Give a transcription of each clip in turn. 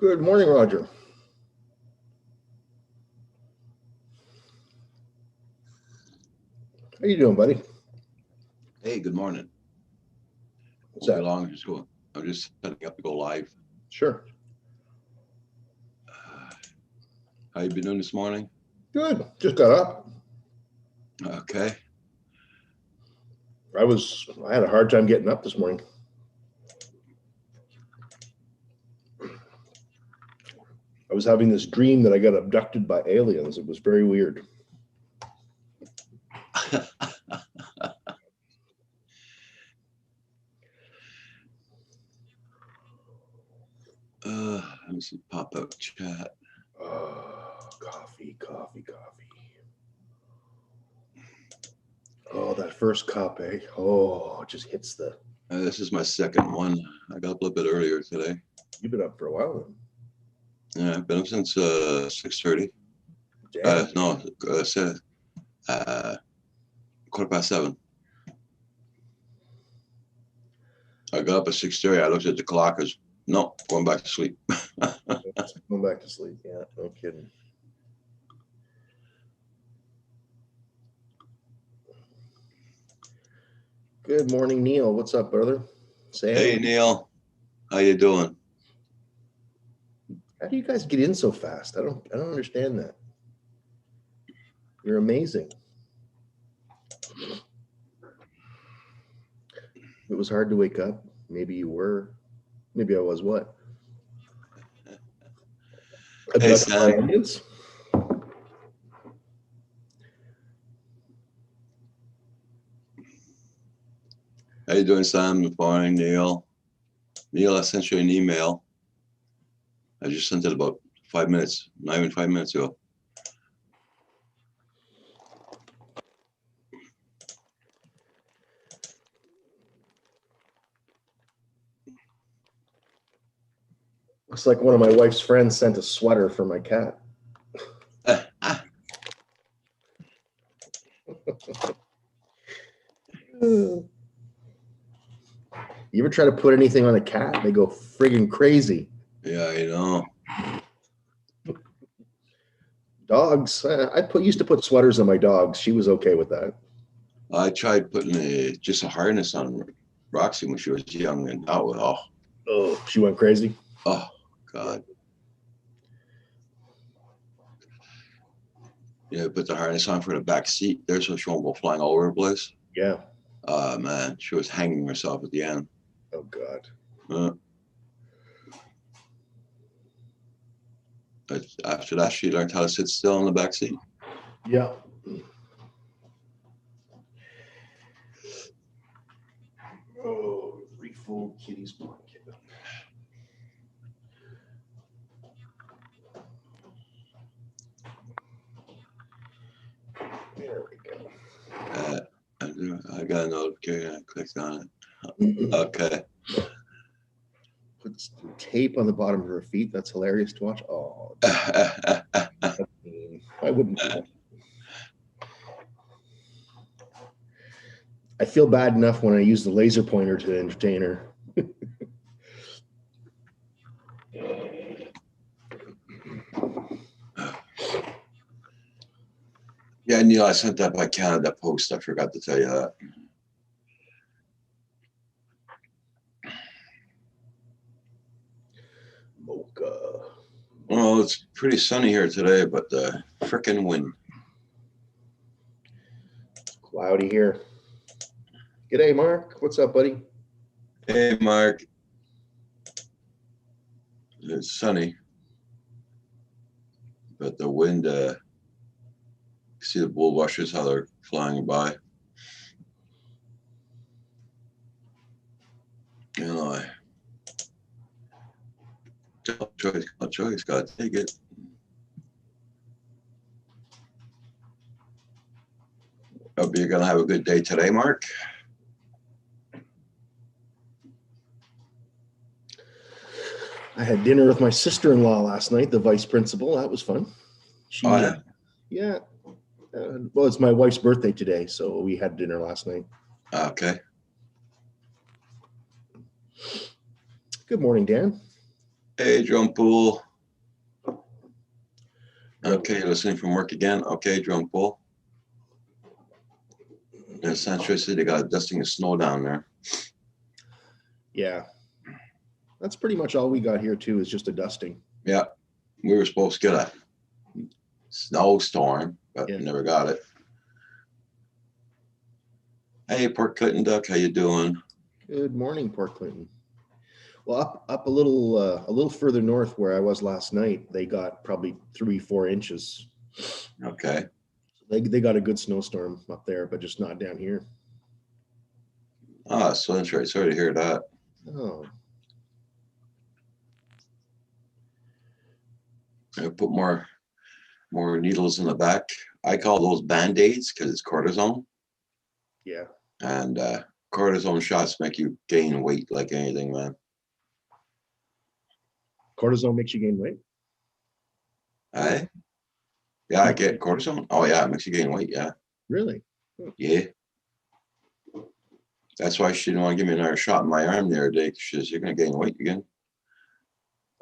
Good morning, Roger. How you doing, buddy? Hey, good morning. What's Won't that? be long. I'm just setting up to go live. Sure. How you been doing this morning? Good. Just got up. Okay. I had a hard time getting up this morning. I was having this dream that I got abducted by aliens. It was very weird. Let me see. Pop up chat. Coffee. Oh, that first cup, eh? Oh, it just hits the. This is my second one. I got up a little bit earlier today. You've been up for a while then. Yeah, I've been up since 6:30. Damn. No, 7:15. I got up at 6:30. I looked at the clock. No, going back to sleep. Going back to sleep. Yeah, no kidding. Good morning, Neil. What's up, brother? Sam? Hey, Neil. How you doing? How do you guys get in so fast? I don't understand that. You're amazing. It was hard to wake up. Maybe you were. Maybe I was what? Hey, Sam. Aliens? How you doing, Sam? Good morning, Neil. Neil, I sent you an email. I just sent it about 5 minutes, not even 5 minutes ago. Looks like one of my wife's friends sent a sweater for my cat. You ever try to put anything on a cat? They go friggin' crazy. Yeah, I know. Dogs. Used to put sweaters on my dogs. She was okay with that. I tried putting just a harness on Roxy when she was young, and that was Oh, she went crazy. oh God. Yeah, put the harness on for the back seat there so she won't go flying all over the place. Yeah. Man, she was hanging herself at the end. Oh God. But after that, she learned how to sit still in the back seat. Yeah. Oh, three-fold kitty's blanket. There we go. I got a notification. I clicked on it. Okay. Put some tape on the bottom of her feet. That's hilarious to watch. Oh, I wouldn't do that. I feel bad enough when I use the laser pointer to entertain her. Yeah, Neil, I sent that by Canada Post. I forgot to tell you that. Mocha. Well, it's pretty sunny here today, but the frickin' wind. Cloudy here. G'day, Mark. What's up, buddy? Hey, Mark. It's sunny, but the wind, you see the bull bushers, how they're flying by. You know, no choice, gotta take it. Hope you're gonna have a good day today, Mark. I had dinner with my sister-in-law last night, the vice principal. That was fun. Yeah. Well, it's my wife's birthday today, so we had dinner last night. Okay. Good morning, Dan. Hey, Drum Pool. Okay, listening from work again. Okay, Drum Pool. In Central City, they got dusting of snow down there. Yeah. That's pretty much all we got here too, is just a dusting. Yeah, we were supposed to get a snowstorm, but Yeah. never got it. Hey, Port Clinton Duck, how you doing? Good morning, Port Clinton. Well, up a little further north where I was last night, they got probably 3-4 inches. Okay. They got a good snowstorm up there, but just not down here. Ah, so that's right. Sorry to hear that. Oh, I put more needles in the back. I call those Band-Aids because it's cortisone. yeah. And cortisone shots make you gain weight like anything, man. Cortisone makes you gain weight. Aye. Yeah, I get cortisone. Oh yeah, it makes you gain weight. Yeah. Really? Yeah. That's why she didn't want to give me another shot in my arm the other day. She says, "You're gonna gain weight again."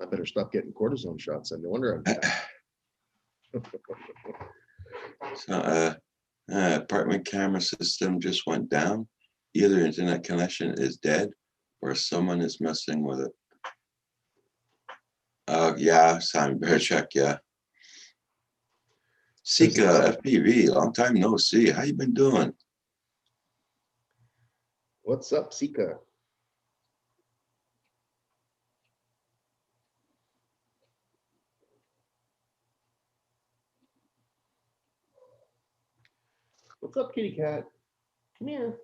I better stop getting cortisone shots. No wonder I'm fat. So, apartment camera system just went down. Either internet connection is dead or someone is messing with it. Yeah, Simon, better check, yeah. Sika, FPV, long time no see. How you been doing? What's up, Sika? What's up, kitty cat? Come here.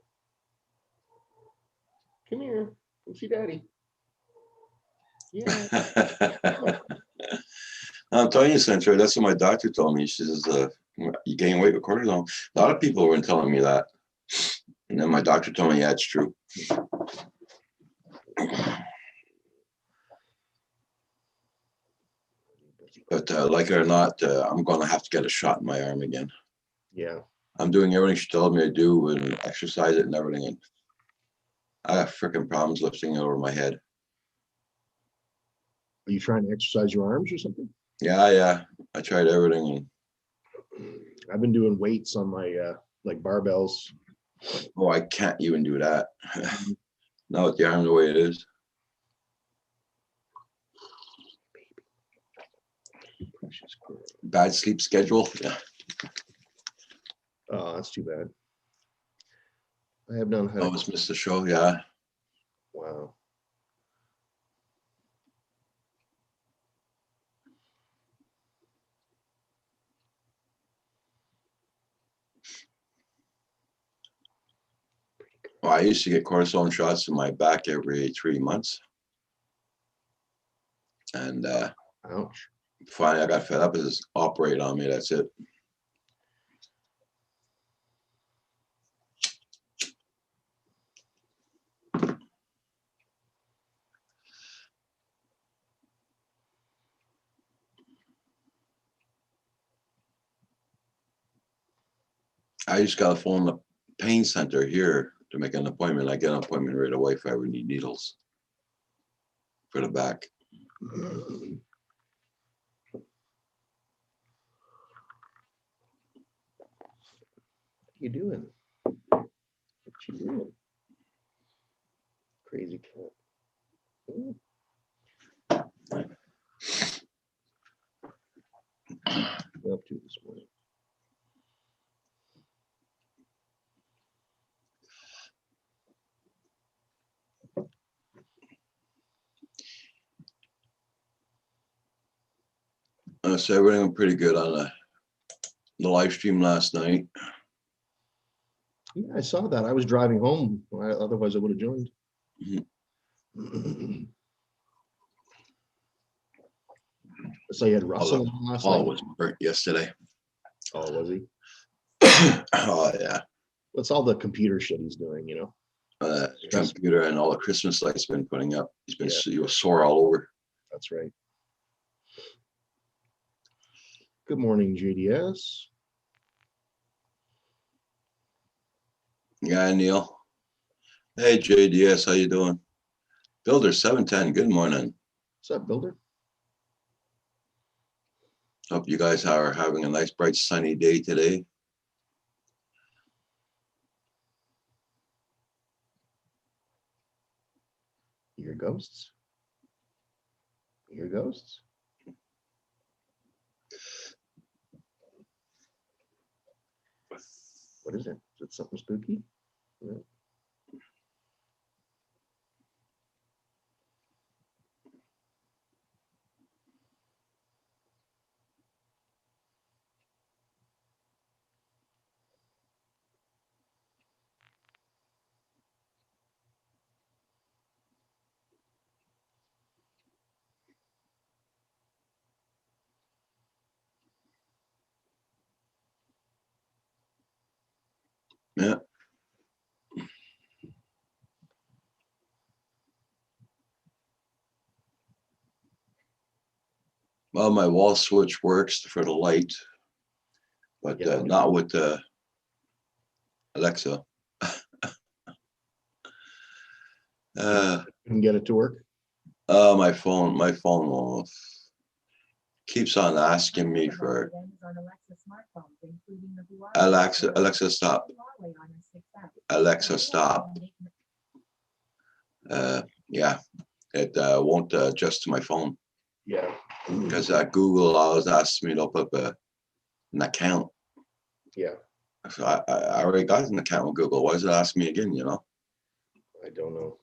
Come here. Come see daddy. Yeah. I'm telling you, Central, that's what my doctor told me. She says, you gain weight with cortisone. A lot of people were telling me that. And then my doctor told me, yeah, it's true. But like it or not, I'm going to have to get a shot in my arm again. Yeah. I'm doing everything she told me to do and exercise it and everything. And I have freaking problems lifting it over my head. Are you trying to exercise your arms or something? Yeah. I tried everything. And I've been doing weights on my like barbells. oh, I can't even do that. Not with the arm the way it is. Bad sleep schedule. Yeah. Oh, that's too bad. I have not had. Almost missed the show. Yeah. Wow. Well, I used to get cortisone shots in my back every 3 months. And Ouch. finally, I got fed up with this operate on me. That's it. I just got to phone the pain center here to make an appointment. I get an appointment right away if I ever need needles for the back. What you doing? What you doing? Crazy cat. Ooh. What up to this morning? So everything went pretty good on the live stream last night. Yeah, I saw that. I was driving home. Otherwise, I would have joined. So you had Russell on last Paul night? was burnt yesterday. Oh, was he? Oh yeah. That's all the computer shit he's doing, you know. Computer and all the Christmas lights been putting up. Yeah. He was sore all over. That's right. Good morning, JDS. Yeah, Neil. Hey, JDS, how you doing? Builder 710, good morning. What's up, Builder? Hope you guys are having a nice, bright, sunny day today. Your ghosts. Your ghosts. What is it? Is it something spooky? No. Yeah. Well, my wall switch works for the light, but Yeah. not with the Alexa. Can get it to work. My phone will keeps on asking me for Alexa stop. Alexa stop. Yeah, it won't adjust to my phone. Yeah. Because Google always asks me to open up an account. Yeah. So I already got an account with Google. Why does it ask me again, you know? I don't know.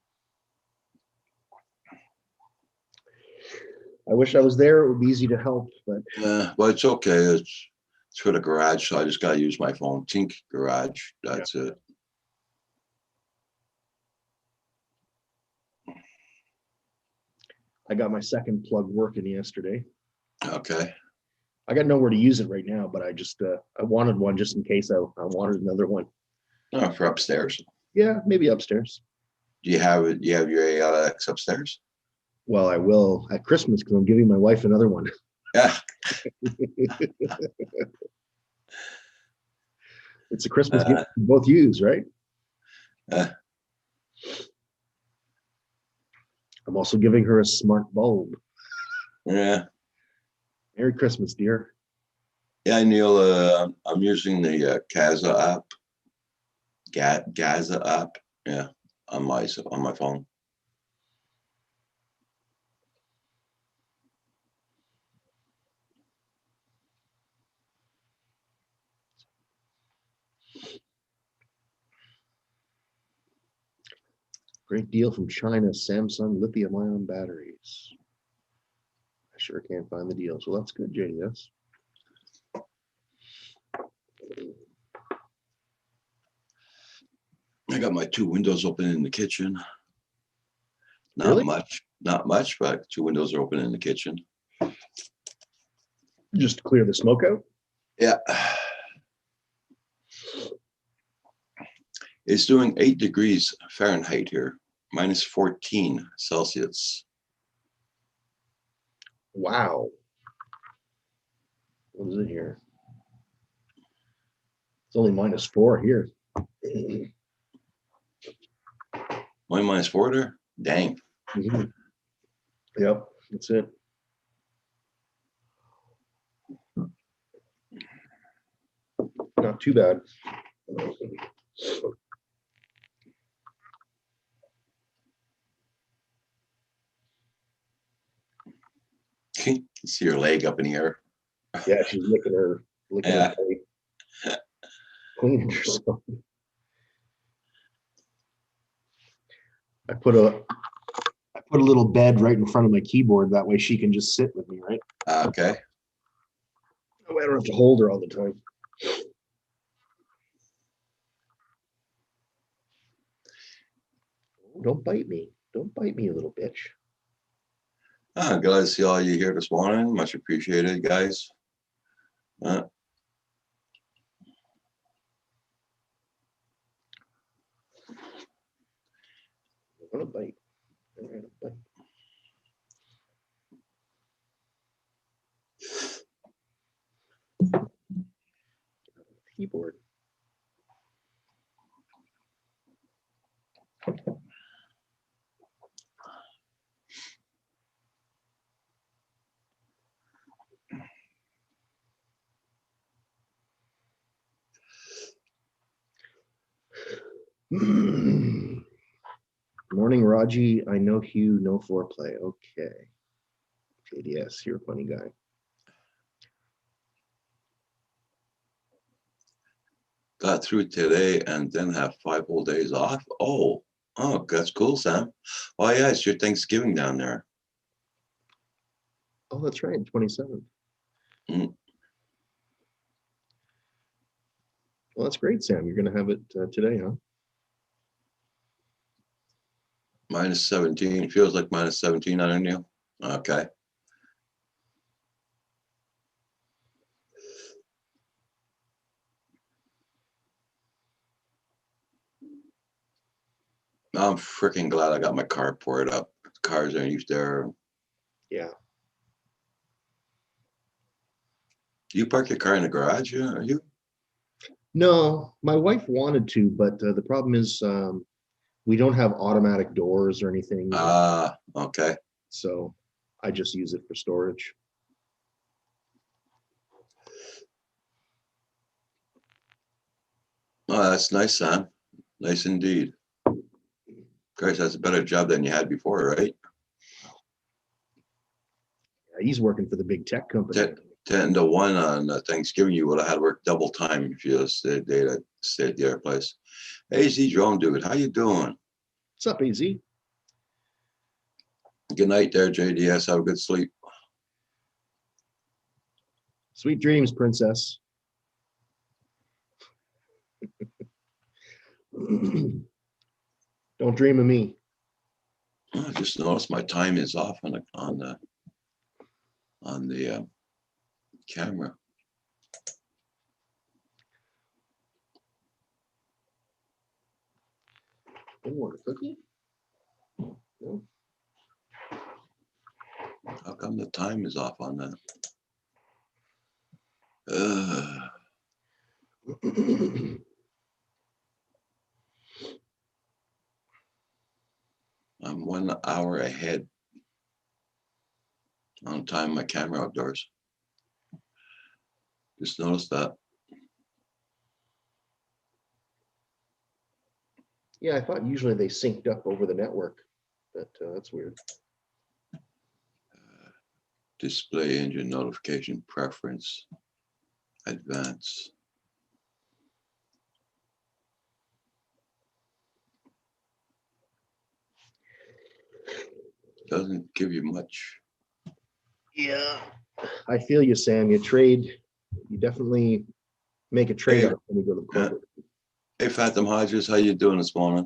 I wish I was there. It would be easy to help, but Well, it's okay. It's for the garage, so I just got to use my phone. Tink Garage. That's it. I got my second plug working yesterday. Okay. I got nowhere to use it right now, but I just I wanted one just in case I wanted another one. Oh, for upstairs. Yeah, maybe upstairs. Do you have it? You have your ALX upstairs? Well, I will at Christmas because I'm giving my wife another one. Yeah. It's a Christmas gift we both use, right? Uh, I'm also giving her a smart bulb. yeah. Merry Christmas, dear. Yeah, Neil. I'm using the Gaza app. Gaza app. Yeah, on my phone. Great deal from China, Samsung lithium-ion batteries. I sure can't find the deal, so that's good, JDS. I got my two windows open in the kitchen. Not Really? much, but two windows are open in the kitchen. Just to clear the smoke out? Yeah. It's doing 8 degrees Fahrenheit here, minus 14 Celsius. Wow. What is it here? It's only -4 here. Only -4 there? Dang. Mhm. Yep, that's it. Not too bad. You see your leg up in the air. Yeah, she's licking her Yeah. belly, cleaning herself. I put a little bed right in front of my keyboard. That way she can just sit with me, right? Okay. That way I don't have to hold her all the time. Don't bite me. Don't bite me, you little bitch. Glad to see all you here this morning. Much appreciated, guys. I'm gonna bite. I'm gonna bite. Keyboard. Morning, Raji. I know Hugh, no foreplay. Okay. JDS, you're a funny guy. Got through today and then have 5 whole days off. Oh, that's cool, Sam. Oh yeah, it's your Thanksgiving down there. Oh, that's right, 27th. Mm. Well, that's great, Sam. You're going to have it today, huh? -17. Feels like -17 on you. Okay. I'm freaking glad I got my car poured up. Cars aren't used there. Yeah. Do you park your car in the garage? Are you? No, my wife wanted to, but the problem is we don't have automatic doors or anything. Ah, okay. So I just use it for storage. Oh, that's nice, Sam. Nice indeed. Christ, that's a better job than you had before, right? Yeah, he's working for the big tech company. 10 to 1 on Thanksgiving, you would have had to work double time if you stayed at the other place. Hey, Z Drone Dude, how you doing? What's up, AZ? Good night there, JDS. Have a good sleep. Sweet dreams, princess. Don't dream of me. I just noticed my time is off on the camera. You want a cookie? No. How come the time is off on that? I'm 1 hour ahead on time my camera outdoors. Just noticed that. Yeah, I thought usually they synced up over the network, but that's weird. Display engine notification preference. Advance. Doesn't give you much. Yeah, I feel you, Sam. You definitely make a trade-off when you go to the corporate. Hey, Phantom Hodges, how you doing this morning?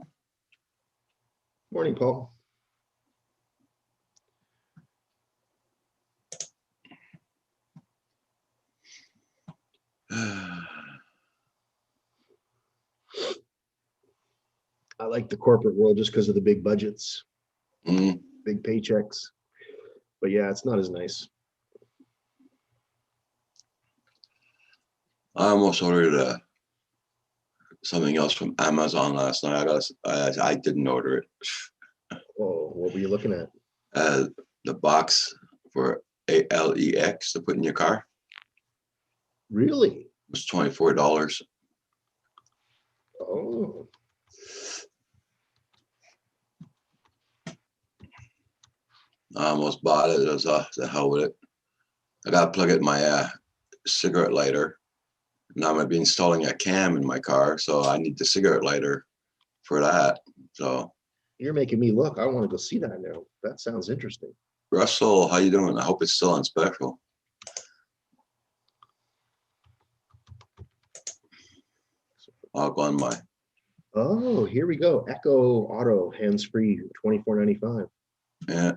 Morning, Paul. I like the corporate world just because of the big budgets, big paychecks. But yeah, it's not as nice. I almost ordered something else from Amazon last night. I didn't order it. Oh, what were you looking at? The box for ALEX to put in your car. Really? It was $24. Oh. I almost bought it. It was the hell with it. I got to plug it in my cigarette lighter. Now I'm going to be installing a cam in my car, so I need the cigarette lighter for that. So You're making me look. I want to go see that now. That sounds interesting. Russell, how you doing? I hope it's still on special. I'll go on my. Oh, here we go. Echo Auto hands-free, $24.95. Yeah.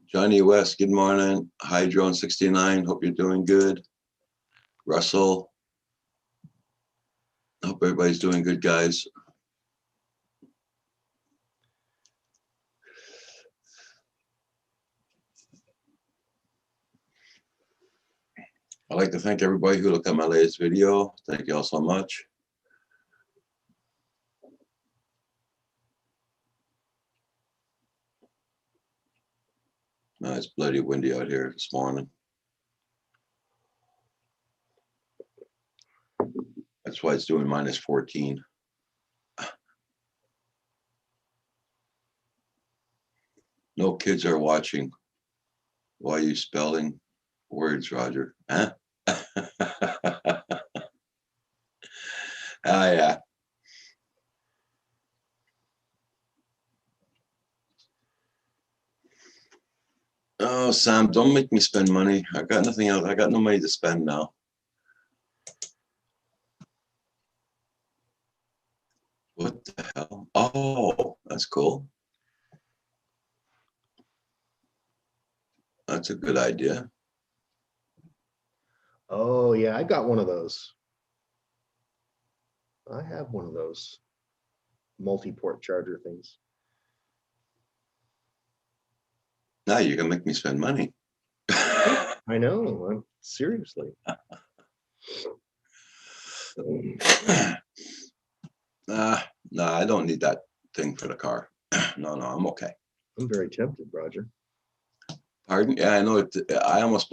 Johnny West, good morning. Hi, Drone 69. Hope you're doing good. Russell, hope everybody's doing good, guys. I'd like to thank everybody who looked at my latest video. Thank you all so much. It's bloody windy out here this morning. That's That's why it's doing -14. No kids are watching. Why are you spelling words, Roger? Huh? Ah, yeah. Oh, Sam, don't make me spend money. I got nothing else. I got no money to spend now. What the hell? Oh, that's cool. That's a good idea. Oh yeah, I got one of those. I have one of those multi-port charger things. Now you can make me spend money. I know. Seriously. No, I don't need that thing for the car. No, I'm okay. I'm very tempted, Roger. Pardon? Yeah, I know it. I almost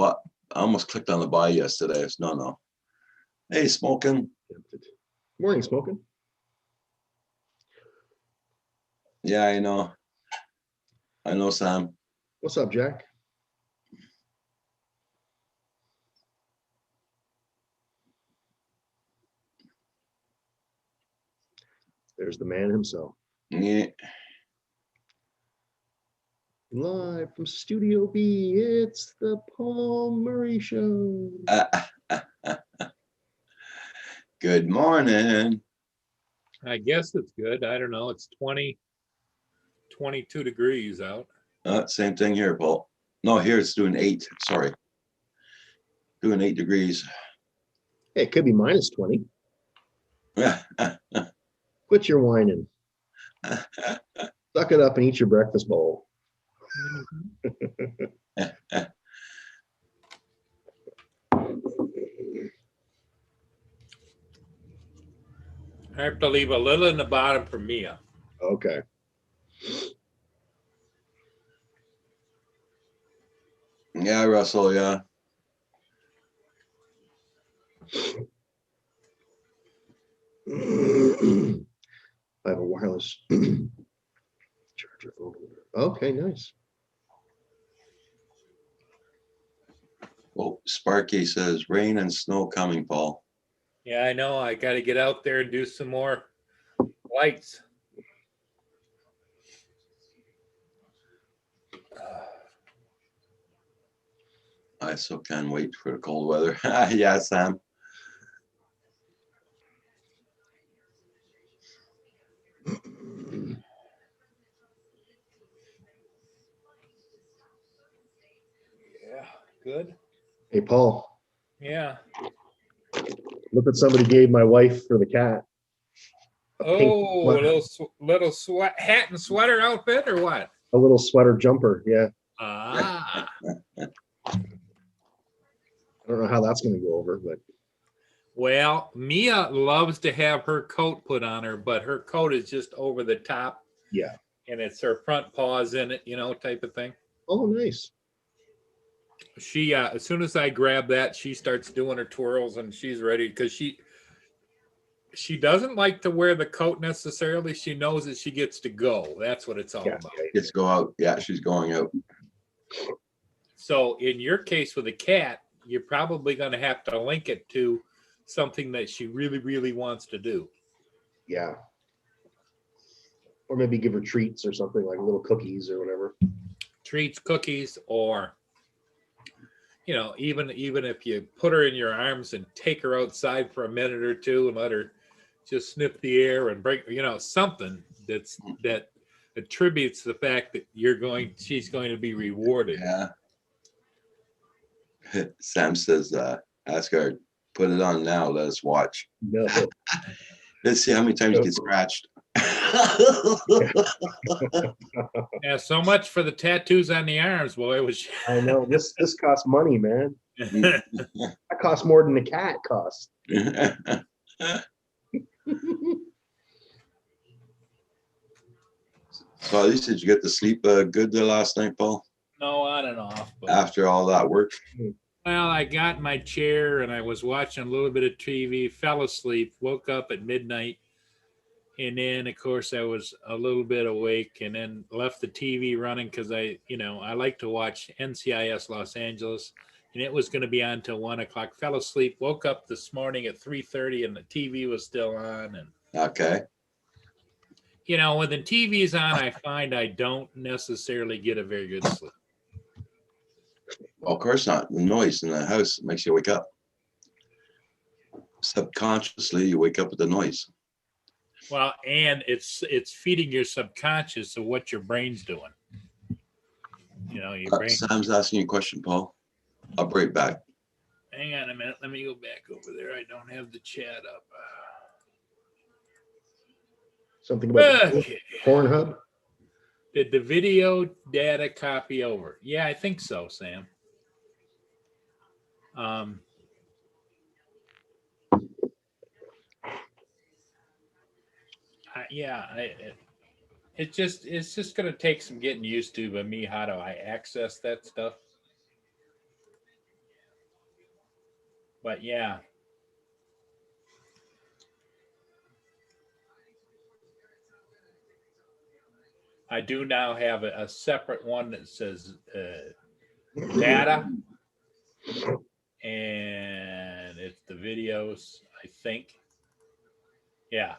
clicked on the buy yesterday. It's no. Hey, smoking. Tempted. Morning, smoking. Yeah, I know. I know, Sam. What's up, Jack? There's the man himself. Yeah. Live from Studio B, it's the Paul Murray Show. Good morning. I guess it's good. I don't know. It's 22 degrees out. Same thing here, Paul. No, here it's doing 8. Sorry. Doing 8 degrees. Hey, it could be -20. Yeah. Quit your whining. Suck it up and eat your breakfast bowl. I have to leave a little in the bottom for Mia. Okay. Yeah, Russell, yeah. I have a wireless charger. Okay, nice. Well, Sparky says rain and snow coming, Paul. Yeah, I know. I got to get out there and do some more lights. I so can't wait for the cold weather. Yeah, Sam. Yeah, good. Hey, Paul, Yeah. look what somebody gave my wife for the cat. Oh, a little sweat hat and sweater outfit or what? A little sweater jumper. Yeah. Ah. I don't know how that's going to go over, but Well, Mia loves to have her coat put on her, but her coat is just over the top. yeah. And it's her front paws in it, type of thing. Oh, nice. She as soon as I grab that, she starts doing her twirls and she's ready because she doesn't like to wear the coat necessarily. She knows that she gets to go. That's what it's all about. Gets to go out. Yeah, she's going out. So in your case with a cat, you're probably going to have to link it to something that she really, really wants to do. Yeah. Or maybe give her treats or something like little cookies or whatever. Treats, cookies, or even if you put her in your arms and take her outside for a minute or two and let her just sniff the air and break, something that attributes the fact that she's going to be rewarded. Yeah. Sam says, ask her, put it on now. Let us watch. No. Let's see how many times you get scratched. Yeah, so much for the tattoos on the arms, boy. I know this costs money, man. That costs more than the cat costs. So at least did you get to sleep good the last night, Paul? No, on and off. But After all that work? Well, I got in my chair and I was watching a little bit of TV, fell asleep, woke up at midnight. And then, of course, I was a little bit awake and then left the TV running because I like to watch NCIS Los Angeles. And it was going to be on till 1 o'clock. Fell asleep, woke up this morning at 3:30 and the TV was still on. And, Okay. when the TV's on, I find I don't necessarily get a very good sleep. Well, of course not. The noise in the house makes you wake up. Subconsciously, you wake up with the noise. Well, and it's feeding your subconscious of what your brain's doing. Your brain. Sam's asking you a question, Paul. I'll be right back. Hang on a minute. Let me go back over there. I don't have the chat up. Something about Okay. Pornhub. Did the video data copy over? Yeah, I think so, Sam. It's just going to take some getting used to by me. How do I access that stuff? But yeah. I do now have a separate one that says data, and it's the videos, I think. Yeah.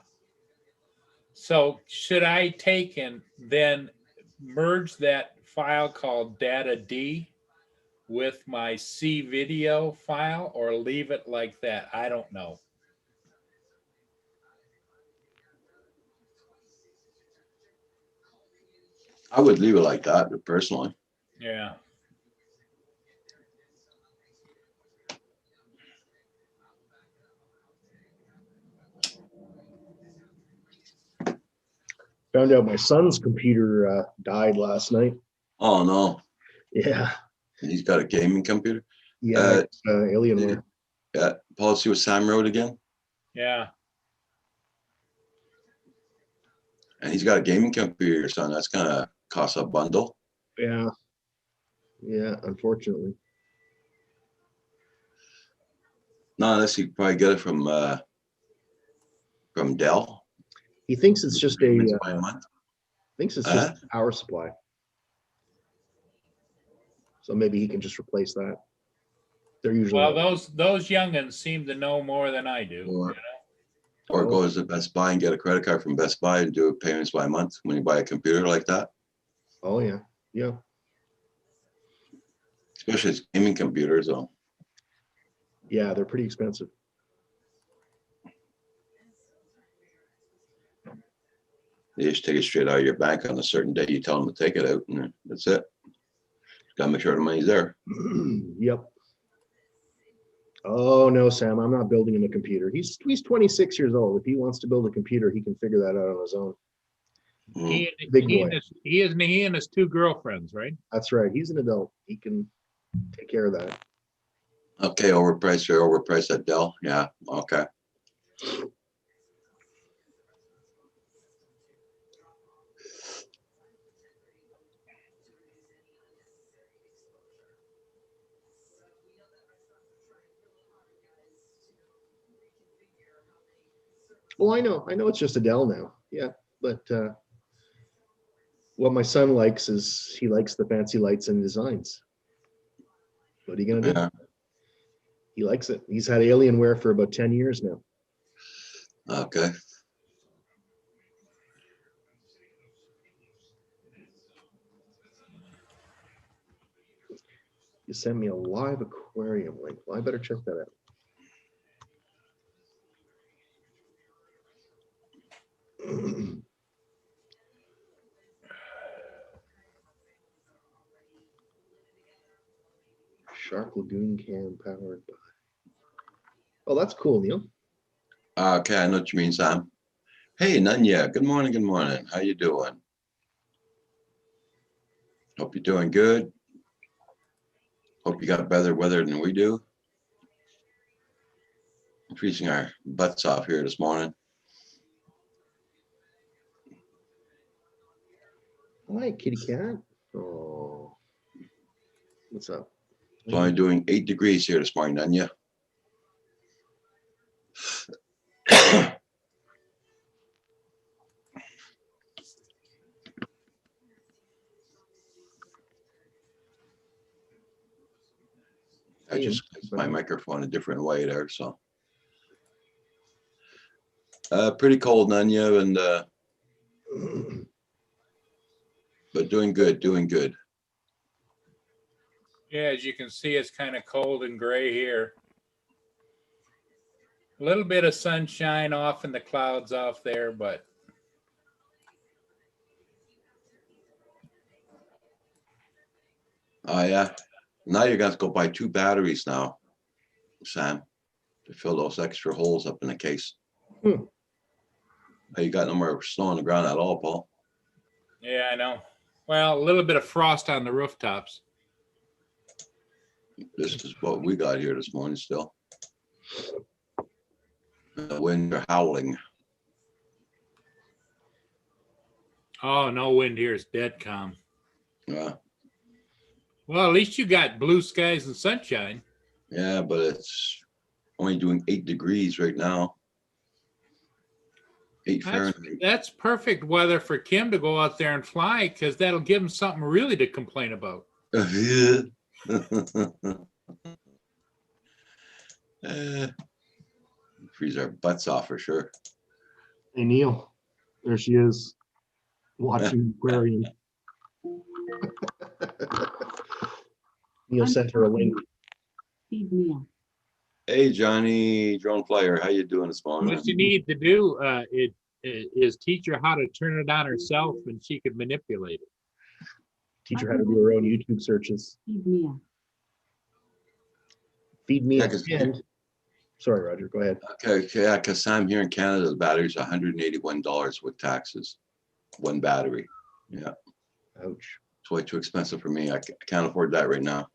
So should I take and then merge that file called data D with my C video file or leave it like that? I don't know. I would leave it like that, personally. Yeah. Found out my son's computer died last night. Oh, no. Yeah. He's got a gaming computer? Yeah. Alienware. Yeah. Paul, see what Sam wrote again? Yeah. And he's got a gaming computer, son. That's going to cost a bundle. Yeah. Yeah, unfortunately. No, unless you probably get it from Dell. He thinks it's just By a month. thinks it's just a power supply. So maybe he can just replace that. They're usually those youngins seem to know more than I do. Or go to Best Buy and get a credit card from Best Buy and do payments by month when you buy a computer like that. Oh yeah, yeah. Especially it's gaming computers, though. Yeah, they're pretty expensive. They just take it straight out of your bank on a certain day. You tell them to take it out, and that's it. Gotta make sure the money's there. Yep. Oh no, Sam, I'm not building him a computer. He's 26 years old. If he wants to build a computer, he can figure that out on his own. He and his two girlfriends, right? That's right. He's an adult. He can take care of that. Okay, overpriced at Dell. Yeah, okay. Well, I know it's just a Dell now. Yeah, but what my son likes is he likes the fancy lights and designs. What are you gonna do? Yeah. He likes it. He's had Alienware for about 10 years now. Okay. You sent me a live aquarium link. Well, I better check that out. Shark Lagoon cam powered by. Oh, that's cool, Neil. Okay, I know what you mean, Sam. Hey, Nanya. Good morning. Good morning. How you doing? Hope you're doing good. Hope you got better weather than we do. Freezing our butts off here this morning. Hi, kitty cat. Oh, what's up? It's only doing 8 degrees here this morning, Nanya. I just placed my microphone a different way there, so. Pretty cold, Nanya, and but doing good, doing good. Yeah, as you can see, it's kind of cold and gray here. A little bit of sunshine off in the clouds off there, but Oh yeah. Now you're gonna have to go buy 2 batteries now, Sam, to fill those extra holes up in the case. Hmm. You got no more snow on the ground at all, Paul. yeah, I know. Well, a little bit of frost on the rooftops. This is what we got here this morning still. The wind are howling. Oh, no wind here. It's dead calm. Yeah, Well, at least you got blue skies and sunshine. yeah, but it's only doing 8 degrees right now. 8 That's, Fahrenheit. that's perfect weather for Kim to go out there and fly, because that'll give him something really to complain about. Freeze our butts off for sure. Hey, Neil, there she is, watching aquarium. Neil sent her a link. Feed Neil. Hey, Johnny Drone Flyer, how you doing this morning? What you need to do is teach her how to turn it on herself, and she could manipulate it. Teach her how to do her own YouTube searches. Feed Neil. Feed me Yeah, a 'cause- hand. Sorry, Roger, go ahead. Okay, yeah, because I'm here in Canada, the battery's $181 with taxes. 1 battery. Yeah, Ouch. it's way too expensive for me. I can't afford that right now.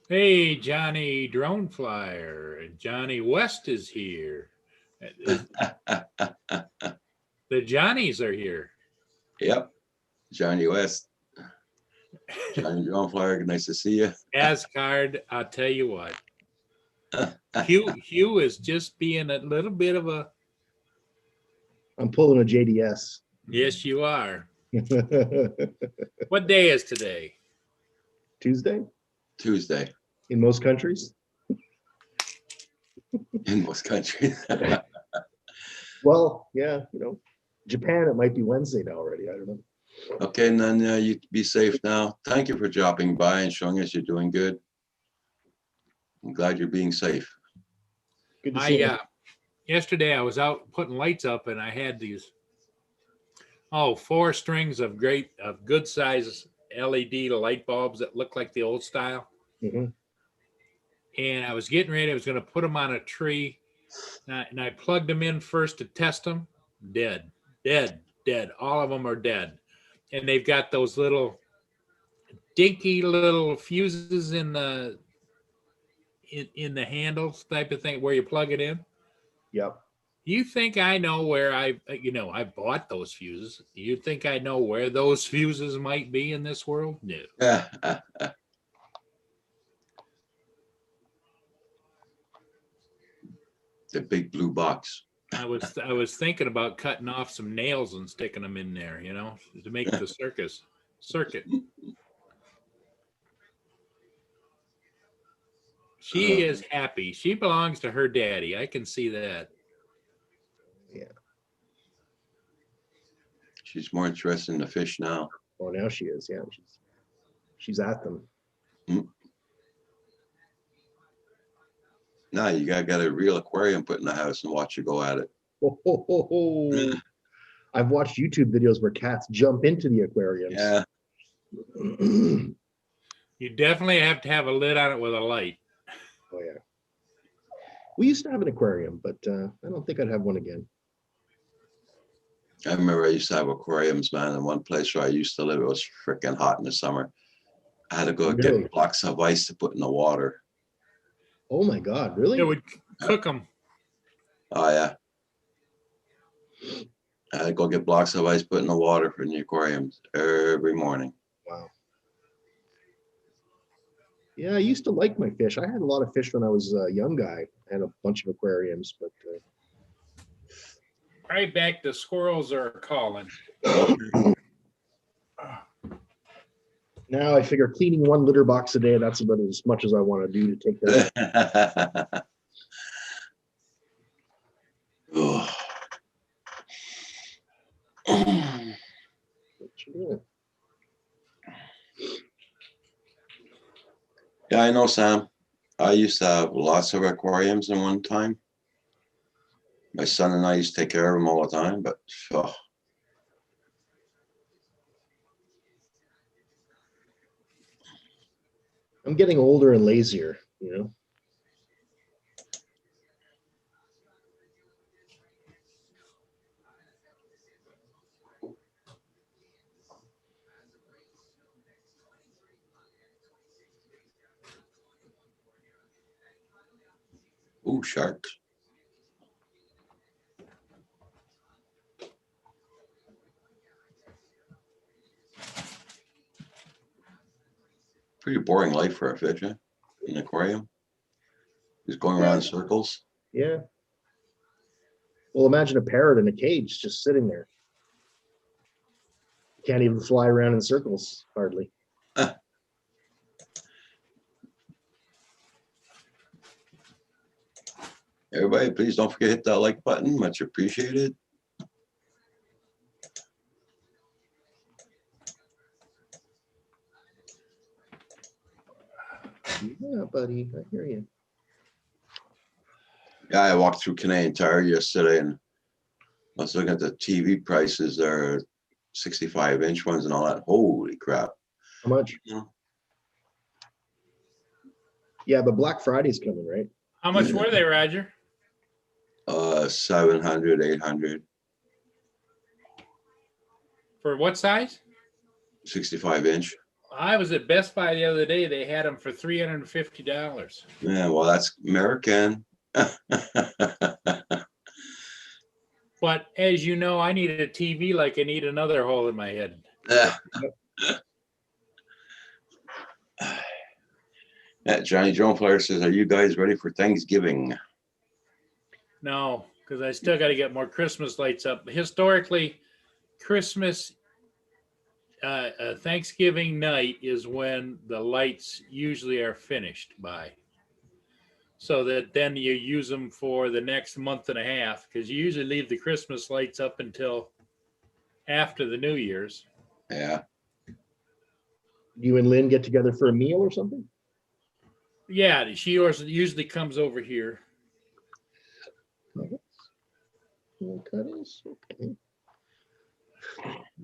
Hey, Johnny Drone Flyer, and Johnny West is here. The Johnnies are here. Yep, Johnny West. Johnny Drone Flyer, nice to see you. Asgard, I'll tell you what. Hugh is just being a little bit of a, I'm pulling a JDS. yes, you are. What day is today? Tuesday Tuesday in most countries. in most countries. Well, yeah, Japan, it might be Wednesday now already. I don't know. Okay, and then you be safe now. Thank you for dropping by and showing us you're doing good. I'm glad you're being safe. Good to see you. Yesterday I was out putting lights up, and I had these 4 strings of good size LED light bulbs that look like the old style. Mhm. And I was getting ready. I was going to put them on a tree, and I plugged them in first to test them. Dead. All of them are dead. And they've got those little dinky little fuses in the handles type of thing where you plug it in. Yep. You think I know where I bought those fuses? You think I know where those fuses might be in this world? No. The big blue box. I was thinking about cutting off some nails and sticking them in there, to make the circuit. She is happy. She belongs to her daddy. I can see that. Yeah. She's more interested in the fish now. Oh, now she is. Yeah, she's at them. Now you got a real aquarium put in the house and watch you go at it. Oh. I've watched YouTube videos where cats jump into the aquariums. Yeah. You definitely have to have a lid on it with a light. Oh yeah. We used to have an aquarium, but I don't think I'd have one again. I remember I used to have aquariums, man. In one place where I used to live, it was freaking hot in the summer. I had to go Really? get blocks of ice to put in the water. Oh my God, really? It would cook them. Oh yeah. I had to go get blocks of ice, put in the water for the aquariums every morning. Wow. Yeah, I used to like my fish. I had a lot of fish when I was a young guy. I had a bunch of aquariums, but Right back, the squirrels are calling. now I figure cleaning one litter box a day, that's about as much as I want to do to take care of. Oh. Yeah, I know, Sam. I used to have lots of aquariums at one time. My son and I used to take care of them all the time, but oh, I'm getting older and lazier, you know. ooh, sharks. Pretty boring life for a fish, huh? In an aquarium. Just going around in circles. Yeah. Well, imagine a parrot in a cage just sitting there. Can't even fly around in circles hardly. Everybody, please don't forget to hit that like button. Much appreciated. Yeah, buddy, I hear you. Yeah, I walked through Canadian Tire yesterday and I was looking at the TV prices. They're 65-inch ones and all that. Holy crap. How much? Yeah. Yeah, but Black Friday's coming, right? How much were they, Roger? 700, 800, For what size? 65-inch. I was at Best Buy the other day. They had them for $350. Yeah, well, that's American. But as you know, I need a TV like I need another hole in my head. Yeah, Johnny Drone Player says, are you guys ready for Thanksgiving? No, because I still got to get more Christmas lights up. Historically, Christmas, Thanksgiving night is when the lights usually are finished by. So that then you use them for the next month and a half, because you usually leave the Christmas lights up until after the New Year's. Yeah. You and Lynn get together for a meal or something? Yeah, she usually comes over here. Cuttings? Okay.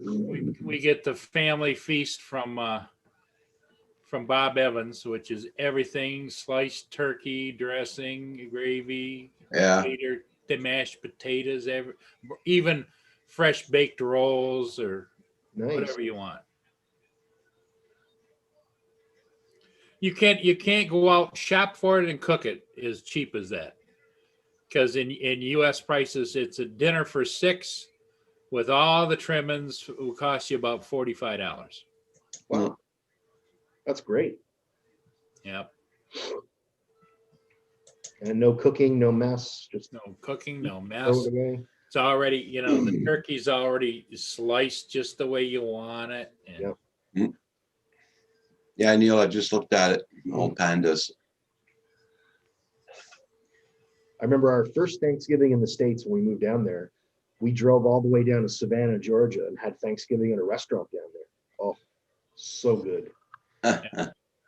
We get the family feast from Bob Evans, which is everything: sliced turkey, dressing, gravy, Yeah. the mashed potatoes, even fresh baked rolls or Nice. whatever you want. You can't go out, shop for it, and cook it as cheap as that. Because in U.S. prices, it's a dinner for six with all the trimmings will cost you about $45. Wow. That's great. Yep. And no cooking, no mess, just No cooking, no throw mess. it away. It's already, the turkey's already sliced just the way you want it. And Yep. Yeah, Neil, I just looked at it. Old pandas. I remember our first Thanksgiving in the States when we moved down there. We drove all the way down to Savannah, Georgia, and had Thanksgiving at a restaurant down there. Oh, so good.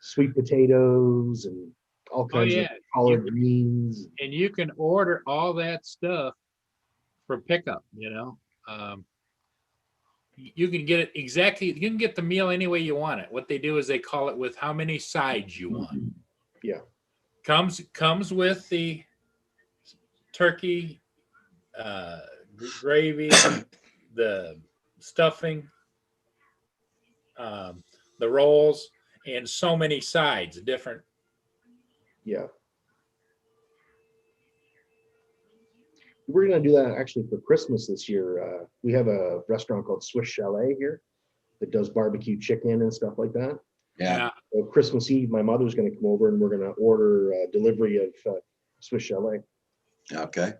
Sweet potatoes and all kinds of collard greens. And you can order all that stuff for pickup, you can get it exactly. You can get the meal any way you want it. What they do is they call it with how many sides you want. Yeah. Comes with the turkey, gravy, the stuffing, the rolls, and so many sides, different. Yeah. We're going to do that actually for Christmas this year. We have a restaurant called Swiss Chalet here that does barbecue chicken and stuff like that. Yeah. So Christmas Eve, my mother's gonna come over and we're gonna order delivery of Swiss Chalet. Okay.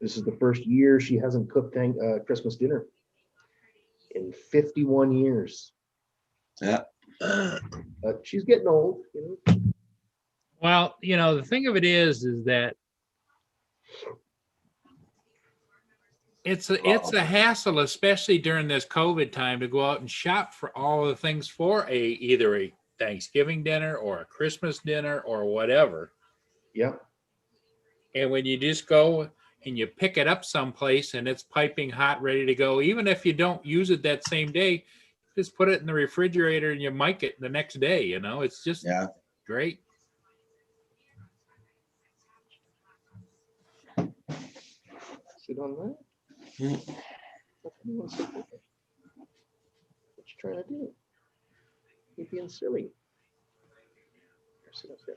This is the first year she hasn't cooked Christmas dinner in 51 years. Yeah. But she's getting old, you know. Well, the thing of it is that it's a hassle, especially during this COVID time, to go out and shop for all of the things for either a Thanksgiving dinner or a Christmas dinner or whatever. Yeah. And when you just go and you pick it up someplace and it's piping hot, ready to go, even if you don't use it that same day, just put it in the refrigerator and you mic it the next day. It's just great. Sit on that. What you trying to do? You're being silly. Sit up there.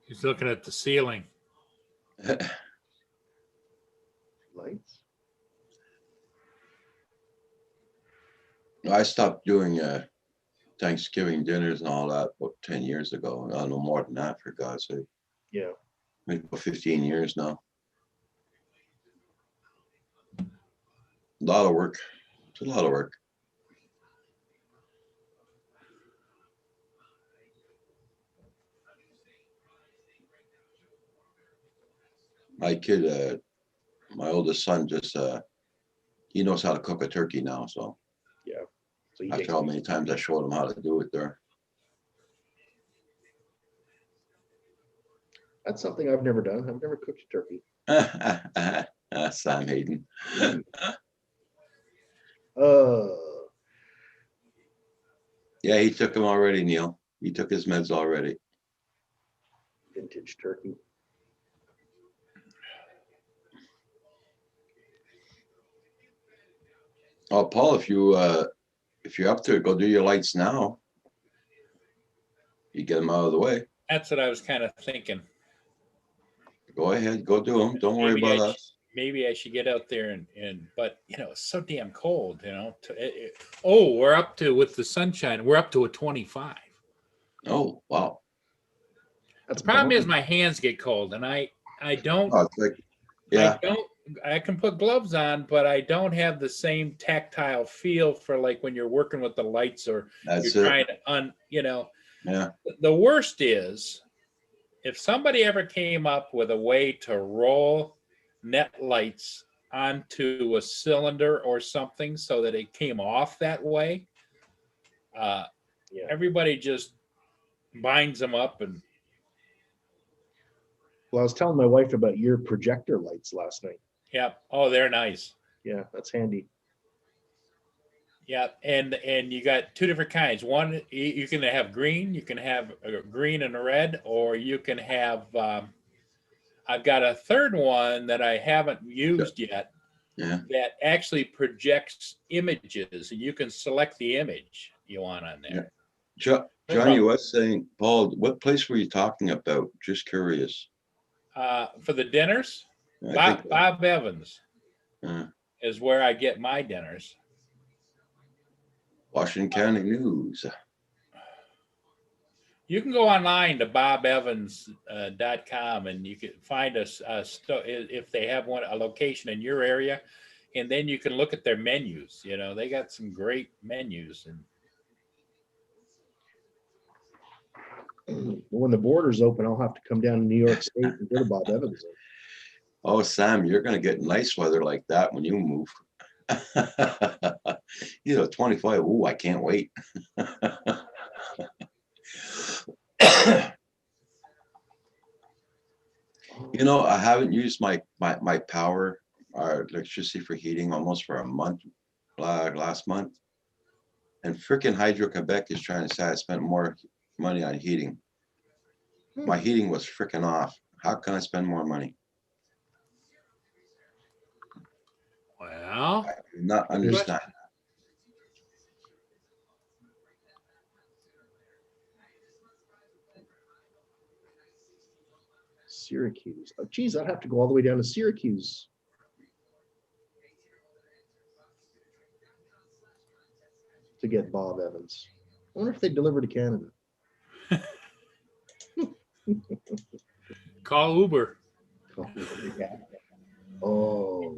He's looking at the ceiling. Lights. I stopped doing Thanksgiving dinners and all that about 10 years ago. No more than that, for God's sake. Yeah. Maybe about 15 years now. A lot of work. It's a lot of work. My kid, my oldest son, just he knows how to cook a turkey now. So Yeah. So you after how many times I showed him how to do it there. That's something I've never done. I've never cooked a turkey. Sam Hayden. Yeah, he took him already, Neil. He took his meds already. Vintage turkey. Oh, Paul, if you're up to it, go do your lights now. You get them out of the way. That's what I was kind of thinking. Go ahead, go do them. Don't worry about us. Maybe I should get out there but it's so damn cold, we're up to, with the sunshine, we're up to a 25. Oh, wow. The problem is my hands get cold and I don't, Oh, it's like, yeah. I can put gloves on, but I don't have the same tactile feel for like when you're working with the lights or That's you're it. trying to, Yeah. The worst is if somebody ever came up with a way to roll net lights onto a cylinder or something so that it came off that way, everybody just binds them up. And well, I was telling my wife about your projector lights last night. yeah, oh, they're nice. Yeah, that's handy. Yeah, and you got two different kinds. One, you can have green. You can have a green and a red, or you can have. I've got a third one that I haven't used yet. Yeah. That actually projects images, and you can select the image you want on there. Yeah. Johnny was saying, Paul, what place were you talking about? Just curious. For the dinners, Bob Evans is where I get my dinners. Washington County News. You can go online to bobevans.com and you can find if they have a location in your area, and then you can look at their menus. They got some great menus. And when the borders open, I'll have to come down to New York State and go to Bob Evans. Oh, Sam, you're going to get nice weather like that when you move. 25. Ooh, I can't wait. I haven't used my power or electricity for heating almost for a month, last month. And freaking Hydro-Quebec is trying to say I spent more money on heating. My heating was freaking off. How can I spend more money? Well, I do not understand. Syracuse. Oh, geez, I'd have to go all the way down to Syracuse. To get Bob Evans. I wonder if they deliver to Canada. Call Uber. Oh,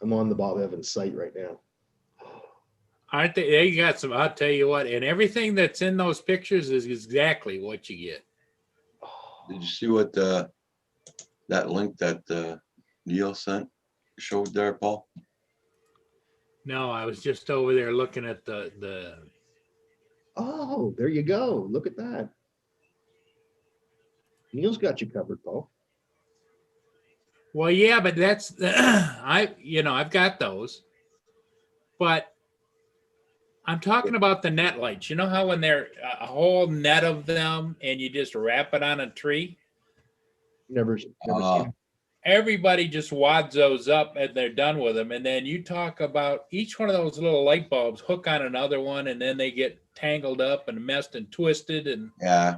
I'm on the Bob Evans site right now. Aren't they? They got some. I'll tell you what. And everything that's in those pictures is exactly what you get. Did you see what that link that Neil sent showed there, Paul? No, I was just over there looking at the. Oh, there you go. Look at that. Neil's got you covered, Paul. Well, yeah, but that's I've got those, but I'm talking about the net lights. You know how when they're a whole net of them and you just wrap it on a tree? Never Uh, seen. Everybody just wads those up and they're done with them. And then you talk about each one of those little light bulbs hook on another one, and then they get tangled up and messed and twisted. And yeah.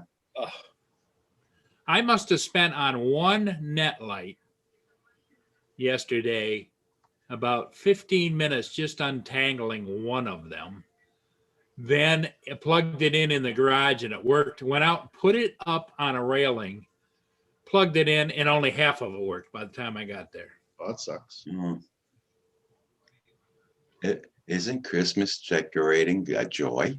I must have spent on one net light yesterday about 15 minutes just untangling one of them. Then I plugged it in the garage and it worked. Went out, put it up on a railing, plugged it in, and only half of it worked by the time I got there. Oh, that sucks. It isn't Christmas decorating a joy.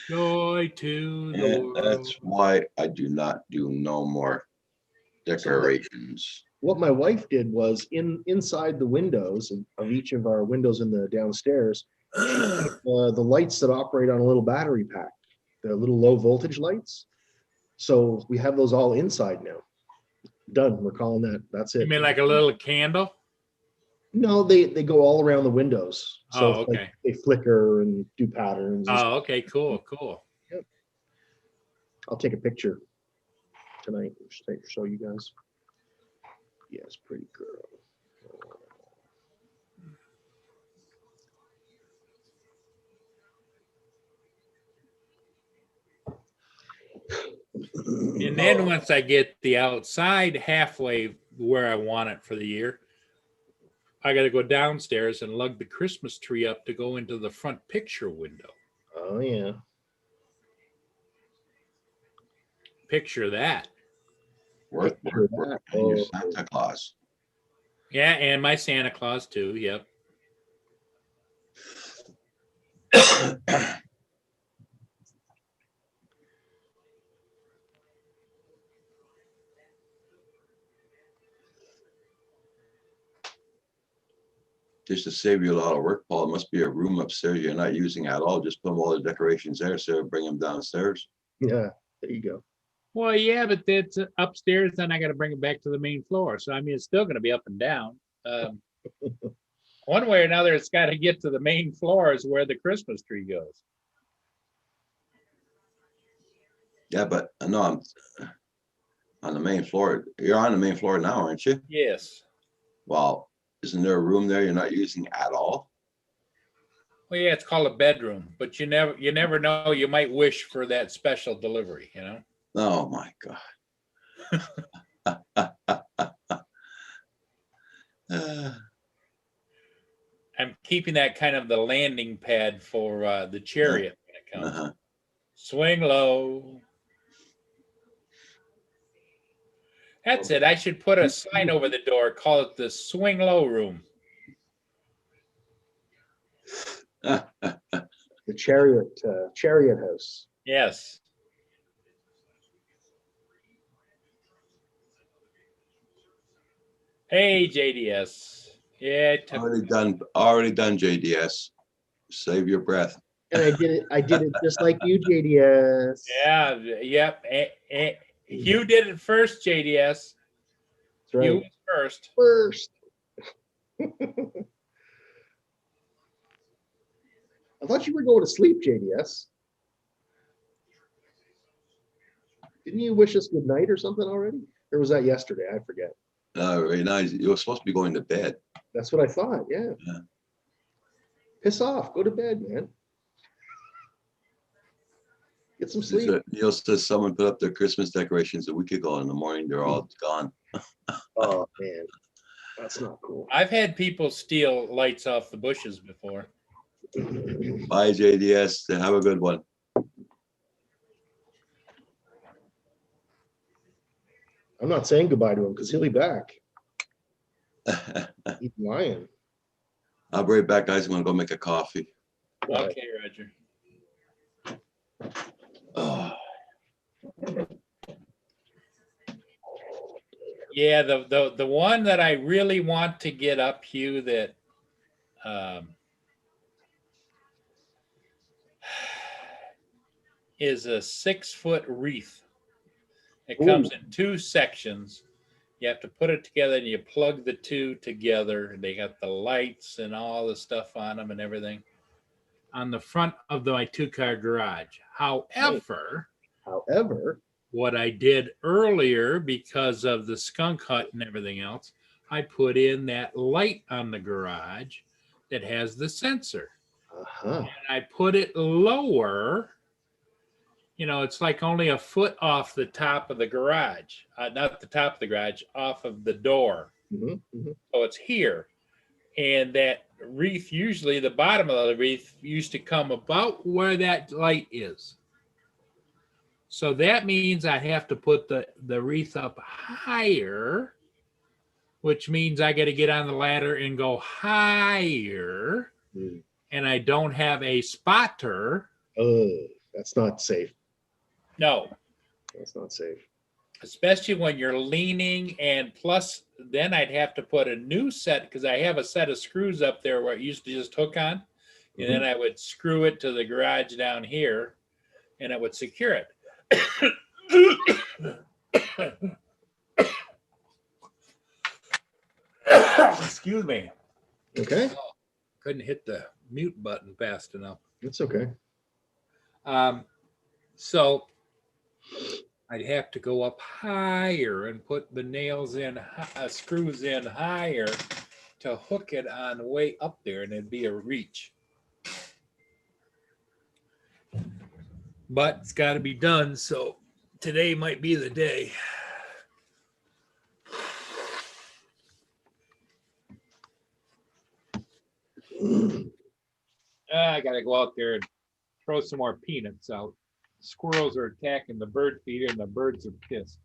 Joy to the And world. that's why I do not do no more decorations. What my wife did was inside the windows of each of our windows in the downstairs, the lights that operate on a little battery pack, the little low voltage lights. So we have those all inside now. Done. We're calling that. That's You it. mean like a little candle? No, they go all around the windows. So Oh, it's like okay. they flicker and do patterns. and Oh, okay, cool. I'll take a picture tonight. Show you guys. Yes, pretty girl. And then once I get the outside halfway where I want it for the year, I got to go downstairs and lug the Christmas tree up to go into the front picture window. Oh yeah. Work, Picture work, that. work. And your Oh. Santa Claus. Yeah, and my Santa Claus too. Yep. Just to save you a lot of work, Paul, it must be a room upstairs you're not using at all. Just put all the decorations there, so bring them downstairs. Yeah, there you go. Well, yeah, but that's upstairs. Then I got to bring it back to the main floor. So I mean, it's still going to be up and down. One way or another, it's got to get to the main floor is where the Christmas tree goes. Yeah, but no, I'm on the main floor. You're on the main floor now, aren't you? Yes. Well, isn't there a room there you're not using at all? Well, yeah, it's called a bedroom, but you never know. You might wish for that special delivery, you know? Oh my God. I'm keeping that kind of the landing pad for the chariot when it comes. Uh-huh. Swing low. That's it. I should put a sign over the door, call it the swing low room. The chariot house. Yes. Hey, JDS. Yeah, it took Already done, JDS. Save your breath. And I did it just like you, JDS. yeah, yep. You did it first, JDS. That's right. You was first. First. I thought you were going to sleep, JDS. Didn't you wish us good night or something already? Or was that yesterday? I forget. Right now, you were supposed to be going to bed. That's what I thought. Yeah. Yeah. Piss off. Go to bed, man. Get some sleep. Neil says someone put up their Christmas decorations a week ago in the morning. They're all gone. Oh, man. That's not cool. I've had people steal lights off the bushes before. Bye, JDS. Have a good one. I'm not saying goodbye to him because he'll be back. He's lying. I'll be right back, guys. I'm gonna go make a coffee. Okay, Roger. Oh, Yeah, the one that I really want to get up, Hugh, that is a 6-foot wreath. It comes in 2 sections. You have to put it together and you plug the 2 together. They got the lights and all the stuff on them and everything on the front of my 2-car garage. However, what I did earlier, because of the skunk hut and everything else, I put in that light on the garage that has the sensor. Uh-huh. And I put it lower. You know, it's like only a foot off the top of the garage, not the top of the garage, off of the door. So it's here. And that wreath, usually the bottom of the wreath used to come about where that light is. So that means I have to put the wreath up higher, which means I got to get on the ladder and go higher. And I don't have a spotter. Oh, that's not safe. No. That's not safe. Especially when you're leaning, and plus then I'd have to put a new set, because I have a set of screws up there where it used to just hook on, and then I would screw it to the garage down here and it would secure it. Excuse me. Okay. Couldn't hit the mute button fast enough. It's okay. So I'd have to go up higher and put the nails in, screws in higher to hook it on the way up there, and it'd be a reach. But it's got to be done, so today might be the day. I got to go out there and throw some more peanuts out. Squirrels are attacking the bird feeder, and the birds are pissed.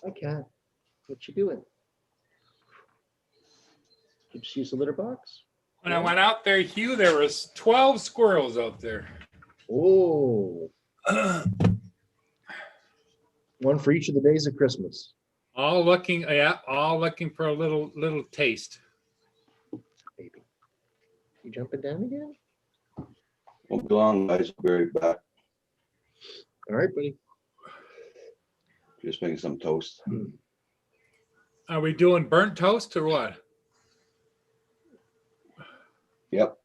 Hi, cat. What you doing? Did you use a litter box? When I went out there, Hugh, there was 12 squirrels out there. Oh, one for each of the days of Christmas. All looking for a little taste. Baby, you jumping down again? won't be long, guys. I'll be right back. All right, buddy. Just making some toast. Are we doing burnt toast or what? Yep.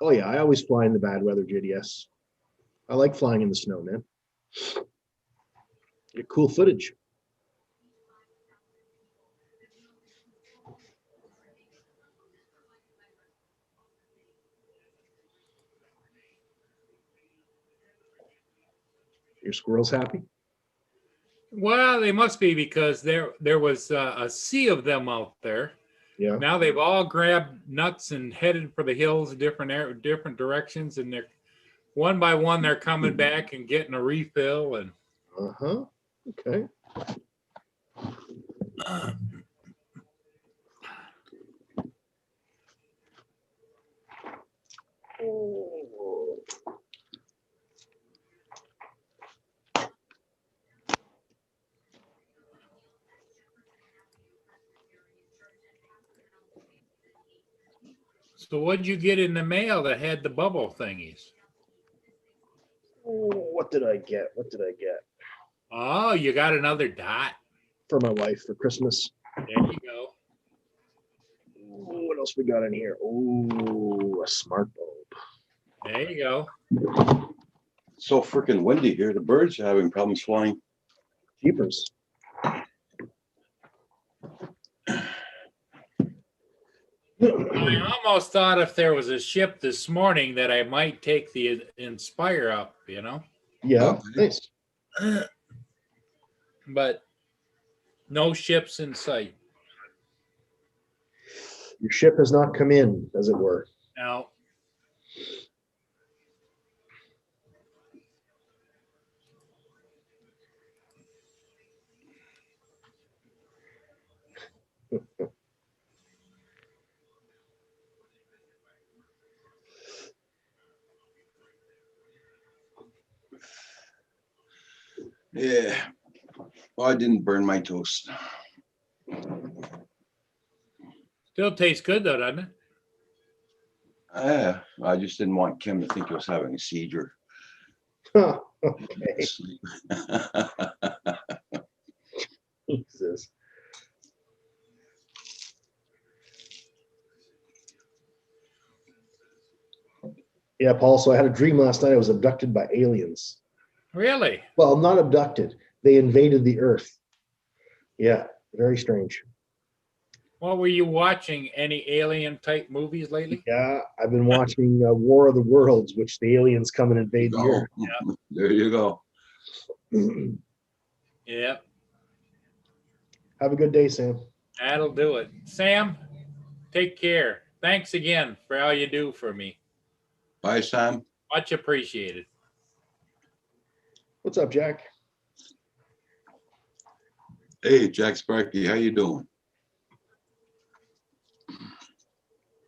Oh yeah, I always fly in the bad weather, JDS. I like flying in the snow, man. Get cool footage. Your squirrels happy? Well, they must be because there was a sea of them out there. Yeah. Now they've all grabbed nuts and headed for the hills, different directions, and they're one by one they're coming back and getting a refill. And Uh-huh. Okay. so, what'd you get in the mail that had the bubble thingies? What did I get? What did I get? Oh, you got another dot. For my wife for Christmas. There you go. Ooh, what else we got in here? Oh, a smart bulb. There you go. It's so freaking windy here. The birds are having problems flying. Jeepers. I almost thought if there was a ship this morning that I might take the Inspire up, Yeah, Okay. nice. but no ships in sight. Your ship has not come in, as it were. Now, Yeah. Well, I didn't burn my toast. still tastes good though, doesn't it? Yeah, I just didn't want Kim to think he was having a seizure. Huh, okay. Jesus. Yeah, Paul. So I had a dream last night. I was abducted by aliens. Really? Well, not abducted. They invaded the Earth. Yeah, very strange. What were you watching? Any alien type movies lately? Yeah, I've been watching War of the Worlds, which the aliens come and invade the Oh, Earth. there you go. Yeah, Have a good day, Sam. that'll do it. Sam, take care. Thanks again for all you do for me. Bye, Sam. Much appreciated. What's up, Jack? Hey, Jack Sparky, how you doing?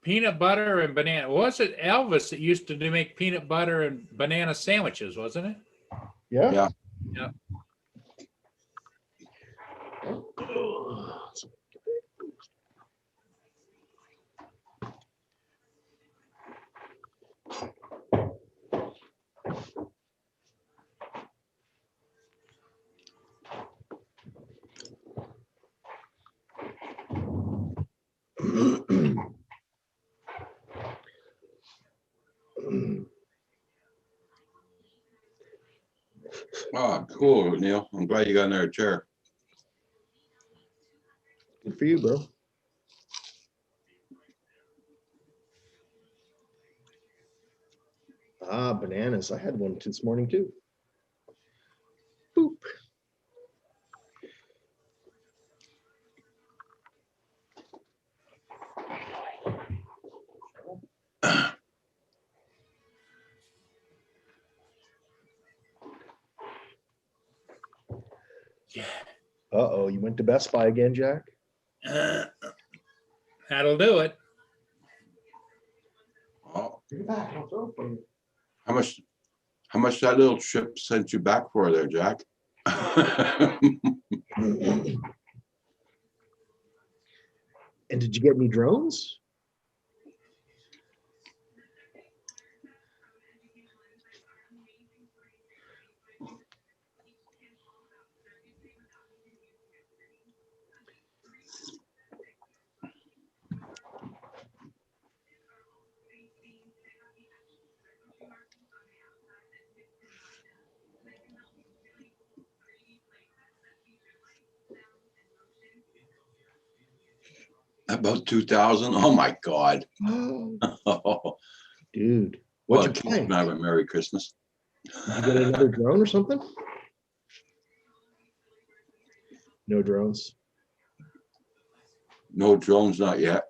Peanut butter and banana. Was it Elvis that used to make peanut butter and banana sandwiches, wasn't it? Yeah. Yeah. Yeah. Oh, cool, Neil. I'm glad you got another chair. Good for you, bro. Ah, bananas. I had one this morning too. Boop. Yeah. Uh-oh, you went to Best Buy again, Jack? That'll do it. Oh, Take it back. I'll throw it for you. how much that little trip sent you back for there, Jack? And did you get any drones? About 2,000. Oh my God. Dude, Well, what'd kids you buy? can have a Merry Christmas. Did you get another drone or something? No drones. No drones, not yet.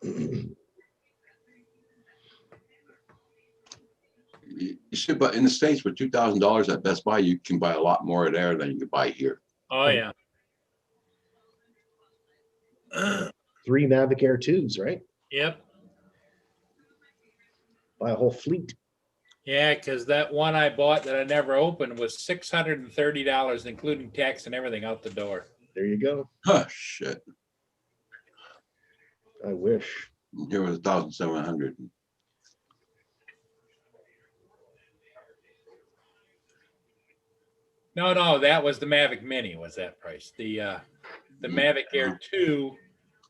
You should, but in the States with $2,000 at Best Buy, you can buy a lot more there than you can buy here. Oh, yeah. 3 Mavic Air 2s, right? Yep. Buy a whole fleet. Yeah, because that one I bought that I never opened was $630, including tax and everything out the door. There you go. Oh, shit. I wish. Here was 1,700. No, that was the Mavic Mini was that price. The Mavic Air 2,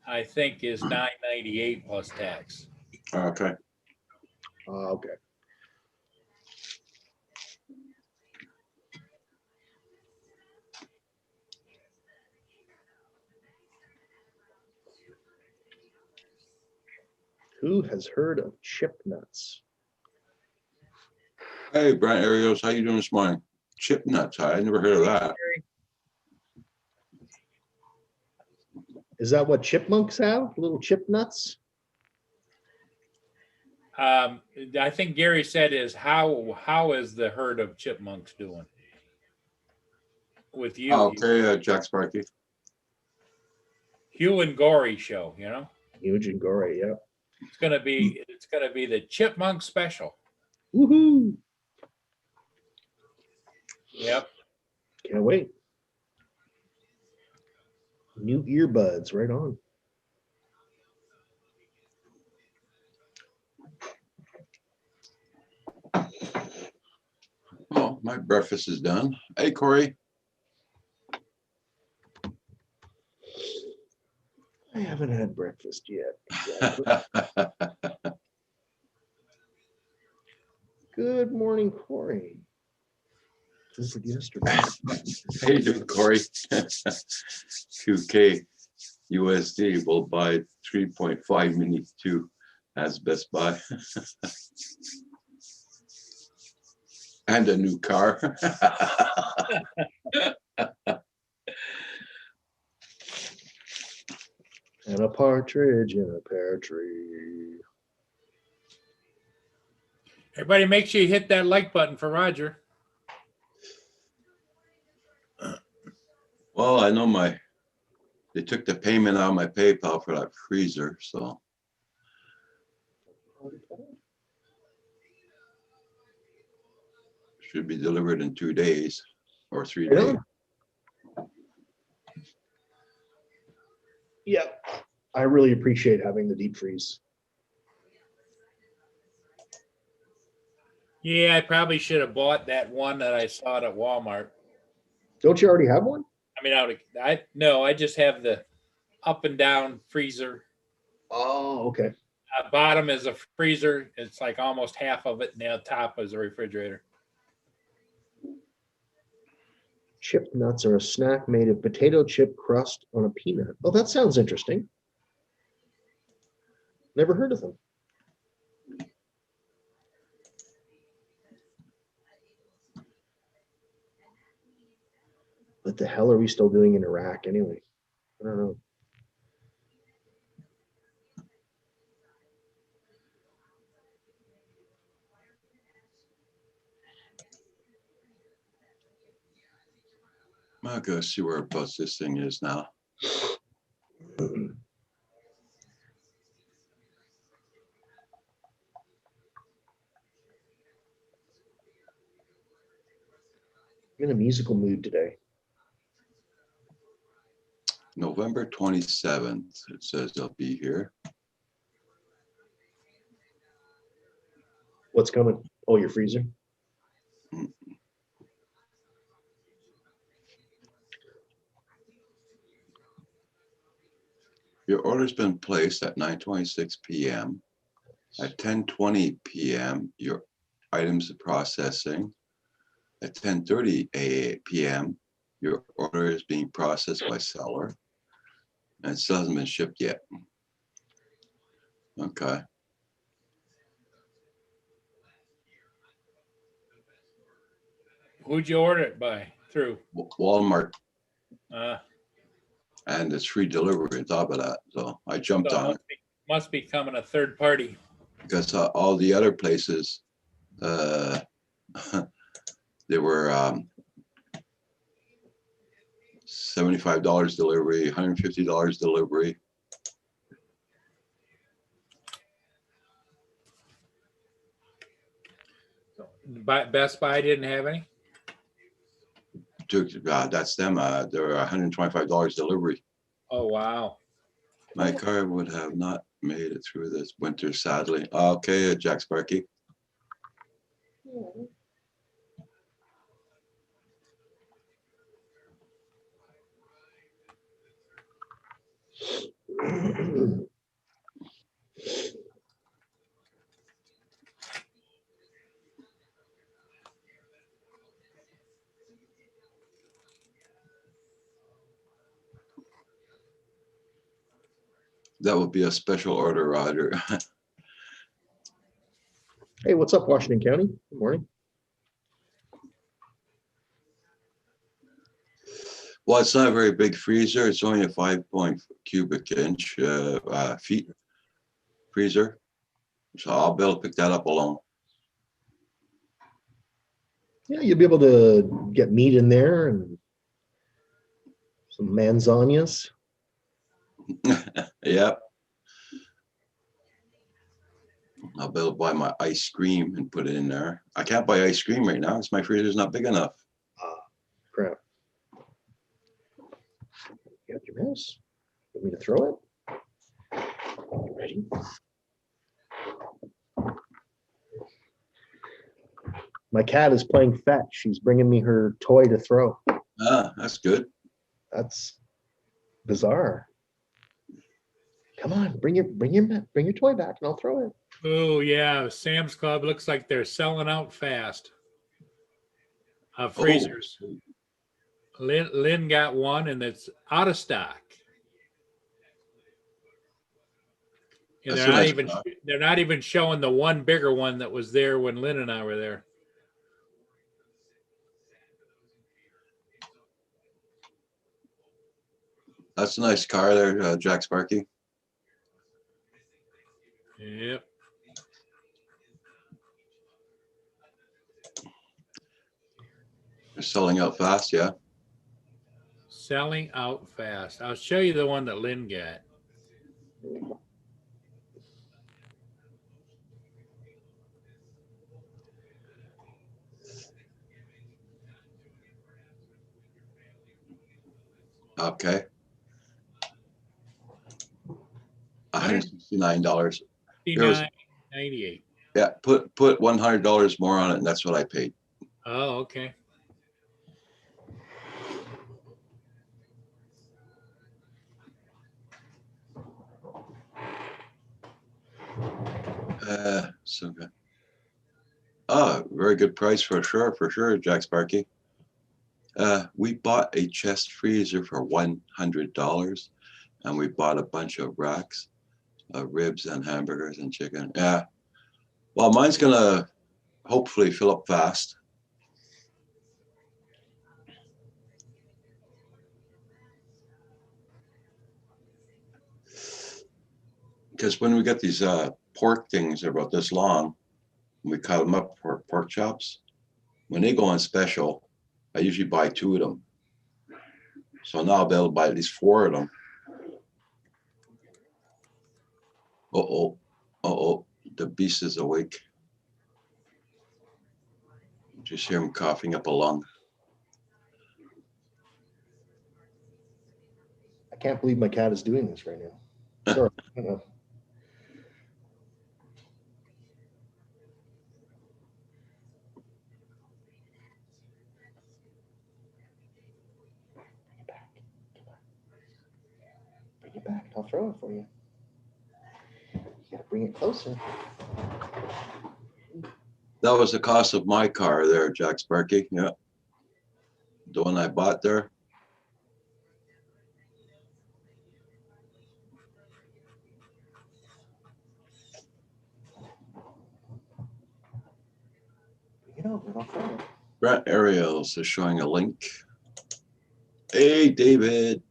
I think, is $998 plus tax. Okay. Okay. Who has heard of chip nuts? Hey, Brent Arios, how you doing this morning? Chip nuts. I never heard of that. Is that what chipmunks have? Little chip nuts? I think Gary said is how is the herd of chipmunks doing with you? Okay, Jack Sparky. Hugh and Gory show, you know? Huge and gory, yeah. It's gonna be the chipmunk special. Woohoo! Yep. Can't wait. New earbuds, right on. Oh, my breakfast is done. Hey, Corey. I haven't had breakfast yet. Exactly. Good morning, Corey. This is yesterday. How you doing, Corey? 2K USD will buy 3.5 mini 2 as Best Buy. And a new car. And a partridge in a pear tree. Everybody make sure you hit that like button for Roger. Well, I know they took the payment out of my PayPal for that freezer, so. Should be delivered in 2 days or 3 days. Really? Yeah, I really appreciate having the deep freeze. Yeah, I probably should have bought that one that I saw at Walmart. Don't you already have one? I mean, I just have the up and down freezer. Oh, okay. Bottom is a freezer. It's like almost half of it, and the top is a refrigerator. Chip nuts are a snack made of potato chip crust on a peanut. Oh, that sounds interesting. Never heard of them. What the hell are we still doing in Iraq anyway? I don't know. I'll go see whereabouts this thing is now. I'm in a musical mood today. November 27th, it says I'll be here. What's coming? Oh, your freezer? Your order's been placed at 9:26 p.m. At 10:20 p.m., your items are processing. at 10:30 p.m. Your order is being processed by seller and it still hasn't been shipped yet. Okay. Who'd you order it by? Through? Walmart, Uh, and it's free delivery on top of that. So I jumped so on it must be coming a third party. because all the other places, they were $75 delivery, $150 delivery. Best Buy didn't have any? That's them. They were $125 delivery. Oh, wow. My car would have not made it through this winter, sadly. Okay, Jack Sparky. That would be a special order, Roger. Hey, what's up, Washington County? Good morning. Well, it's not a very big freezer. It's only a 5 cubic inch feet freezer. So I'll be able to pick that up alone. Yeah, you'll be able to get meat in there and some manzanias. Yep. I'll be able to buy my ice cream and put it in there. I can't buy ice cream right now because my freezer's not big enough. Crap. You got your mouse? Want me to throw it? Ready? My cat is playing fetch. She's bringing me her toy to throw. That's good. That's bizarre. Come on, bring your toy back and I'll throw it. Oh, yeah. Sam's Club looks like they're selling out fast. Freezers. Lynn got one and it's out of stock. And That's they're a not nice even car. they're not even showing the one bigger one that was there when Lynn and I were there. That's a nice car there, Jack Sparky. Yep. They're selling out fast, yeah. Selling out fast. I'll show you the one that Lynn got. Okay. $169. $59.98. Yeah, put $100 more on it, and that's what I paid. Oh, okay. So good. Oh, very good price for sure, Jack Sparky. We bought a chest freezer for $100, and we bought a bunch of racks of ribs and hamburgers and chicken. Yeah. Well, mine's gonna hopefully fill up fast. Because when we get these pork things about this long, we cut them up for pork chops. When they go on special, I usually buy 2 of them. So now I'll be able to buy at least 4 of them. Uh-oh, the beast is awake. Just hear him coughing up a lung. I can't believe my cat is doing this right now. Sorry. Bring it back. I'll throw it for you. You gotta bring it closer. That was the cost of my car there, Jack Sparky. Yeah. The one I bought there. Brett Ariels is showing a link. Hey, David.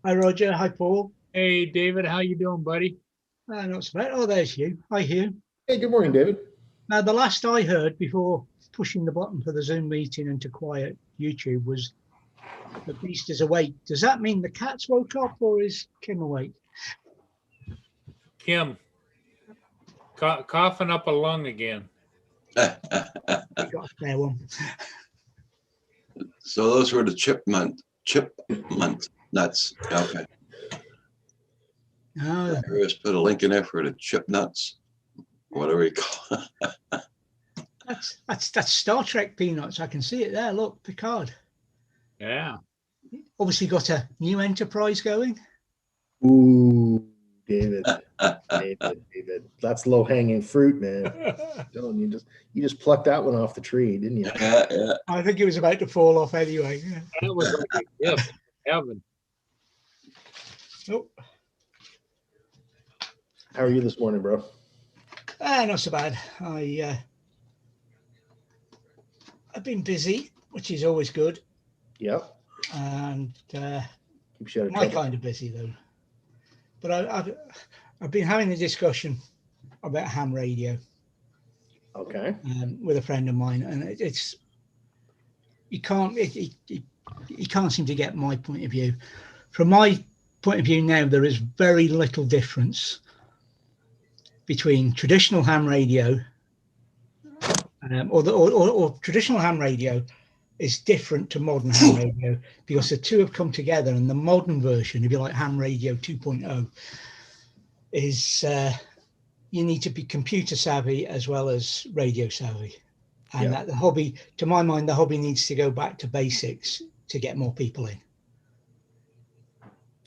Hi, Roger. Hi, Paul. Hey, David, how you doing, buddy? Not so bad. Oh, there's you. Hi, Hugh. Hey, good morning, David. Now, the last I heard before pushing the button for the Zoom meeting and to quiet YouTube was the beast is awake. Does that mean the cat's woke up or is Kim awake? Kim, coughing up a lung again. We got a fair one. So those were the chipmunk nuts. Okay. Oh, Just put a link in there for the chip nuts, whatever you call it. that's Star Trek peanuts. I can see it there. Look, Picard. Yeah. Obviously got a new enterprise going. Ooh, David. David. That's low hanging fruit, man. Dylan, you just plucked that one off the tree, didn't you? Yeah. I think it was about to fall off anyway. Yeah. That was like a gift from heaven. Oh, How are you this morning, bro? not so bad. I've been busy, which is always good, Yep. and Keeps you out of my trouble. kind of busy though. But I've been having a discussion about ham radio Okay. with a friend of mine, and it's you can't seem to get my point of view. From my point of view now, there is very little difference between traditional ham radio or traditional ham radio is different to modern ham radio because the two have come together, and the modern version, if you like, ham radio 2.0 is you need to be computer savvy as well as radio savvy, and Yeah. that the hobby, to my mind, the hobby needs to go back to basics to get more people in.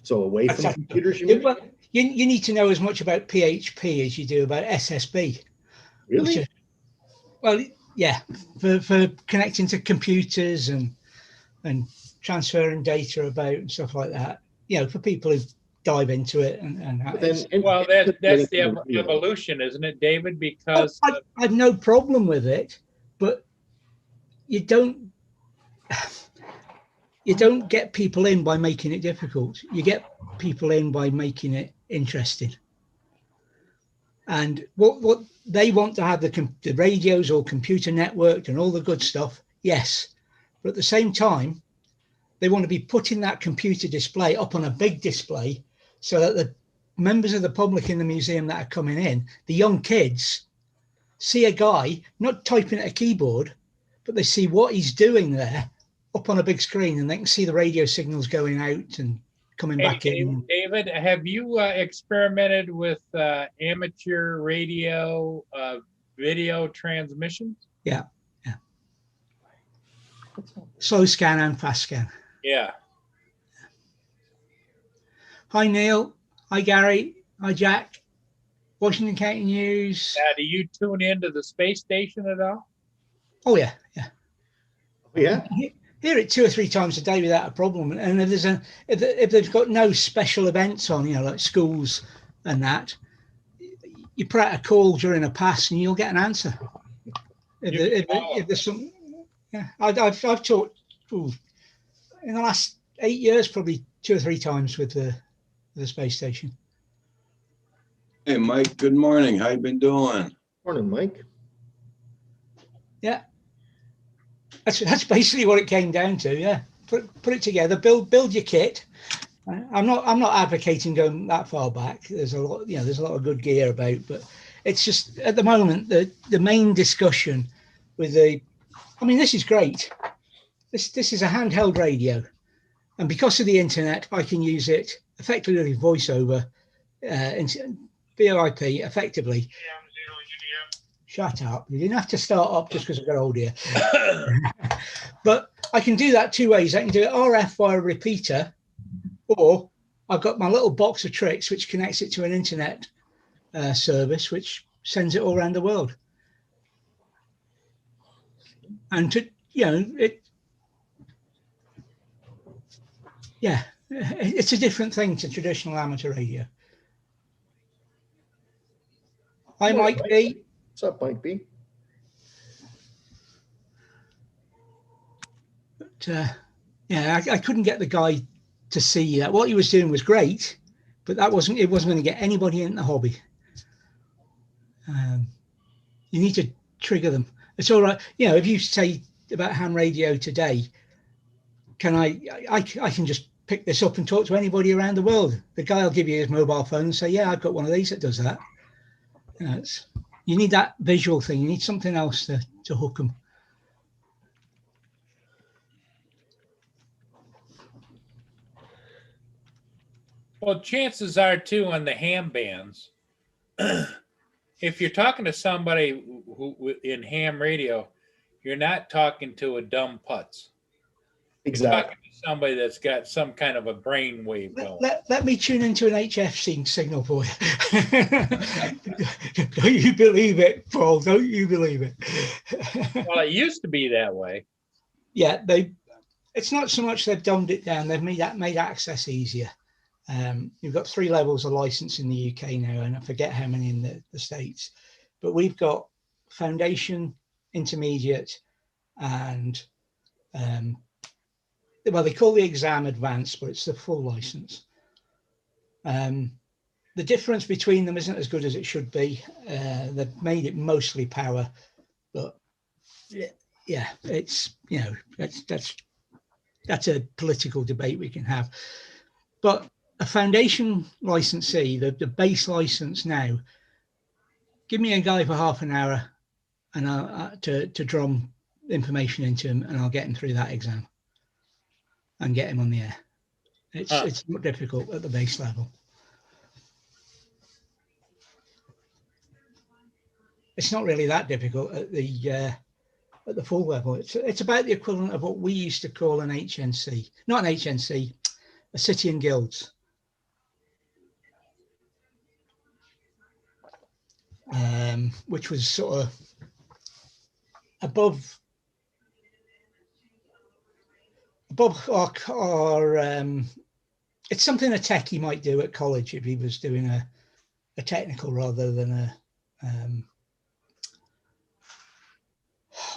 So away from Exactly. computers, you Yeah, mean? well, you need to know as much about PHP as you do about SSB. Really? Which well, yeah, for connecting to computers and transferring data about and stuff like that. You know, for people who dive into it and But then, Well, that's the radio. evolution, isn't it, David? Because I've no problem with it, but you don't get people in by making it difficult. You get people in by making it interesting. And what they want to have the radios all computer networked and all the good stuff, yes. But at the same time, they want to be putting that computer display up on a big display so that the members of the public in the museum that are coming in, the young kids, see a guy not typing at a keyboard, but they see what he's doing there up on a big screen, and they can see the radio signals going out and coming back in. David, have you experimented with amateur radio video transmissions? Yeah. Slow scan and fast scan. Yeah. Hi, Neil. Hi, Gary. Hi, Jack. Washington County News. Do you tune into the space station at all? Oh, yeah. Yeah. Hear it 2 or 3 times a day without a problem. And if they've got no special events on, you know, like schools and that, you put out a call during a pass and you'll get an answer. If there's some, yeah, I've talked in the last 8 years, probably 2 or 3 times with the space station. Hey, Mike, good morning. How you been doing? Morning, Mike. Yeah. That's basically what it came down to. Yeah, put it together, build your kit. I'm not advocating going that far back. There's a lot, you know, there's a lot of good gear about, but it's just at the moment the main discussion with this is great. This is a handheld radio, and because of the internet, I can use it effectively voiceover, VoIP effectively. Shut up. You didn't have to start up just because I've got old here. But I can do that 2 ways. I can do it RF via a repeater, or I've got my little box of tricks which connects it to an internet service which sends it all around the world. And to, you know, it's a different thing to traditional amateur radio. Hi, Morning, Mike B. What's up, Mike B? But, yeah, I couldn't get the guy to see that. What he was doing was great, but it wasn't going to get anybody in the hobby. You need to trigger them. It's all right. You know, if you say about ham radio today, I can just pick this up and talk to anybody around the world. The guy will give you his mobile phone and say, yeah, I've got one of these that does that. You know, you need that visual thing. You need something else to hook them. Well, chances are too on the ham bands, if you're talking to somebody who in ham radio, you're not talking to a dumb putz. You're Exactly. talking to somebody that's got some kind of a brain wave going. Let me tune into an HF signal for you. Don't you believe it, Paul? Don't you believe it? Well, it used to be that way. Yeah, it's not so much they've dumbed it down, they've made access easier. You've got 3 levels of license in the UK now, and I forget how many in the States, but we've got foundation, intermediate, and well, they call the exam advanced, but it's the full license. The difference between them isn't as good as it should be. They've made it mostly power, but yeah, it's, you know, that's a political debate we can have. But a foundation licensee, the base license now, give me a guy for half an hour and to drum information into him, and I'll get him through that exam and get him on the air. It's not difficult at the base level. It's not really that difficult at the full level. It's about the equivalent of what we used to call an HNC, not an HNC, a city and guilds. Which was sort of above our it's something a techie might do at college if he was doing a technical rather than a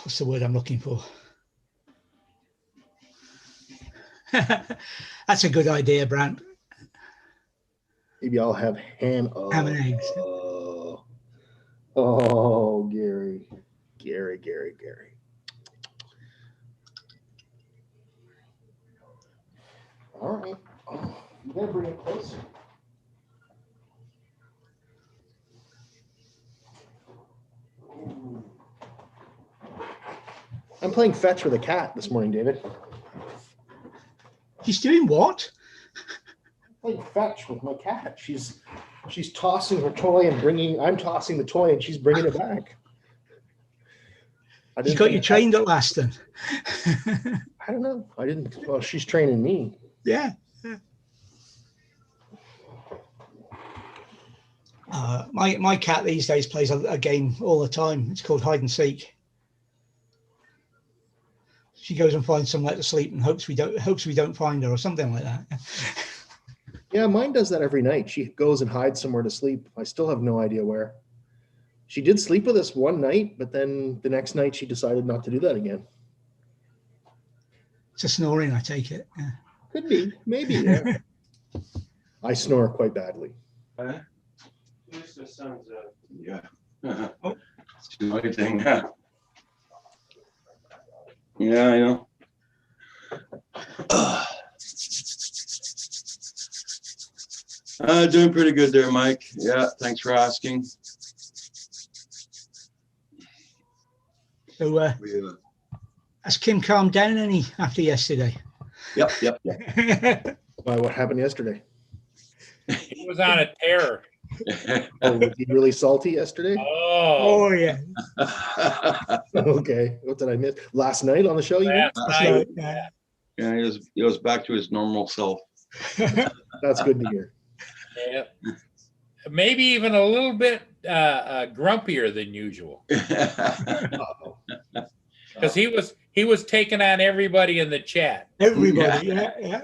what's the word I'm looking for? That's a good idea, Brant. Maybe I'll have ham and eggs. Oh, Gary. All right. Oh, you gotta bring it closer. I'm playing fetch with a cat this morning, David. He's doing what? Playing fetch with my cat. She's tossing her toy and I'm tossing the toy and she's bringing it back. You got you trained at last then? I don't know. Well, she's training me. Yeah. My cat these days plays a game all the time. It's called hide and seek. She goes and finds somewhere to sleep and hopes we don't find her or something like that. Yeah, mine does that every night. She goes and hides somewhere to sleep. I still have no idea where. She did sleep with us one night, but then the next night she decided not to do that again. It's a snoring, I take it. Yeah. Could be, maybe. Yeah. I snore quite badly. Yeah. It's the only thing. Yeah, I know. Doing pretty good there, Mike. Yeah, thanks for asking. So has Kim calmed down any after yesterday? Yep. Why, what happened yesterday? He was on a tear. Oh, was he really salty yesterday? Oh, yeah. Okay. What did I miss? Last night on the show, you mean? last night. Yeah. Yeah, he was back to his normal self. That's good to hear. Yeah. Maybe even a little bit grumpier than usual. Uh-oh. because he was taking on everybody in the chat. Everybody, yeah.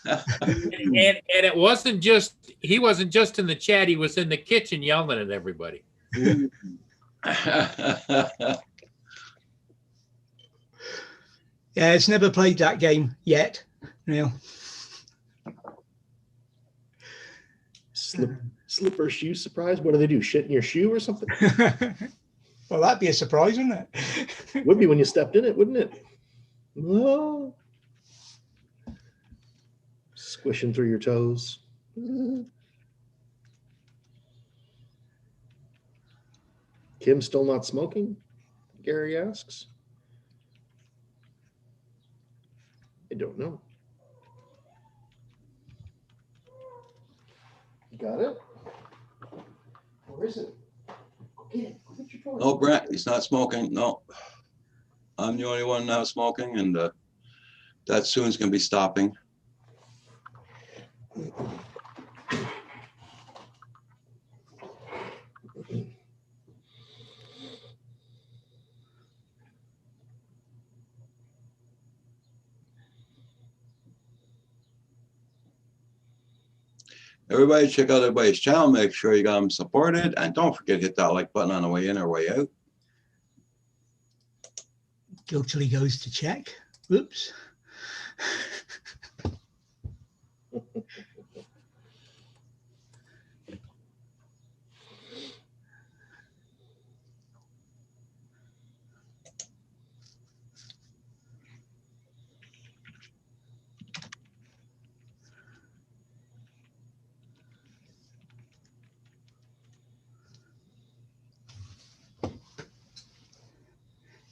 And it wasn't just he wasn't just in the chat, he was in the kitchen yelling at everybody. Yeah, it's never played that game yet. Neil. Slipper shoe surprise. What do they do? Shit in your shoe or something? Well, that'd be a surprise, wouldn't it? Would be when you stepped in it, wouldn't it? Oh. Squishing through your toes. Kim still not smoking? Gary asks. I don't know. You got it? Where is it? Go get it. Go get your toy. No, Brent, he's not smoking. No. I'm the only one now smoking, and that soon's gonna be stopping. Everybody check out everybody's channel. Make sure you got them supported. And don't forget to hit that like button on the way in or way out. Guiltily goes to check. Whoops.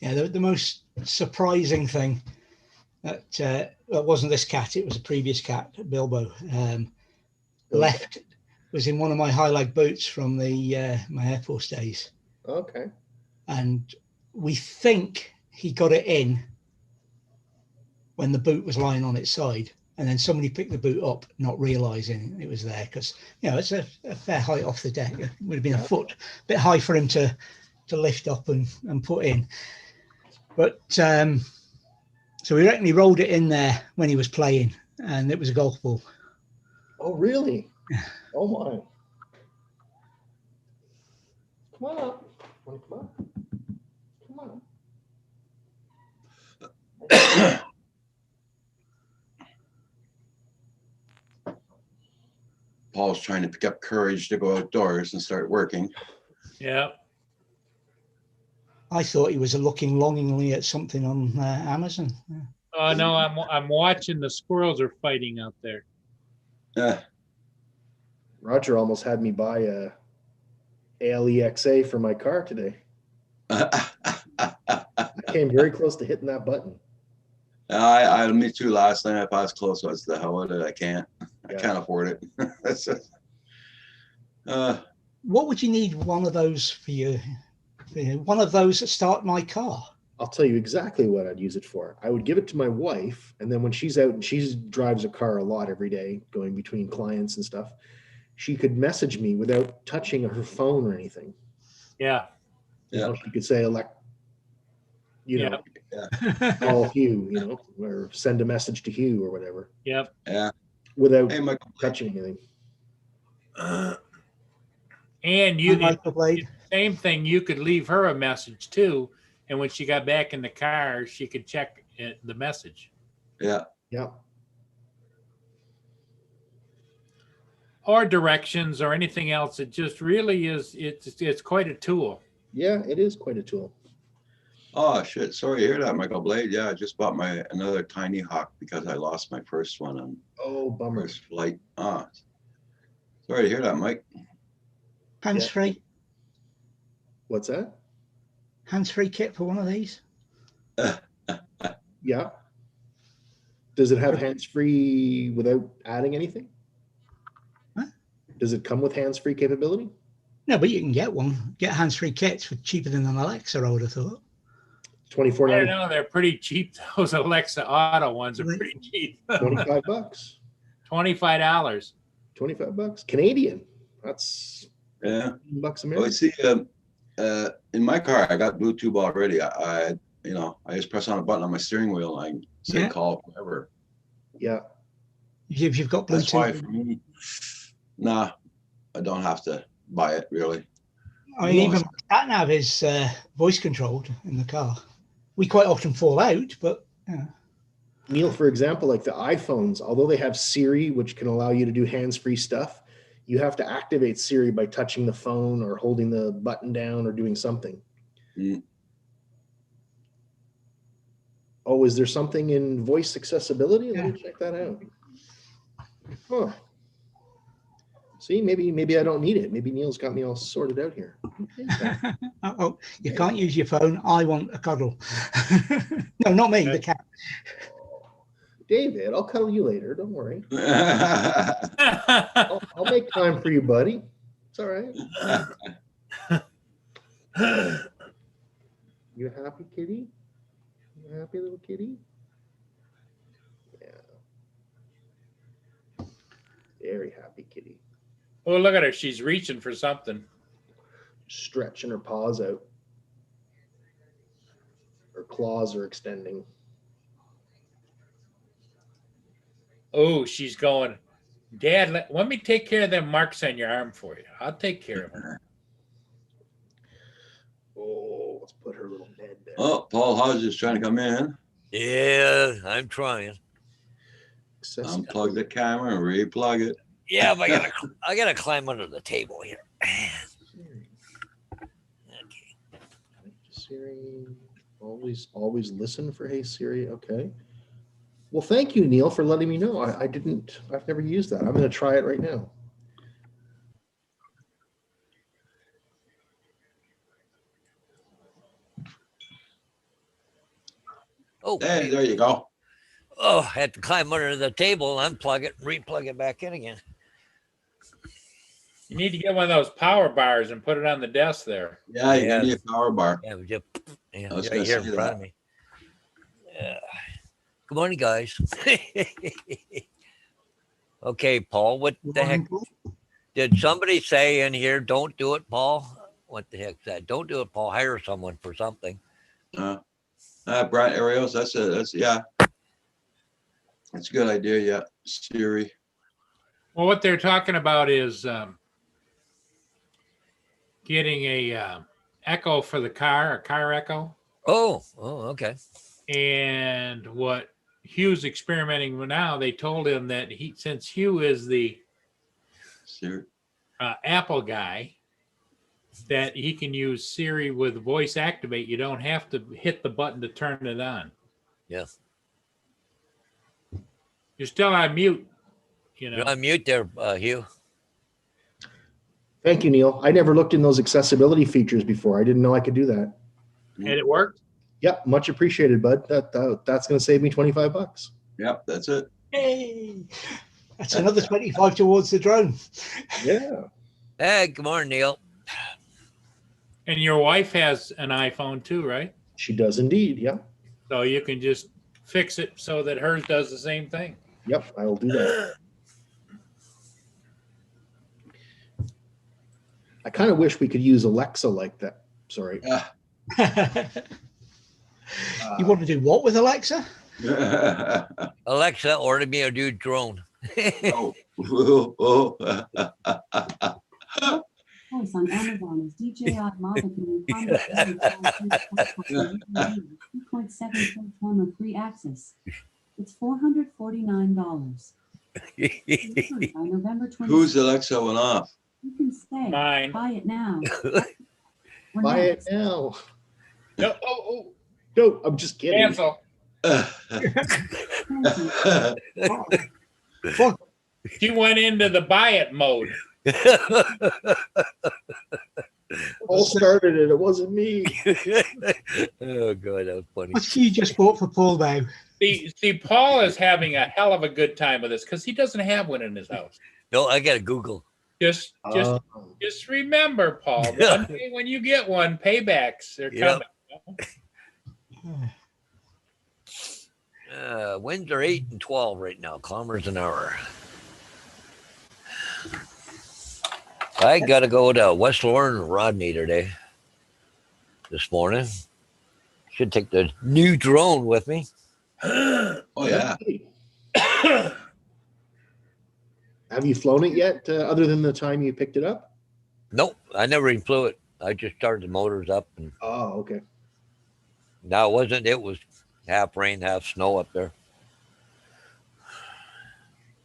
Yeah, the most surprising thing that well, it wasn't this cat, it was a previous cat, Bilbo, left was in one of my highlight boots from the my Air Force days. Okay. And we think he got it in when the boot was lying on its side. And then somebody picked the boot up, not realizing it was there, because, you know, it's a fair height off the deck. It would have been a foot, a bit high for him to lift up and put in. But so we reckon he rolled it in there when he was playing, and it was a golf ball. Oh, really? Oh, my. Come on up. Want to come up? Come on. Paul's trying to pick up courage to go outdoors and start working. Yeah. I thought he was looking longingly at something on Amazon. Oh no, I'm watching the squirrels are fighting out there. Roger almost had me buy a ALEXA for my car today. I came very close to hitting that button. Me too. Last night I passed close. I was the hell with it. I can't afford it. What would you need one of those for you? One of those that start my car? I'll tell you exactly what I'd use it for. I would give it to my wife, and then when she's out and she drives a car a lot every day, going between clients and stuff, she could message me without touching her phone or anything. Yeah. You know, she could say, call Hugh, you know, or send a message to Hugh or whatever. Yep. Yeah. Without Michael, touching anything. And you Michael Blade. Same thing, you could leave her a message too, and when she got back in the car, she could check the message. Yeah. Yeah. Or directions or anything else. It just really is. It's quite a tool. Yeah, it is quite a tool. Oh shit! Sorry to hear that, Michael Blade. Yeah, I just bought another Tiny Hawk because I lost my first one on Bummer. first flight. Sorry to hear that, Mike. Hands-free? What's that? Hands-free kit for one of these? Yeah. Does it have hands-free without adding anything? Huh? Does it come with hands-free capability? No, but you can get one. Get hands-free kits for cheaper than an Alexa, I would have thought. I don't $24.99. know. They're pretty cheap. Those Alexa Auto ones are pretty cheap. $25. $25. $25 Canadian. That's Yeah. $15 Oh, American. see, in my car, I got Bluetooth already. I I just press on a button on my steering wheel and I can say Yeah. call forever. Yeah. If you've got That's why Bluetooth, for me, nah, I don't have to buy it really. I mean, even my sat nav is voice controlled in the car. We quite often fall out, but Neil, for example, like the iPhones, although they have Siri, which can allow you to do hands-free stuff, you have to activate Siri by touching the phone or holding the button down or doing something. Mm. Oh, is there something in voice accessibility? Let Yeah. me check that out. Huh. See, maybe I don't need it. Maybe Neil's got me all sorted out here. Okay. oh, you can't use your phone. I want a cuddle. No, not me, the cat. David, I'll cuddle you later. Don't worry. I'll make time for you, buddy. It's all right. You a happy kitty? You a happy little kitty? Yeah. Very happy kitty. Oh, look at her. She's reaching for something. Stretching her paws out. Her claws are extending. Oh, she's going, Dad, let me take care of them marks on your arm for you. I'll take care of them. Oh, let's put her little bed there. Oh, Paul Hodge is trying to come in. Yeah, I'm trying. Unplug the camera and replug it. Yeah, but I gotta climb under the table here. Okay. Siri, always listen for Hey Siri. Okay. Well, thank you, Neil, for letting me know. I've never used that. I'm going to try it right now. Oh, Hey, there you go. oh, I had to climb under the table, unplug it, replug it back in again. You need to get one of those power bars and put it on the desk there. Yeah, you Yeah. need a power bar. Yeah, we just, yeah, I was right gonna here in say front that. of me. Yeah. Good morning, guys. Okay, Paul, what the heck? Did somebody say in here, don't do it, Paul? What the heck's that? Don't do it, Paul. Hire someone for something. Brian Arios, that's yeah. That's a good idea, yeah. Siri. Well, what they're talking about is getting a echo for the car, a car echo. Oh, okay. And what Hugh's experimenting with now, they told him that since Hugh is the Siri. Apple guy, that he can use Siri with voice activate. You don't have to hit the button to turn it on. Yeah. You're still on mute. You're on mute there, Hugh. Thank you, Neil. I never looked in those accessibility features before. I didn't know I could do that. And it worked. Yep, much appreciated, bud. That's going to save me $25. Yep, that's it. Hey, that's another 25 towards the drone. Yeah. Hey, good morning, Neil. And your wife has an iPhone too, right? She does indeed. Yeah. So you can just fix it so that hers does the same thing. Yep, I will do that. I kind of wish we could use Alexa like that. Sorry. You want to do what with Alexa? Alexa, order me a new drone. Oh. Voice on Amazon is DJI Mavic 2.7 of free access. It's $449. Delivered by November 20th. Whose Alexa went off? You can stay. Mine. Buy it now. We're Buy it next. now. No, oh, No, I'm just kidding. cancel. Fuck. She went into the buy it mode. All started it. It wasn't me. Oh, God, that was funny. What's you just bought for Paul now? See, Paul is having a hell of a good time with this because he doesn't have one in his house. No, I got to Google. Just remember, Paul. One day when you get one, paybacks are Yep. coming. Winds are 8 and 12 right now, kilometers an hour. I got to go to West Lauren and Rodney today, this morning. Should take the new drone with me. Oh, yeah. Have you flown it yet, other than the time you picked it up? Nope, I never even flew it. I just started the motors up, and Oh, okay. now it was half rain, half snow up there.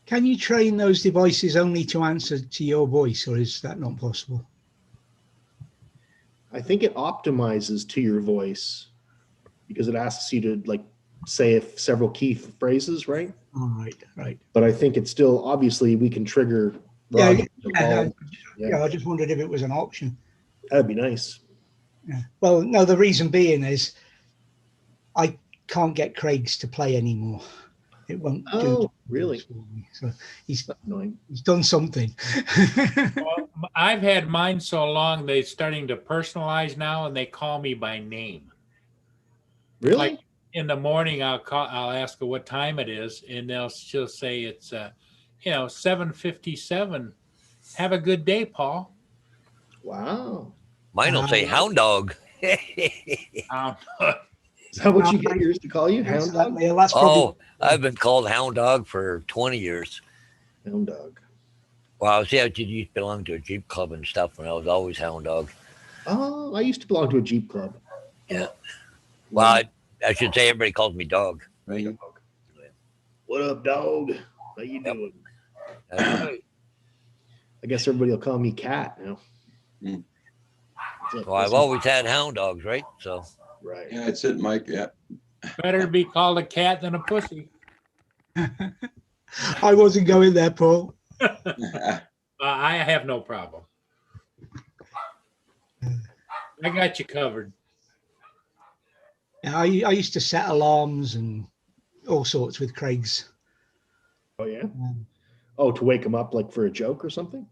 Can you train those devices only to answer to your voice, or is that not possible? I think it optimizes to your voice because it asks you to like say if several key phrases, right? All right, right. But I think it's still obviously we can trigger. Yeah, Roger to yeah, call. Yeah, I just wondered if it was an option. That'd be nice. Yeah. Well, no, the reason being is I can't get Craig's to play anymore. It won't do. Oh, really? For me. So he's Annoying. done something. Well, I've had mine so long, they're starting to personalize now and they call me by name. Really? Like in the morning, I'll ask her what time it is, and she'll say it's 7:57. Have a good day, Paul. Wow. Mine will say hound dog. Um, Is that what you get yours to call you? Hound dog? Yeah, that's probably, Oh, I've been called hound dog for 20 years. Hound dog. Well, see, I did used to belong to a Jeep club and stuff, and I was always hound dog. Oh, I used to belong to a Jeep club. Yeah. Well, I should say everybody calls me dog. Right. Dog. What up, dog? How you Yep. doing? That's right. I guess everybody will call me Cat now. Mm. Well, I've always had hound dogs, right? So Right. Yeah, that's it, Mike. Yeah. better be called a cat than a pussy. I wasn't going there, Paul. I have no problem. I got you covered. Yeah, I used to set alarms and all sorts with Craig's. Oh yeah. Um, Oh, to wake him up like for a joke or something?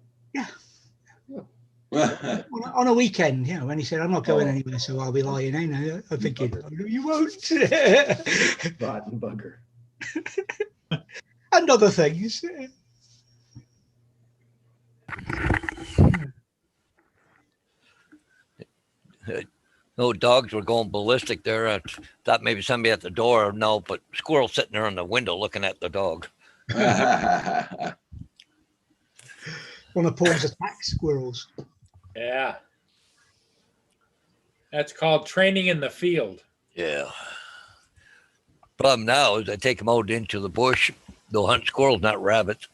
on a weekend, when he said, "I'm not going Oh. anywhere, so I'll be lying in," I'm thinking, Bugger. "Oh, no, you won't." Rotten bugger. And other things. no dogs were going ballistic there. I thought maybe somebody at the door. No, but squirrel sitting there in the window looking at the dog. One of Paul's attack squirrels. Yeah. That's called training in the field. Yeah. Problem now is I take them out into the bush. They'll hunt squirrels, not rabbits.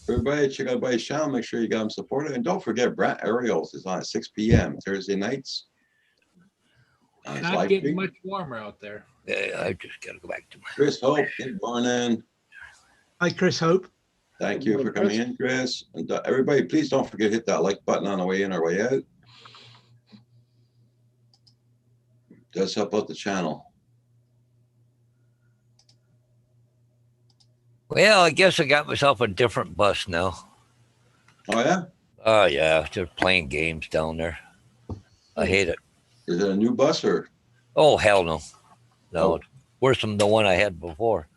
Everybody, check out Buddy's channel. Make sure you got him supported. And don't forget, Brett Ariels is on at 6 p.m. Thursday nights. On his Not live getting stream. much warmer out there. Yeah, I just got to go back to my. Chris Hope, good morning. Hi, Chris Hope. Thank you for coming in, Chris. And everybody, please don't forget to hit that like button on the way in or way out. Does help out the channel. Well, I guess I got myself a different bus now. Oh, yeah? Oh, yeah. Just playing games down there. I hate it. Is it a new bus or? Oh, hell no. No, Oh. it's worse than the one I had before.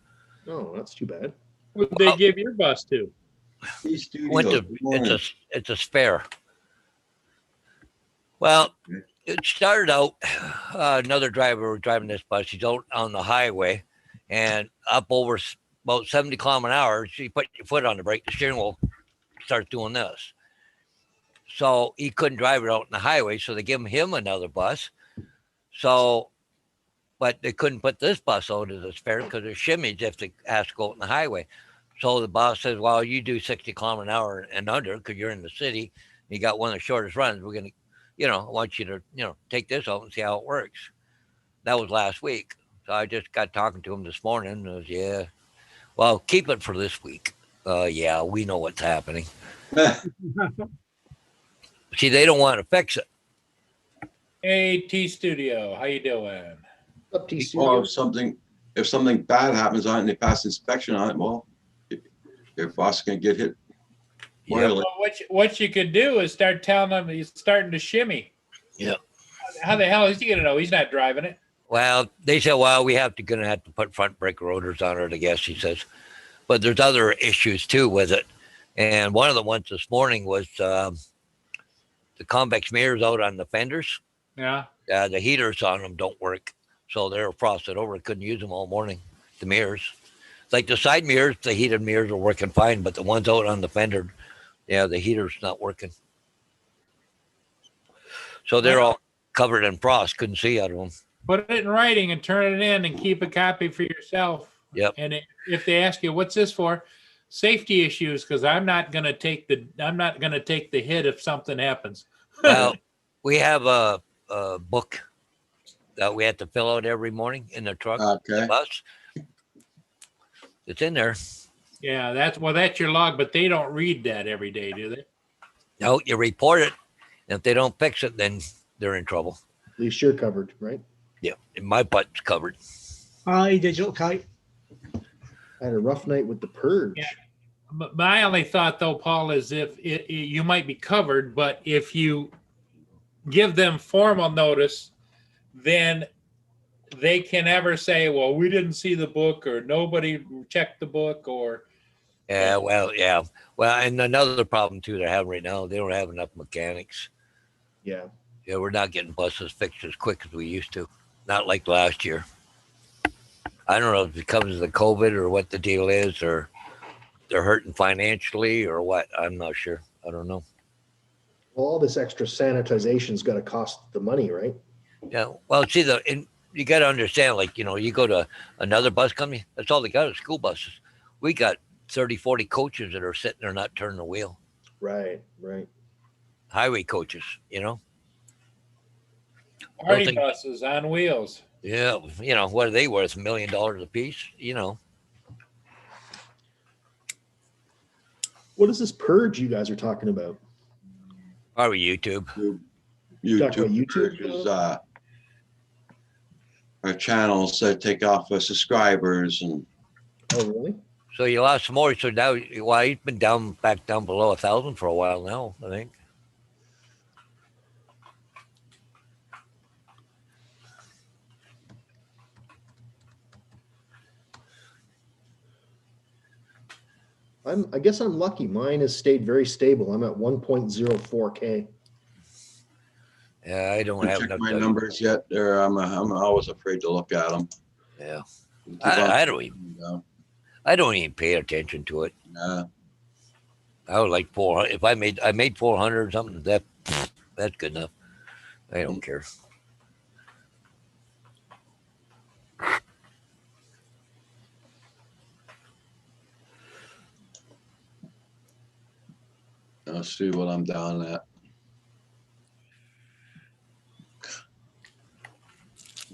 Oh, that's too bad. What did they give your bus to? These Went studios, to, good morning. it's a spare. Well, it started out, another driver was driving this bus. He's out on the highway and up over about 70 kilometers an hour. So you put your foot on the brake, the steering wheel starts doing this. So he couldn't drive it out on the highway. So they give him another bus. So, but they couldn't put this bus out as a spare because there's shimmies if they has to go out on the highway. So the boss says, well, you do 60 kilometers an hour and under because you're in the city. You got one of the shortest runs. We're going to, I want you to, take this out and see how it works. That was last week. So I just got talking to him this morning. And it was, yeah, well, keep it for this week. Yeah, we know what's happening. See, they don't want to fix it. Hey, T Studio, how you doing? Up to you, Or Studio. if something bad happens on it and they pass inspection on it, well, your boss can get hit. Yeah. royally. Well, what you could do is start telling them he's starting to shimmy. Yeah. How the hell is he gonna know? He's not driving it. Well, they said, well, gonna have to put front brake rotors on it, I guess, he says. But there's other issues too with it. And one of the ones this morning was the convex mirrors out on the fenders. Yeah. The heaters on them don't work, so they're frosted over. Couldn't use them all morning. The mirrors, like the side mirrors, the heated mirrors are working fine, but the ones out on the fender, yeah, the heater's not working. So they're all covered in frost. Couldn't see out of them. Put it in writing and turn it in and keep a copy for yourself. Yep. And if they ask you, what's this for? Safety issues, because I'm not gonna take the hit if something happens. Well, we have a book that we have to fill out every morning in the truck, Okay. the bus. It's in there. Yeah, that's your log, but they don't read that every day, do they? No, you report it. And if they don't fix it, then they're in trouble. At least you're covered, right? Yeah, and my butt's covered. Hi, Digital Kite. I had a rough night with the purge. Yeah. But my only thought, though, Paul, is if you might be covered, but if you give them formal notice, then they can never say, well, we didn't see the book, or nobody checked the book, or Yeah, well, yeah. Well, and another problem, too, they're having right now, they don't have enough mechanics. Yeah. Yeah, we're not getting buses fixed as quick as we used to. Not like last year. I don't know if it comes to the COVID or what the deal is, or they're hurting financially or what. I'm not sure. I don't know. Well, all this extra sanitization's got to cost the money, right? Yeah. Well, see, you got to understand, like, you go to another bus company, that's all they got is school buses. We got 30, 40 coaches that are sitting there not turning the wheel. Right, right. Highway coaches, party think- buses on wheels. Yeah. What are they worth? $1 million a piece, What is this purge you guys are talking about? Probably YouTube. Talk about YouTube? Is, our channels that take off subscribers and Oh, really? So you lost more. So now, well, he's been back down below 1,000 for a while now, I think. I guess I'm lucky. Mine has stayed very stable. I'm at 1.04K. Yeah, I don't have check enough. my numbers yet. There, I'm always afraid to look at them. Yeah, I don't even pay attention to it. Yeah. I would like 400. If I made 400 or something, that's good enough. I don't care. Let's see what I'm down at.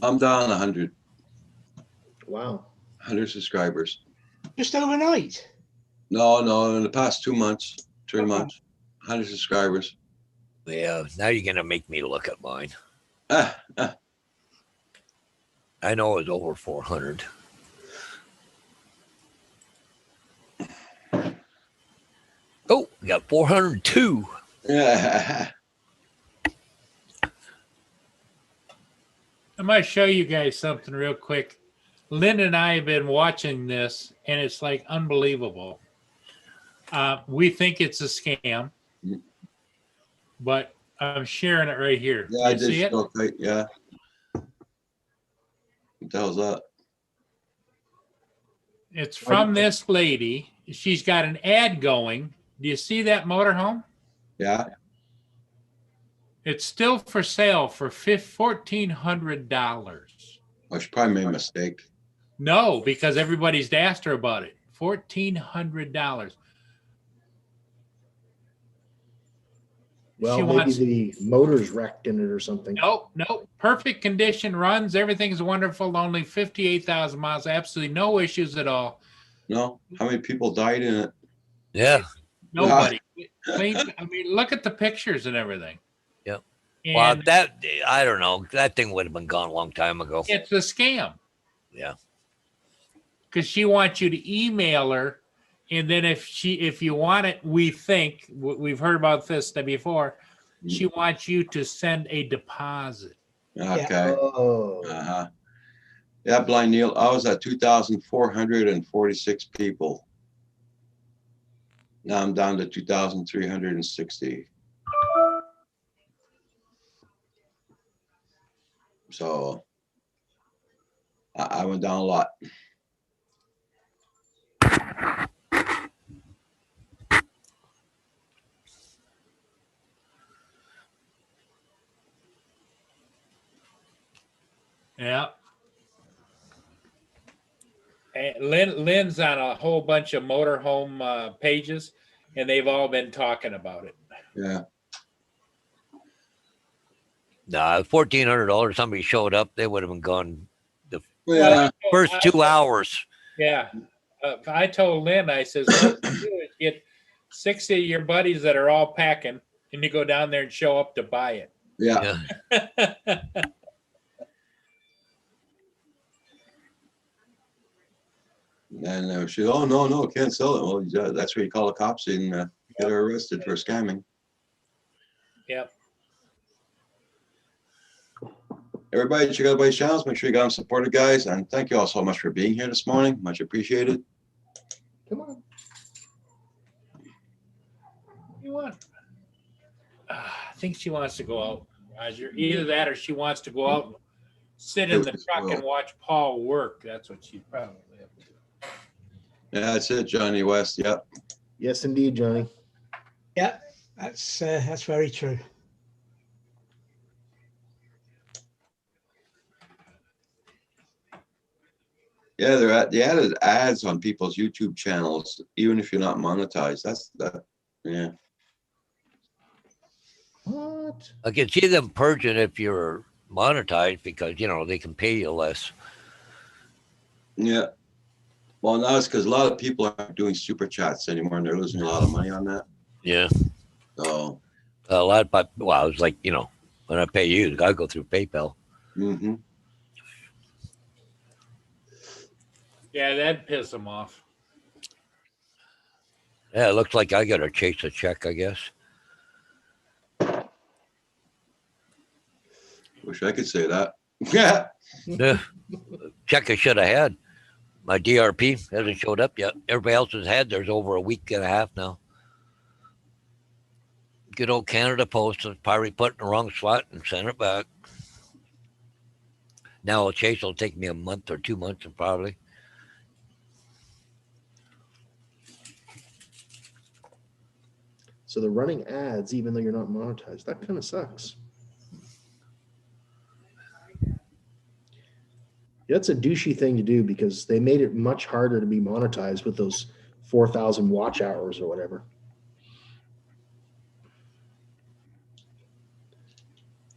I'm down 100 Wow. subscribers. Just overnight. No, in the past 2 months, 3 months, 100 subscribers. Yeah, now you're gonna make me look at mine. Ah, I know it's over 400. Oh, we got 402. yeah. I might show you guys something real quick. Lynn and I have been watching this, and it's like unbelievable. We think it's a scam, but I'm sharing it right here. Yeah, I You did. see it? Okay, yeah. What the hell's that? It's from this lady. She's got an ad going. Do you see that motorhome? Yeah. It's still for sale for $1,400. I should probably made a mistake. No, because everybody's asked her about it. $1,400. Well, She maybe wants- the motor's wrecked in it or something. Nope. Perfect condition, runs, everything's wonderful. Only 58,000 miles. Absolutely no issues at all. No? How many people died in it? Yeah. Nobody. Clean. I mean, look at the pictures and everything. Yep. And Well, I don't know. That thing would have been gone a long time ago. it's a scam. Yeah. Because she wants you to email her, and then if you want it, we've heard about this before. She wants you to send a deposit. Okay. Oh, Uh-huh. Yeah, Blind Neil, I was at 2,446 people. Now I'm down to 2,360. So I went down a lot. Yeah. And Lynn's on a whole bunch of motorhome pages, and they've all been talking about it. Yeah. Nah, $1,400. Somebody showed up, they would have been gone Yeah. first 2 hours. Yeah. I told Lynn, I says, what you do is get 60 of your buddies that are all packing, and you go down there and show up to buy Yeah. it. And she, oh, no, can't sell it. Well, yeah, that's where you call the cops and get her arrested for scamming. Yep. Everybody, check out everybody's channels. Make sure you got them supported, guys. And thank you all so much for being here this morning. Much appreciated. Come on. You want? I think she wants to go out, Roger. Either that or she wants to go out and sit in the truck and watch Paul work. That's what she'd probably have to. Yeah, that's it, Johnny West. Yep. Yes, indeed, Johnny. Yeah, that's very true. Yeah, they added ads on people's YouTube channels, even if you're not monetized. That's that. Yeah. What? I can see them purging if you're monetized because, they can pay you less. Yeah. Well, now it's because a lot of people aren't doing super chats anymore, and they're losing a lot of money on that. Yeah. So. A lot, but well, it's like, when I pay you, I go through PayPal. Mm-hmm. Yeah, that'd piss them off. Yeah, it looks like I got to chase a check, I guess. Wish I could say that. Yeah. Yeah. Check I should have had. My DRP hasn't showed up yet. Everybody else has had theirs over a week and a half now. Good old Canada Post is probably put in the wrong slot and sent it back. Now a chase will take me a month or 2 months and probably. So they're running ads even though you're not monetized. That kind of sucks. That's a douchey thing to do because they made it much harder to be monetized with those 4,000 watch hours or whatever.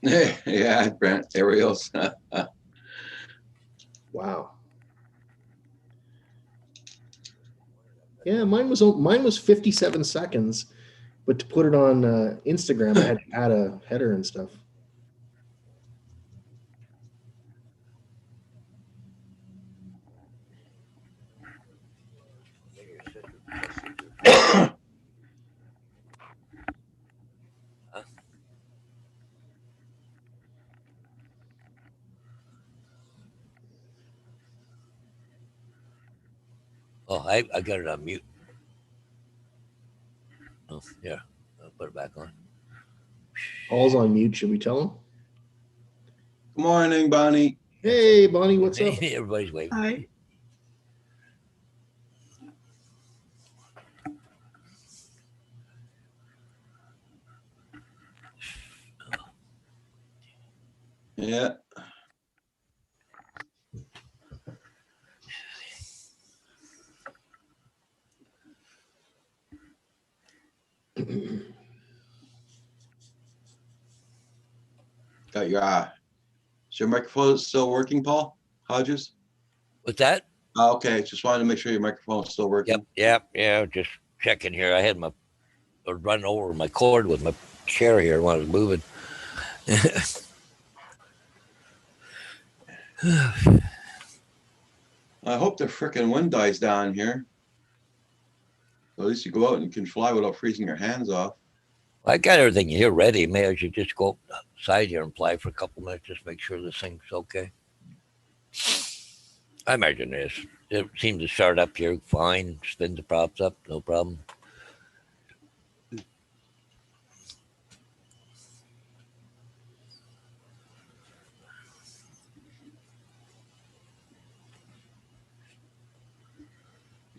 Yeah, Brent, Ariel's. Wow. Yeah, mine was 57 seconds, but to put it on Instagram, I had to add a header and stuff. Oh, I got it on mute. Oh, yeah. I'll put it back on. Paul's on mute. Should we tell him? Good morning, Bonnie. Hey, Bonnie, what's up? Everybody's waiting. Hi. Yeah. Got your is your microphone still working, Paul Hodges? What's that? Okay, just wanted to make sure your microphone is still working. Yep. Yeah, just checking here. I had I was running over my cord with my chair here when I was moving. I hope the frickin' wind dies down here. So at least you go out and you can fly without freezing your hands off. I got everything here ready. Maybe I should just go outside here and fly for a couple minutes, just make sure this thing's okay. I imagine it seems to start up here fine, spin the props up, no problem.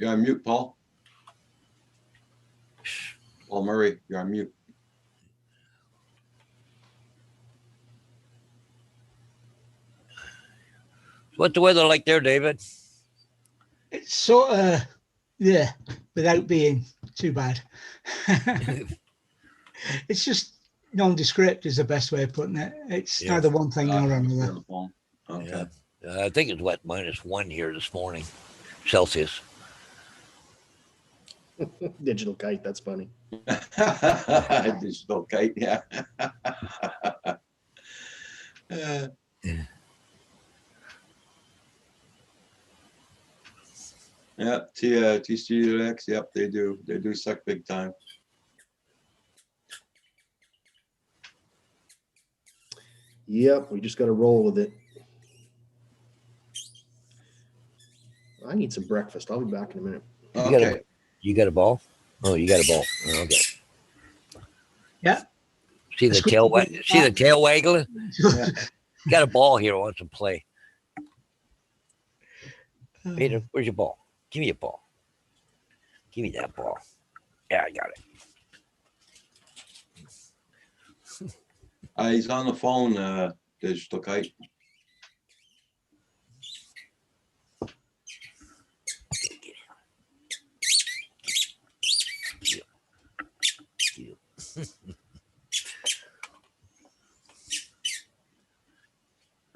You're on mute, Paul. Paul Murray, you're on mute. What's the weather like there, David? It's sort of, yeah, without being too bad. It's just nondescript is the best way of putting it. It's Yeah. neither one thing nor On another. the phone. Okay. I think it's what, -1 here this morning, Celsius. Digital kite, that's funny. Digital kite, yeah. Yeah, TCUX, yep, they do suck big time. Yep, we just got to roll with it. I need some breakfast. I'll be back in a minute. Okay, You got a ball? Oh, you got a ball. Okay. Yeah. See the tail waggling? Yeah. Got a ball here. Wants to play. Peter, where's your ball? Give me a ball. Give me that ball. Yeah, I got it. He's on the phone, Digital Kite.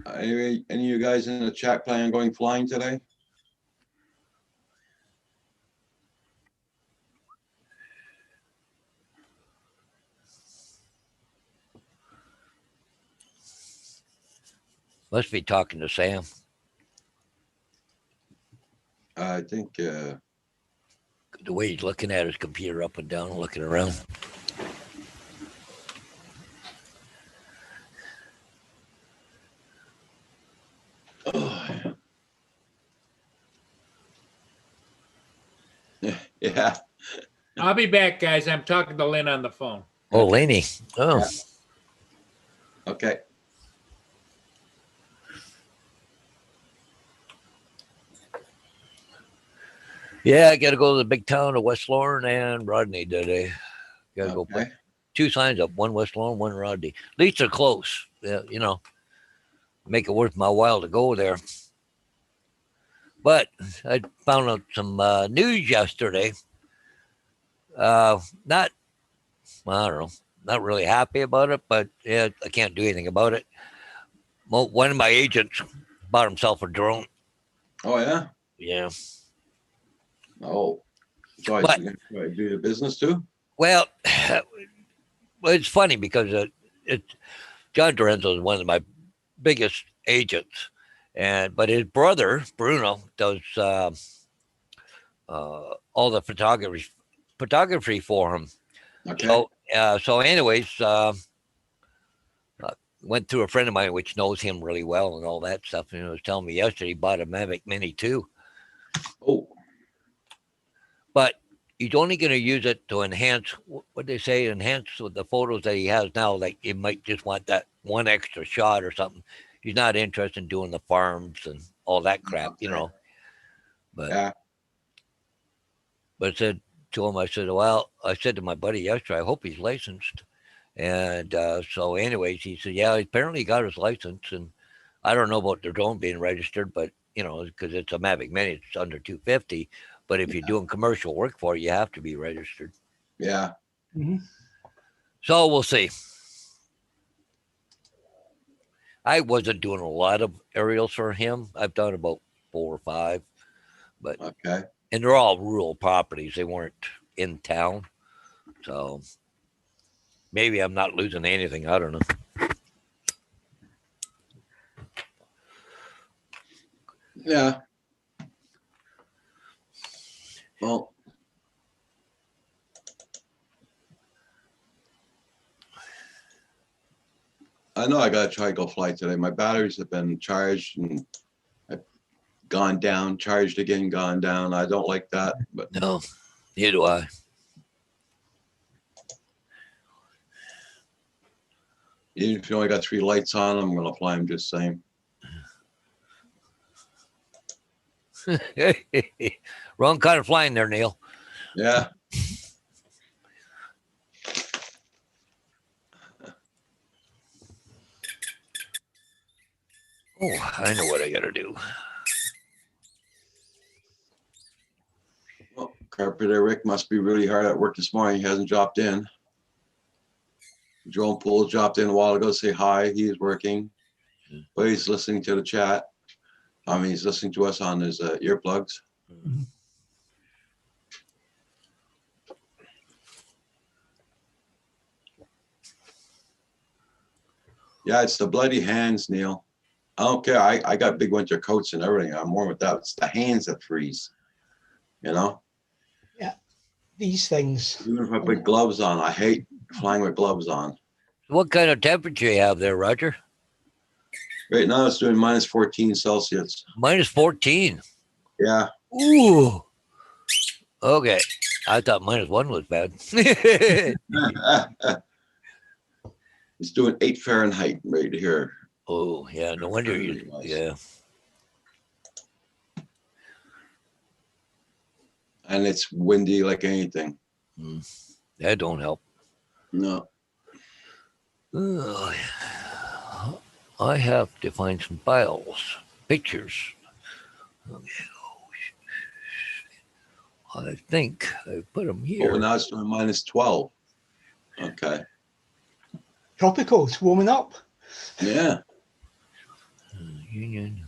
Any of you guys in the chat plan on going flying today? Must be talking to Sam. I think, The way he's looking at his computer up and down, looking around. yeah, I'll be back, guys. I'm talking to Lynn on the phone. Oh, Laney. Oh, Yeah. Okay. yeah. I got to go to the big town of West Lorne and Rodney today. Got to go put Okay. 2 signs up, one West Lorne, one Rodney. At least they're close. Yeah, you know, make it worth my while to go there. But I found out some news yesterday. Not, well, I don't know, not really happy about it, but yeah, I can't do anything about it. One of my agents bought himself a drone. Oh, yeah? Yeah. Oh. So I What? do the business too? Well, it's funny because John Dorenzo is one of my biggest agents, but his brother Bruno does all the photography for him. Okay. So anyways, went through a friend of mine which knows him really well and all that stuff, and he was telling me yesterday he bought a Mavic Mini 2, Oh, but he's only going to use it to enhance what they say, enhance the photos that he has now. Like he might just want that one extra shot or something. He's not interested in doing the farms and all that crap, you know. But yeah. I said to him, I said to my buddy yesterday, I hope he's licensed. And so anyways, he said, yeah, apparently he got his license. And I don't know about the drone being registered, but, you know, because it's a Mavic Mini, it's under 250. But if you're doing commercial work for it, you have to be registered. Yeah. So we'll see. I wasn't doing a lot of aerials for him. I've done about 4 or 5, but Okay. and they're all rural properties. They weren't in town. So maybe I'm not losing anything. I don't know. Yeah. Well, I know I gotta try to go fly today. My batteries have been charged and I've gone down, charged again, gone down. I don't like that, but No, neither do I. even if you only got 3 lights on, I'm gonna fly them just same. Wrong kind of flying there, Neil. Yeah. Oh, I know what I got to do. Well, Carpenter Rick must be really hard at work this morning. He hasn't dropped in. Jerome Poole dropped in a while ago to say hi. He is working, but he's listening to the chat. I mean, he's listening to us on his earplugs. Yeah, it's the bloody hands, Neil. I don't care. I got big winter coats and everything. I'm warm with that. It's the hands that freeze. You know? These things. Even if I put gloves on, I hate flying with gloves on. What kind of temperature you have there, Roger? Right now it's doing minus 14 Celsius. Minus 14. Yeah. Ooh. Okay. I thought -1 was bad. It's doing 8 Fahrenheit right here. Oh, yeah. No wonder you. Yeah. And it's windy like anything. That don't help. No. I have to find some files, pictures. I think I put them here. Oh, now it's doing minus 12. Okay. Tropical, it's warming up. Yeah. Union.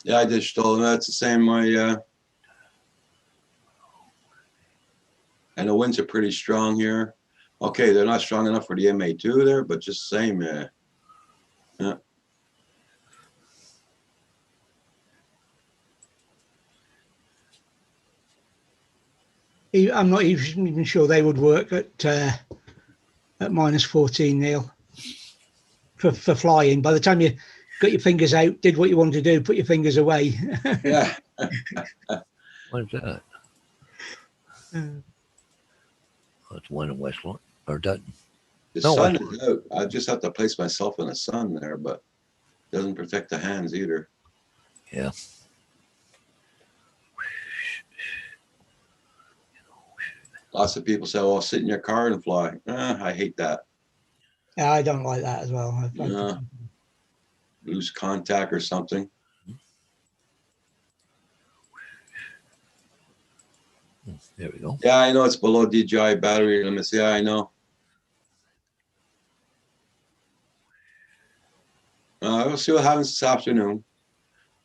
Yeah, I just told him that's the same. And the winds are pretty strong here. Okay, they're not strong enough for the MA2 there, but just the same. Yeah. I'm not even sure they would work at minus 14, Neil, for flying. By the time you got your fingers out, did what you wanted to do, put your fingers away. Yeah. What's that? That's one in Westland or Dutton. The No, sun is out. I just have to place myself in the sun there, but it doesn't protect the hands either. Yeah. Lots of people say, "Oh, sit in your car and fly." I hate that. Yeah, I don't like that as well. Yeah. Lose contact or something. There we go. Yeah, I know it's below DJI battery limits. Yeah, I know. We'll see what happens this afternoon.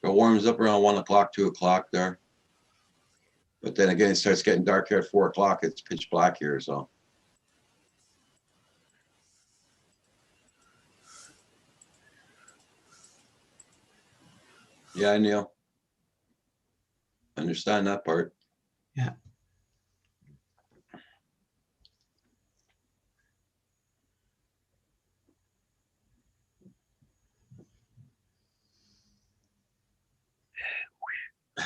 It warms up around 1 o'clock, 2 o'clock there. But then again, it starts getting dark here at 4 o'clock. It's pitch black here, so. Yeah, Neil. Understand that part. Yeah.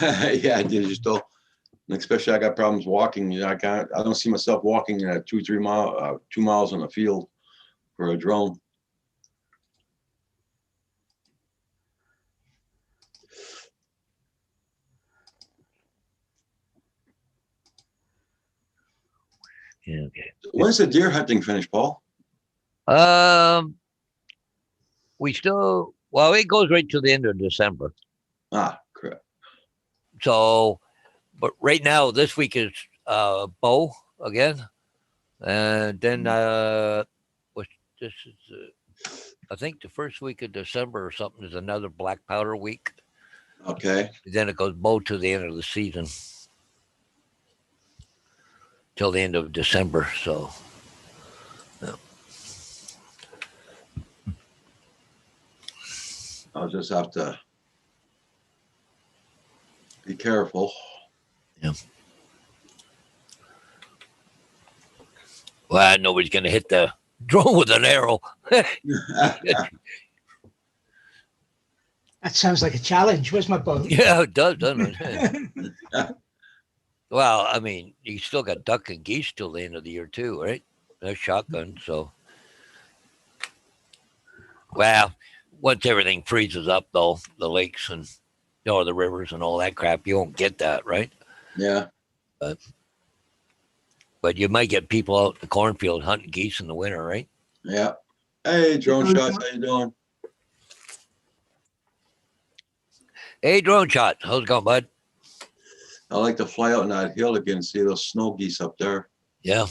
Yeah, digital. And especially I got problems walking. You know, I don't see myself walking 2 miles on the field for a drone. Yeah, okay. When's the deer hunting finished, Paul? We still, well, it goes right to the end of December. Ah, crap. So, but right now, this week is bow again. And then, what this is, I think the first week of December or something is another black powder week. Okay. Then it goes bow to the end of the season. Till the end of December. So, yeah. I'll just have to be careful. Yeah. Well, nobody's going to hit the drone with an arrow. That sounds like a challenge. Where's my bow? Yeah, it does, doesn't it? Well, I mean, you still got duck and geese till the end of the year too, right? That's shotgun. So, well, once everything freezes up, though, the lakes and the rivers and all that crap. You won't get that, right? Yeah. But you might get people out in the cornfield hunting geese in the winter, right? Yeah. Hey, drone shots, how you doing? Hey, drone shot. How's it going, bud? I like to fly out on that hill again, see those snow geese up there. Yeah.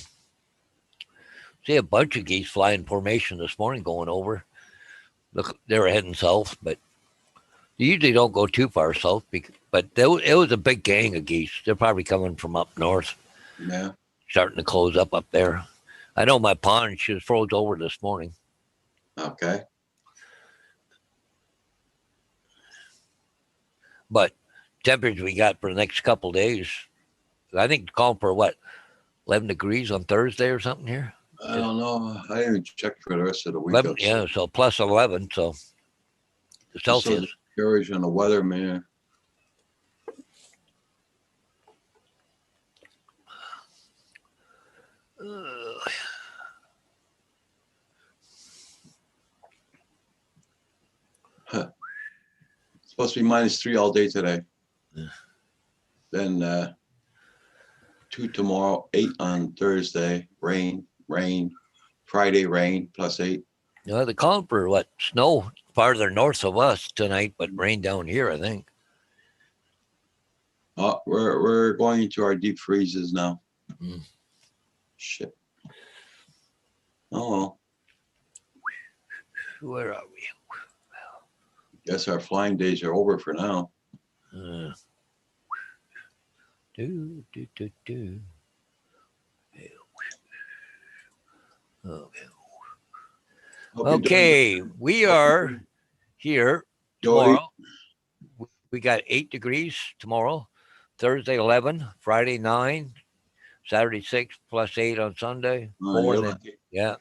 See a bunch of geese flying formation this morning going over. Look, they were heading south, but they usually don't go too far south. But it was a big gang of geese. They're probably coming from up north, Yeah. starting to close up there. I know my pond, she was froze over this morning. Okay. But temperature we got for the next couple of days, I think calling for what, 11 degrees on Thursday or something here? I don't know. I didn't even check for the rest of the week. 11, yeah, so plus 11, so the Celsius. Courage on the weather, man. Supposed to be -3 all day today. Yeah. Then 2 tomorrow, 8 on Thursday, rain. Friday, rain, +8. They're calling for what, snow farther north of us tonight, but rain down here, I think. Oh, we're going into our deep freezes now. Mm. Shit. Oh well. Where are we? Guess our flying days are over for now. Do. Okay, we are here tomorrow. We got 8 degrees tomorrow, Thursday 11, Friday 9, Saturday 6 +8 on Sunday. Yeah,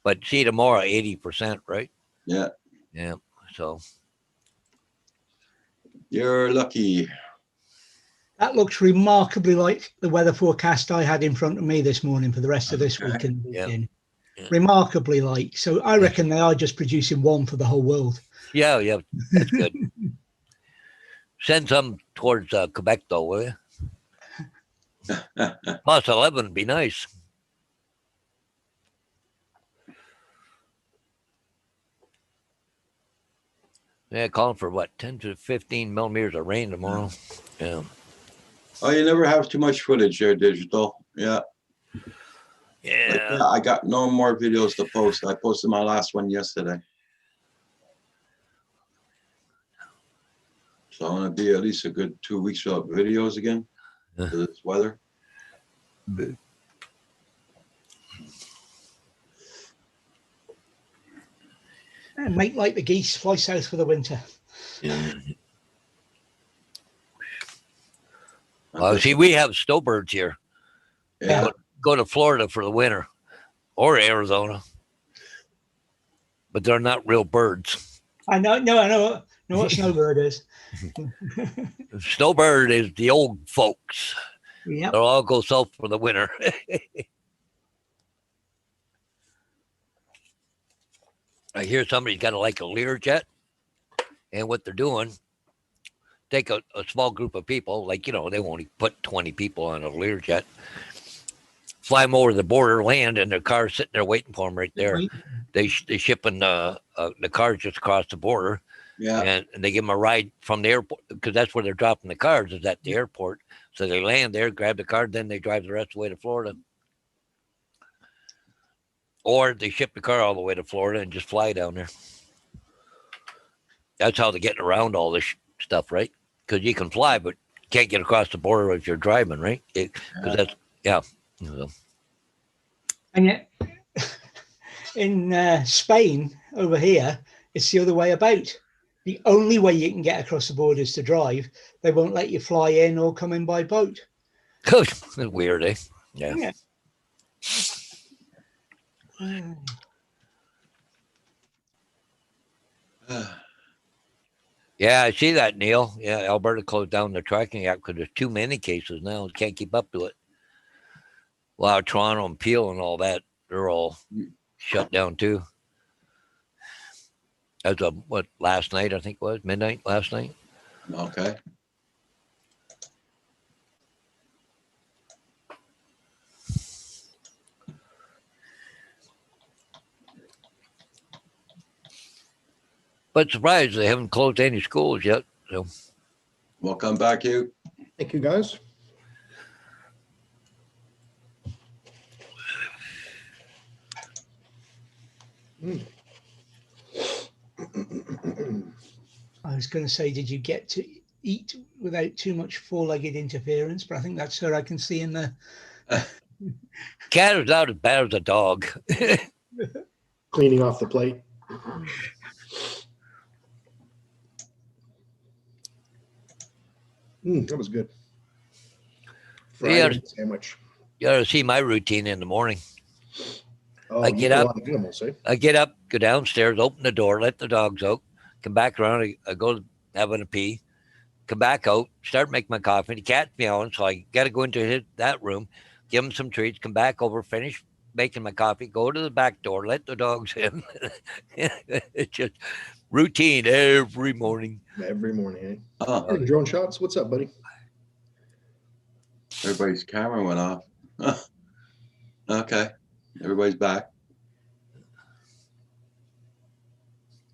but see tomorrow 80%, right? Yeah. Yeah. So You're lucky. That looks remarkably like the weather forecast I had in front of me this morning for the rest of this week and weekend. Yeah. Remarkably like. So I reckon they are just producing one for the whole world. yeah, that's good. Send some towards Quebec though, will you? Plus 11 would be nice. Yeah, calling for what, 10 to 15 millimeters of rain tomorrow. Yeah. Oh, you never have too much footage there, digital. Yeah. Yeah. I got no more videos to post. I posted my last one yesterday. So I'm gonna be at least a good 2 weeks without videos again. Yeah. For this weather. And make like the geese, fly south for the winter. Yeah. Well, see, we have snowbirds here. Yeah. Go to Florida for the winter or Arizona, but they're not real birds. I know what snowbird is. Snowbird is the old folks. Yep. They'll all go south for the winter. I hear somebody's got like a Learjet, and what they're doing, take a small group of people, like, they won't put 20 people on a Learjet, fly them over the border, land, and their car's sitting there waiting for them right there. Right. They shipping the cars just across the border, Yeah. and they give them a ride from the airport, because that's where they're dropping the cars, is at the airport. So they land there, grab the car, then they drive the rest of the way to Florida. Or they ship the car all the way to Florida and just fly down there. That's how they're getting around all this stuff, right? Because you can fly, but you can't get across the border if you're driving, right? So. And yet, in Spain, over here, it's the other way about. The only way you can get across the border is to drive. They won't let you fly in or come in by boat. That's weird, eh? Yeah. Yeah, I see that, Neil. Yeah, Alberta closed down the tracking app because there's too many cases now. Can't keep up to it. Well, Toronto and Peel and all that, they're all shut down too. As of last night, I think it was midnight last night. Okay. But surprised they haven't closed any schools yet. So Welcome back, you. Thank you, guys. I was going to say, did you get to eat without too much four-legged interference? But I think that's her I can see in the. cat is not as bad as a dog. Cleaning off the plate. That was good. Fried Yeah. egg sandwich. You ought to see my routine in the morning. Oh, I you get got a up. lot of animals, eh? I get up, go downstairs, open the door, let the dogs out, come back around. I go having a pee, come back out, start making my coffee. The cat's meowing, so I got to go into that room, give him some treats, come back over, finish making my coffee, go to the back door, let the dogs in. It's just routine every morning. Every morning, eh? Oh, Morning, Drone Shots. What's up, buddy? everybody's camera went off. Okay, everybody's back.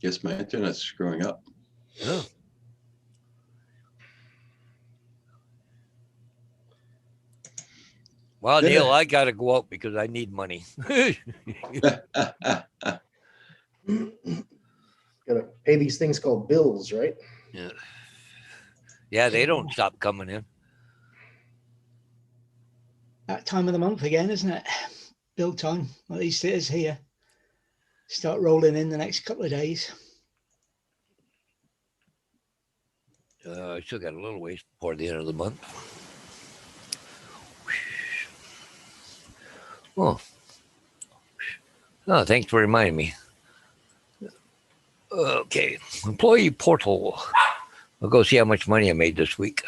Guess my internet's screwing up. Oh. Well, Neil, I got to go out because I need money. Gotta pay these things called bills, right? Yeah, they don't stop coming in. That time of the month again, isn't it? Bill time. At least it is here. Start rolling in the next couple of days. I still got a little ways before the end of the month. Oh, thanks for reminding me. Okay, employee portal. I'll go see how much money I made this week.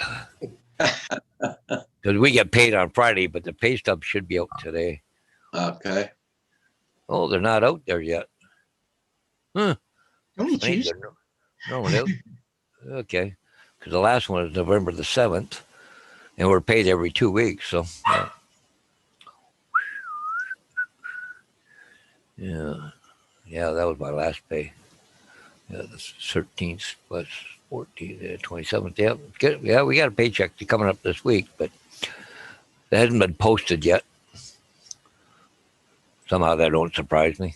Because we get paid on Friday, but the pay stub should be out today. Okay. Oh, they're not out there yet. Only Funny, Tuesday. No, okay. Because the last one is November the 7th, and we're paid every 2 weeks. So, yeah, that was my last pay. Yeah, the 13th plus 14th, 27th. Yeah, good. Yeah, we got a paycheck coming up this week, but it hasn't been posted yet. Somehow that don't surprise me.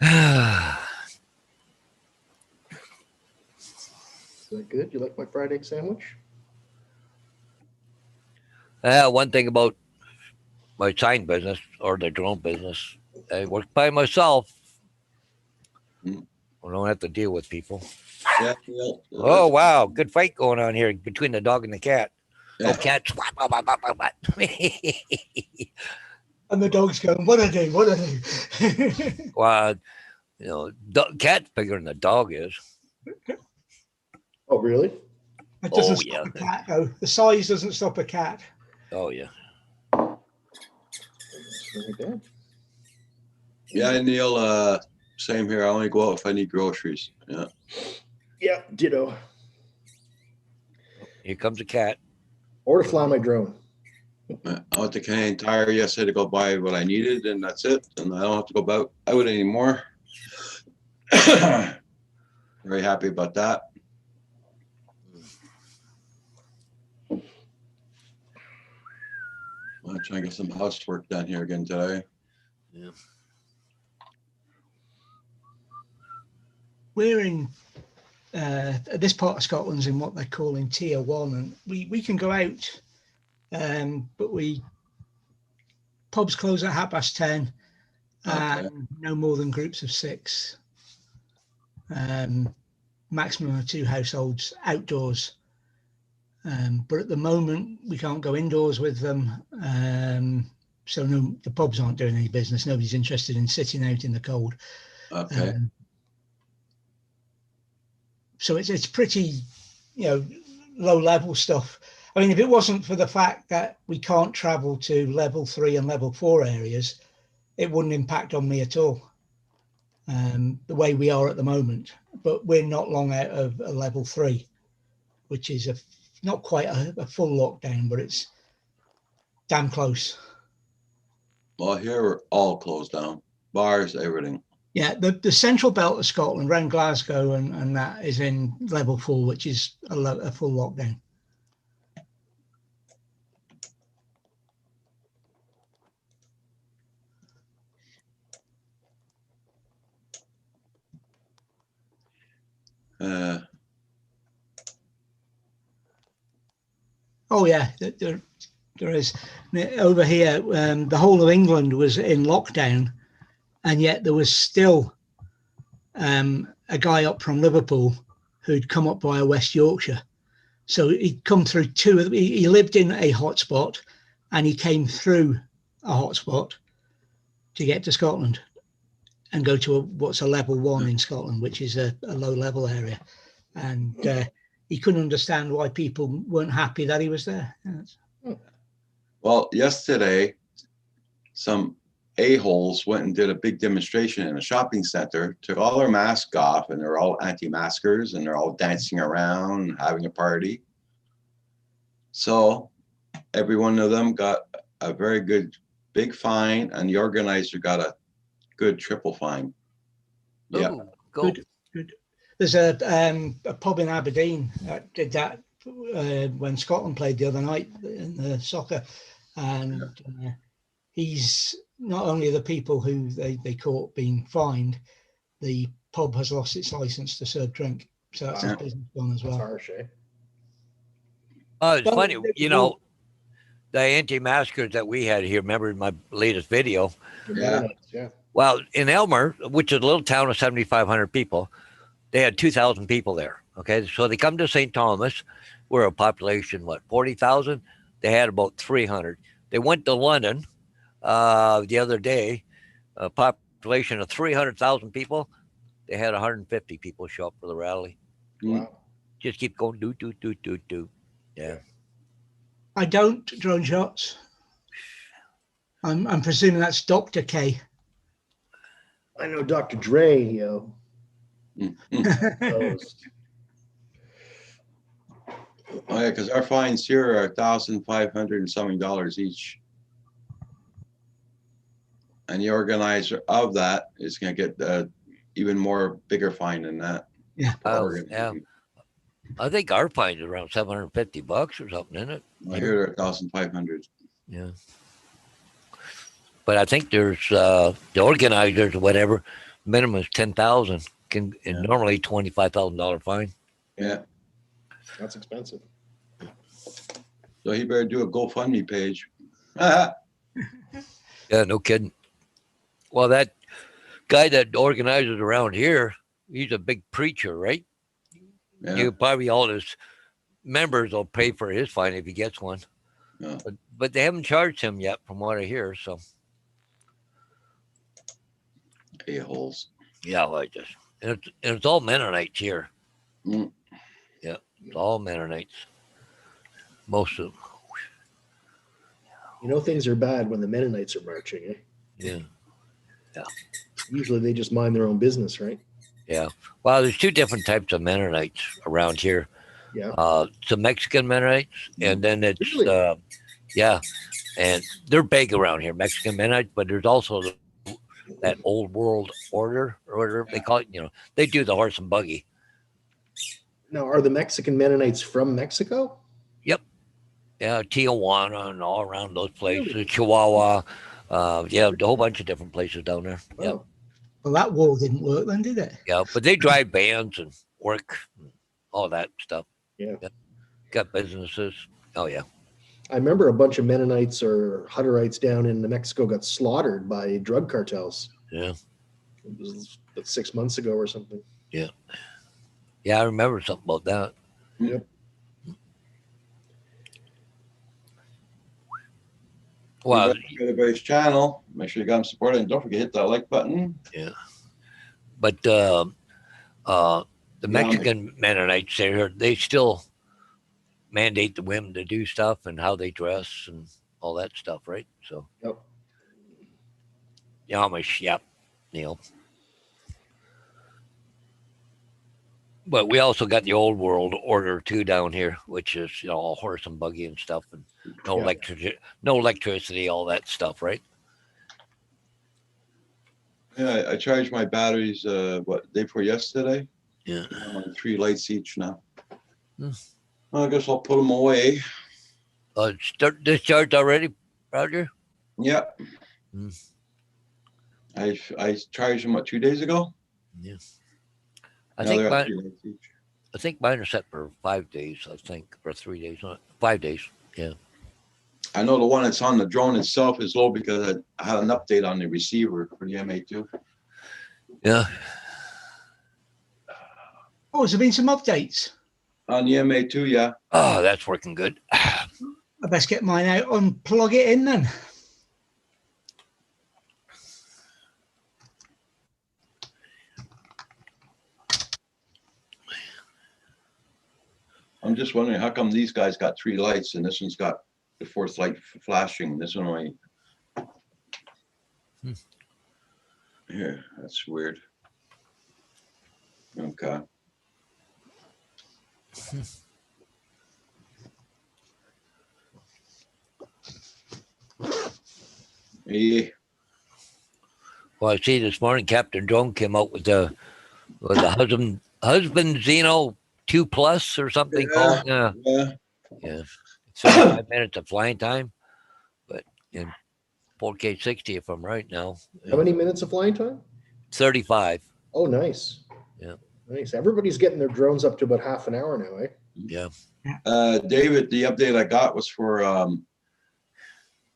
Is that good? You like my fried egg sandwich? One thing about my sign business or the drone business, I work by myself. I don't have to deal with people. Yeah. Oh, wow. Good fight going on here between the dog and the cat. Yeah. Oh, cat. And the dog's going, what I do? What I do? Well, cat's bigger than the dog is. Oh, really? It doesn't Oh, stop yeah. a cat, though. The size doesn't stop a cat. Oh, yeah. That's really bad. Yeah, Neil, same here. I only go out if I need groceries. Yeah. Yeah, ditto. Here comes a cat. Or to fly my drone. I went to Canadian Tire yesterday to go buy what I needed, and that's it. And I don't have to go out anymore. Very happy about that. I'm trying to get some housework done here again today. Yeah. We're in this part of Scotland's in what they're calling tier 1, and we can go out, but pubs close at 10:30, and no more than groups of 6. Maximum of 2 households outdoors. But at the moment we can't go indoors with them, so no, the pubs aren't doing any business. Nobody's interested in sitting out in the cold. Okay. So it's pretty, low level stuff. I mean, if it wasn't for the fact that we can't travel to level 3 and level 4 areas, it wouldn't impact on me at all. the way we are at the moment. But we're not long out of a level 3, which is not quite a full lockdown, but it's damn close. Well, here we're all closed down, bars, everything. Yeah, the central belt of Scotland, around Glasgow and that, is in level 4, which is a full lockdown. Oh yeah, there is. Over here, the whole of England was in lockdown, and yet there was still a guy up from Liverpool who'd come up via West Yorkshire. So he'd come through he lived in a hotspot, and he came through a hotspot to get to Scotland and go to what's a level 1 in Scotland, which is a low level area. And he couldn't understand why people weren't happy that he was there. Well, yesterday, some a-holes went and did a big demonstration in a shopping center, took all their masks off, and they're all anti-maskers, and they're all dancing around, having a party. So every one of them got a very good big fine, and the organizer got a good triple fine. Yeah. Ooh, go. Good. There's a pub in Aberdeen that did that when Scotland played the other night in the soccer, and he's not only the people who they caught being fined, the pub has lost its license to serve drink, so that's his business gone as well. Harsh, eh? Oh, it's Well, funny, you know, the anti-maskers that we had here. Remember in my latest video? Yeah. Yeah. Well, in Elmer, which is a little town of 7,500 people, they had 2,000 people there. Okay, so they come to St. Thomas. We're a population, 40,000? They had about 300. They went to London the other day, a population of 300,000 people. They had 150 people show up for the rally. Wow. Just keep going, do. Yeah. I don't drone shots. I'm presuming that's Dr. K. I know Dr. Dre, yo. Oh yeah, because our fines here are $1,500 and something each. And the organizer of that is going to get even more bigger fine than that. Yeah. Yeah. I think our fine is around $750 or something, isn't it? I hear they're 1,500. Yeah. But I think there's the organizers or whatever, minimum is 10,000, and normally $25,000 fine. Yeah. That's expensive. So he better do a GoFundMe page. Yeah, no kidding. Well, that guy that organizes around here, he's a big preacher, right? Yeah. You probably all his members will pay for his fine if he gets one. Yeah. But they haven't charged him yet, from what I hear. So A-holes. yeah, and it's all Mennonites here. Mm. Yeah, it's all Mennonites. Most of them. You know things are bad when the Mennonites are marching, eh? Yeah. Usually they just mind their own business, right? Yeah. Well, there's two different types of Mennonites around here. Yeah. Some Mexican Mennonites, and then it's Really? yeah, and they're big around here, Mexican Mennonites. But there's also that old world order or whatever they call it. You know, they do the horse and buggy. Now, are the Mexican Mennonites from Mexico? Yeah, Tijuana and all around those places, Really? Chihuahua. Yeah, a whole bunch of different places down there. Yeah, Oh, Well, that wall didn't work then, did it? yeah, but they drive bands and work, and all that stuff. Yeah. Got businesses. Oh yeah. I remember a bunch of Mennonites or Hutterites down in New Mexico got slaughtered by drug cartels. Yeah. It was about 6 months ago or something. Yeah, I remember something about that. Yep. Well, Everybody's channel. Make sure you got them supported, and don't forget to hit that like button. but the Mexican Mennonites, they still mandate the women to do stuff and how they dress and all that stuff, right? So Yep. the Amish, yep, you know. But we also got the old world order too down here, which is all horse and buggy and stuff, and no Yeah. no electricity, all that stuff, right? Yeah, I charged my batteries, what, day before yesterday? Yeah. I'm on 3 lights each now. Hmm. Well, I guess I'll put them away. Start discharged already, Roger? Yeah. Hmm. I charged them, what, 2 days ago? Yeah. I Now think they're at mine, 3 lights each. I think mine are set for 5 days. I think or 3 days, not 5 days. Yeah. I know the one that's on the drone itself is low because I had an update on the receiver for the MA2. Yeah. Oh, has there been some updates? On the MA2, yeah. Oh, that's working good. I best get mine out and plug it in then. I'm just wondering how come these guys got 3 lights and this one's got the 4th light flashing. This one only. Hmm. Here, that's weird. Okay. Yeah. Well, I see this morning Captain Drone came out with the husband Zeno 2 Plus or something called. Yeah. Yeah. Yeah. 35 minutes of flying time, but in 4K 60 if I'm right now. How many minutes of flying time? 35. Oh, nice. Yeah. Nice. Everybody's getting their drones up to about half an hour now, eh? Yeah. David, the update I got was for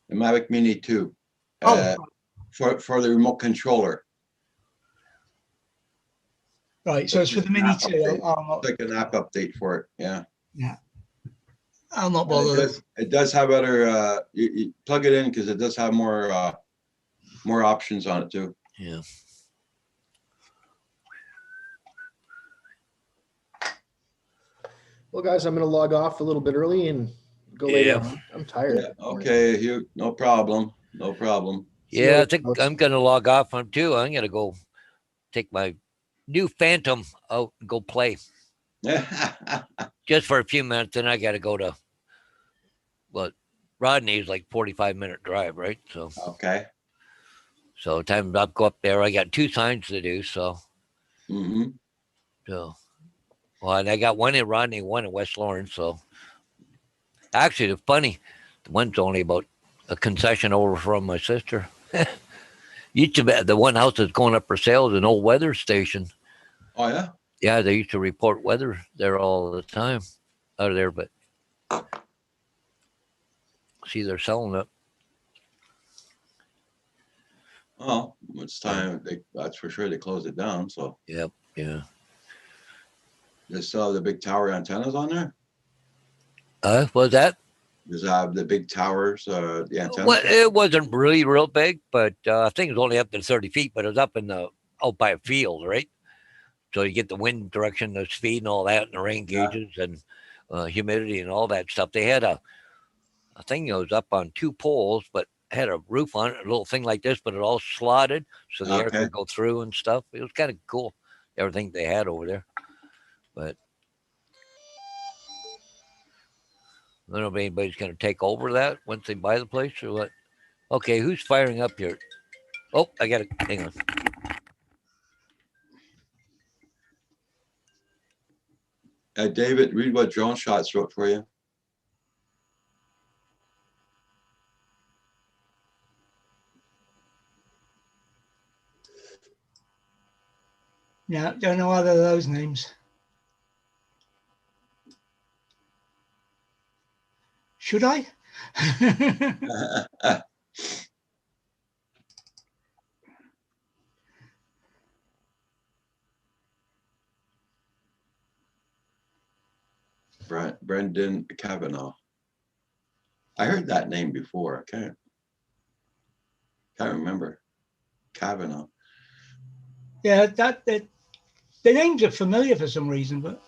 the Mavic Mini 2. Oh, For the remote controller. right. So it's for the Mini App 2. update. I'll Like an app update for it. Yeah. not And bother. it does have other you plug it in because it does have more options on it too. Yeah. Well, guys, I'm going to log off a little bit early and go lay Yeah. down. I'm tired. Yeah, okay, you no problem. No problem. See you Yeah, I later, think folks. I'm gonna log off on too. I'm gonna go take my new Phantom out and go play just for a few minutes. Then I gotta go to Rodney's like 45-minute drive, right? Okay. So time I'll go up there. I got 2 signs to do. So Mm-hmm. well, and I got one in Rodney, one in West Lawrence. So actually, the one's only about a concession over from my sister. Used to be the one house that's going up for sale is an old weather station. Oh yeah. Yeah, they used to report weather there all the time out of there, but see, they're selling it. Oh, it's time. That's for sure. They closed it down. So Yep. Yeah. they still have the big tower antennas on there. Was that? Does it have the big towers? The antennas. Well, it wasn't really real big, but I think it was only up to 30 feet, but it was up out by a field, right? So you get the wind direction, the speed, and all that, and the rain Yeah. gauges and humidity and all that stuff. They had a thing that was up on 2 poles, but had a roof on it, a little thing like this, but it all slotted so the air Okay. could go through and stuff. It was kind of cool, everything they had over there. But I don't know if anybody's going to take over that once they buy the place or what. Okay, who's firing up here? Oh, I got to hang on. David, read what Drone Shots wrote for you. Yeah, don't know either of those names. Should I? Brendan Kavanaugh. I heard that name before. I can't remember. Kavanaugh. Yeah, the names are familiar for some reason, but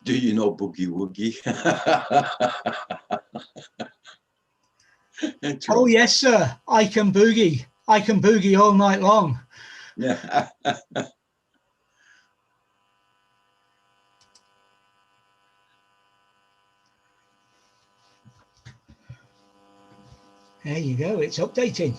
Do you know Boogie Woogie? Oh, yes, sir. I can boogie. I can boogie all night long. Yeah. There you go. It's updating.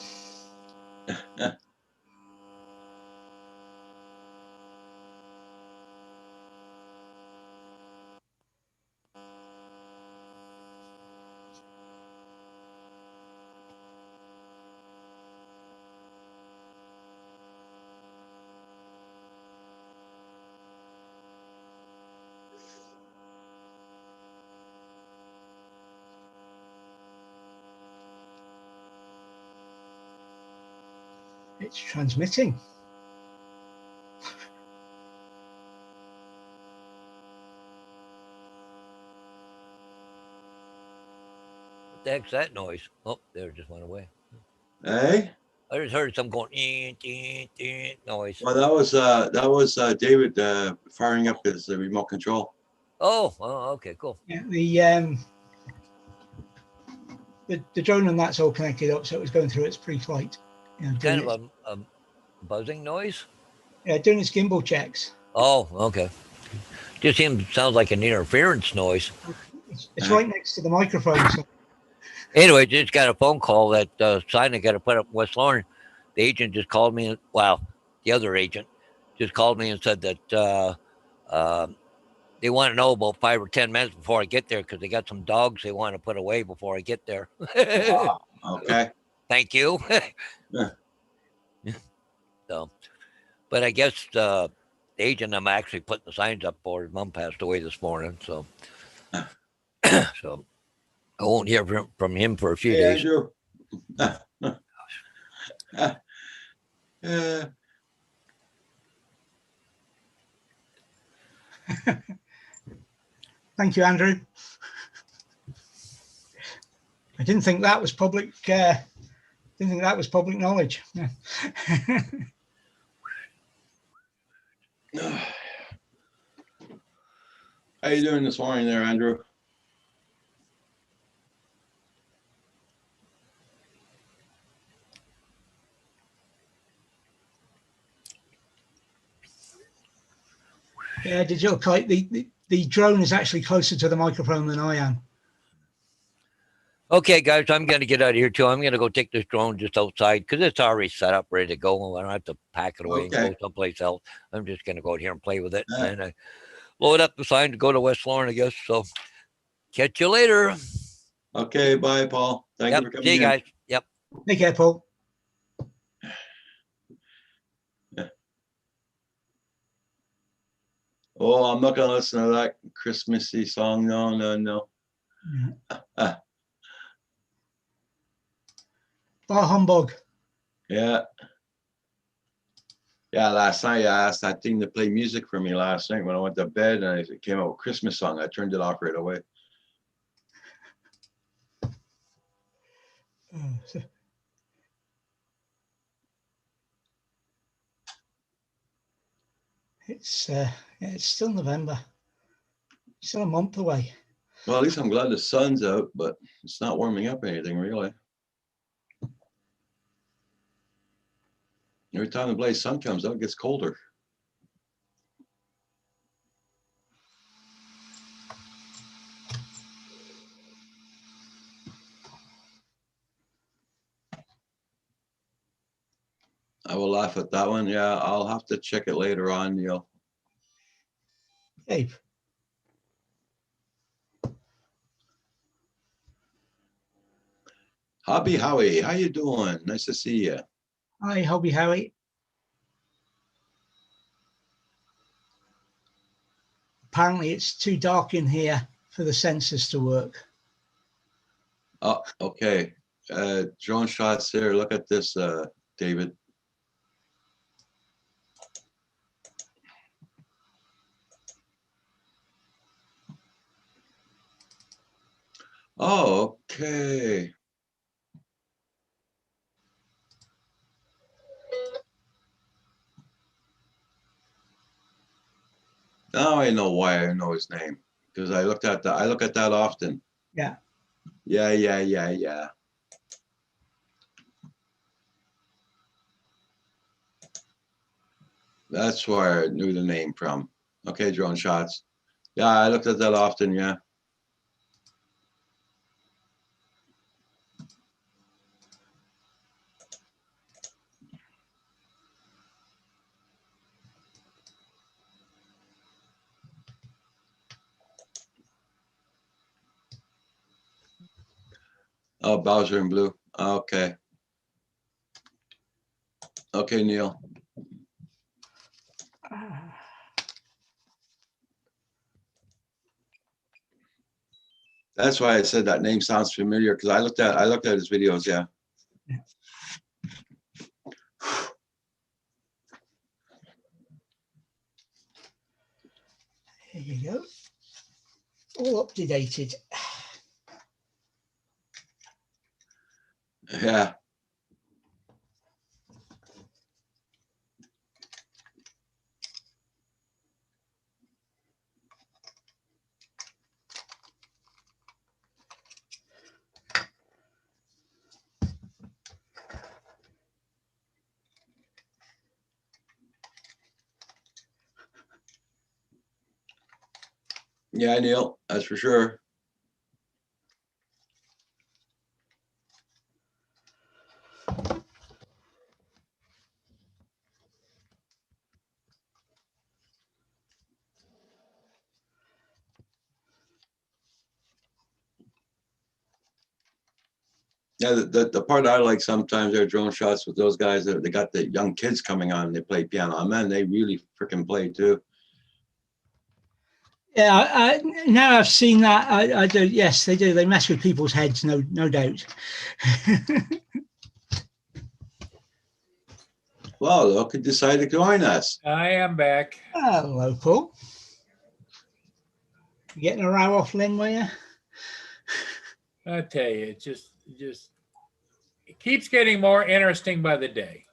It's transmitting. What the heck's that noise? Oh, there it just went away. Hey, I just heard some going noise. well, that was David firing up his remote control. Oh, okay, cool. Yeah, the drone and that's all connected up, so it was going through its pre-flight. You know, Kind doing of a buzzing noise. doing its gimbal checks. Oh, okay. Just sounds like an interference noise. It's right next to the microphone. So Anyway, just got a phone call that sign I got to put up in West Lauren. The agent just called me. Well, the other agent just called me and said that they want to know about 5 or 10 minutes before I get there because they got some dogs they want to put away before I get there. Okay. Thank you. Yeah. So, but I guess the agent I'm actually putting the signs up for, his mom passed away this morning, so so I won't hear from him for a few Hey, days. Andrew. Yeah. thank you, Andrew. I didn't think that was public. Didn't think that was public knowledge. Yeah. How you doing this morning there, Andrew? Yeah, Digital Kite. The drone is actually closer to the microphone than I am. Okay, guys, I'm going to get out of here too. I'm going to go take this drone just outside because it's already set up, ready to go. I don't have to pack it away and Okay. go someplace else. I'm just going to go out here and play with it. Yeah. And I load up the sign to go to West Lauren, I guess. So catch you later. Okay, bye, Paul. Thank Yep. you for coming See you in. guys. Yep. Take care, Paul. Oh, I'm not gonna listen to that Christmassy song. No, no, no. Yeah. Bar humbug. Yeah. Yeah, last night I asked that thing to play music for me last night when I went to bed, and it came out with a Christmas song. I turned it off right away. It's still November. Still a month away. Well, at least I'm glad the sun's out, but it's not warming up anything really. Every time the blaze sun comes out, it gets colder. I will laugh at that one. Yeah, I'll have to check it later on, Neil. Dave. Hobby Howie, how you doing? Nice to see you. Hi, Hobby Howie. Apparently it's too dark in here for the sensors to work. Oh, okay. Drone shots here. Look at this, David. Oh, okay. Now I know why I know his name. Because I look at that often. Yeah. Yeah. That's where I knew the name from. Okay, Drone Shots. Yeah, I looked at that often, yeah. Oh, Bowser in blue. Okay. Okay, Neil. That's why I said that name sounds familiar, because I looked at his videos, yeah. Here you go. All up to dated. Yeah. Yeah, Neil, that's for sure. Yeah, the part I like sometimes are Drone Shots with those guys that they got the young kids coming on and they play piano. Oh, man, they really freaking play too. Yeah, now I've seen that. I do. Yes, they do. They mess with people's heads, no doubt. Well, look, he decided to join us. I am back. Hello, Paul. You getting a row off Lynn, were you? I tell you, it just it keeps getting more interesting by the day.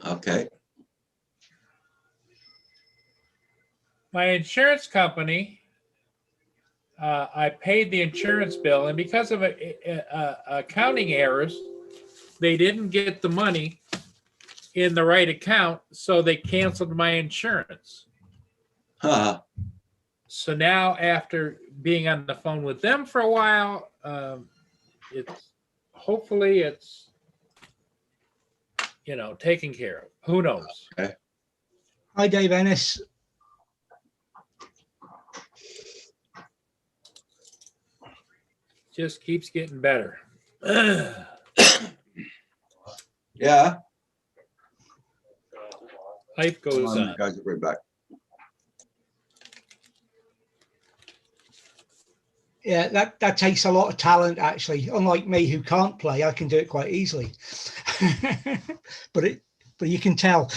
Okay. My insurance company, I paid the insurance bill, and because of accounting errors, they didn't get the money in the right account, so they canceled my insurance. Huh. So now, after being on the phone with them for a while, hopefully it's taken care of. Who knows? Okay. Hi, Dave Ennis. Just keeps getting better. Yeah. Life goes on. Guys, we're back. Yeah, that takes a lot of talent, actually. Unlike me, who can't play, I can do it quite easily. but you can tell.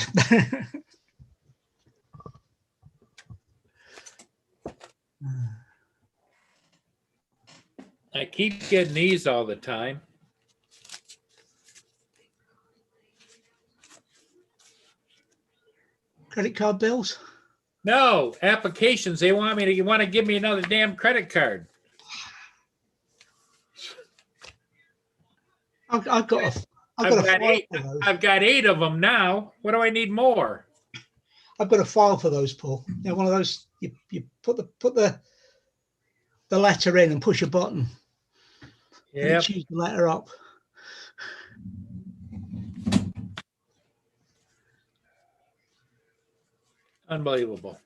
I keep getting these all the time. Credit card bills? No, applications. They want to give me another damn credit card. I've got a file for those. I've got 8 of them now. What do I need more? I've got a file for those, Paul. You know, one of those you put the letter in and push a button. Yeah. Choose the letter up. Unbelievable.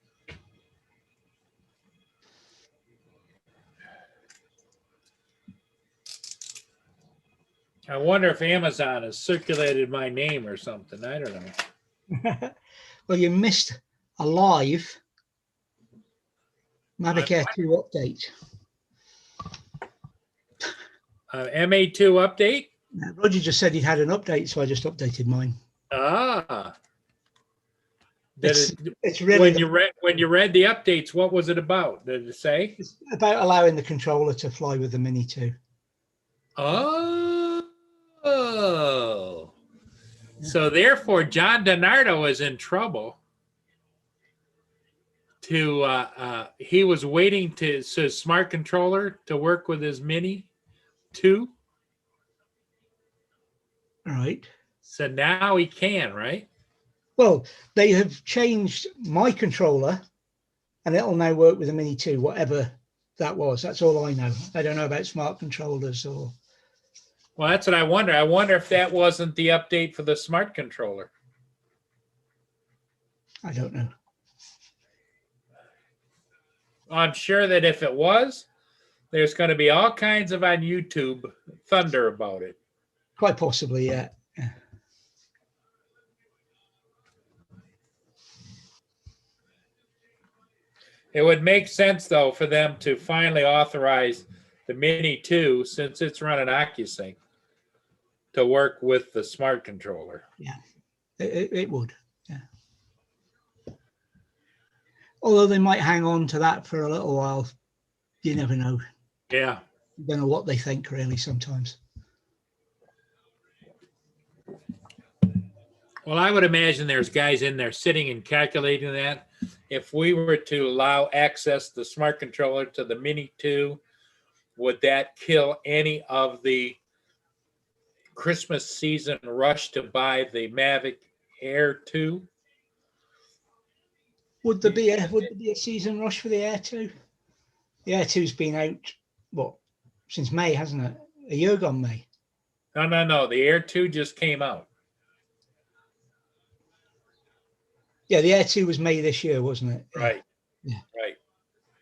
I wonder if Amazon has circulated my name or something. I don't know. Well, you missed a live Mavic Air 2 update. MA2 update? Roger just said he had an update, so I just updated mine. Ah. It's really when you read the updates, what was it about? Did it say? It's about allowing the controller to fly with the Mini 2. Oh. So therefore, John DiNardo is in trouble. he was waiting to his smart controller to work with his Mini 2. All right. So now he can, right? Well, they have changed my controller and it'll now work with a Mini 2, whatever that was. That's all I know. I don't know about smart controllers or. Well, that's what I wonder. I wonder if that wasn't the update for the smart controller. I don't know. I'm sure that if it was, there's going to be all kinds of on YouTube thunder about it. Quite possibly, yeah. It would make sense, though, for them to finally authorize the Mini 2, since it's running OcuSync, to work with the smart controller. Yeah, it would. Yeah. Although they might hang on to that for a little while. You never know. Yeah. You don't know what they think, really, sometimes. Well, I would imagine there's guys in there sitting and calculating that. If we were to allow access the smart controller to the Mini 2, would that kill any of the Christmas season rush to buy the Mavic Air 2? Would there be a season rush for the Air 2? The Air 2's been out, what, since May, hasn't it? A year gone May. No. The Air 2 just came out. Yeah, the Air 2 was May this year, wasn't it? Right. Yeah. Right.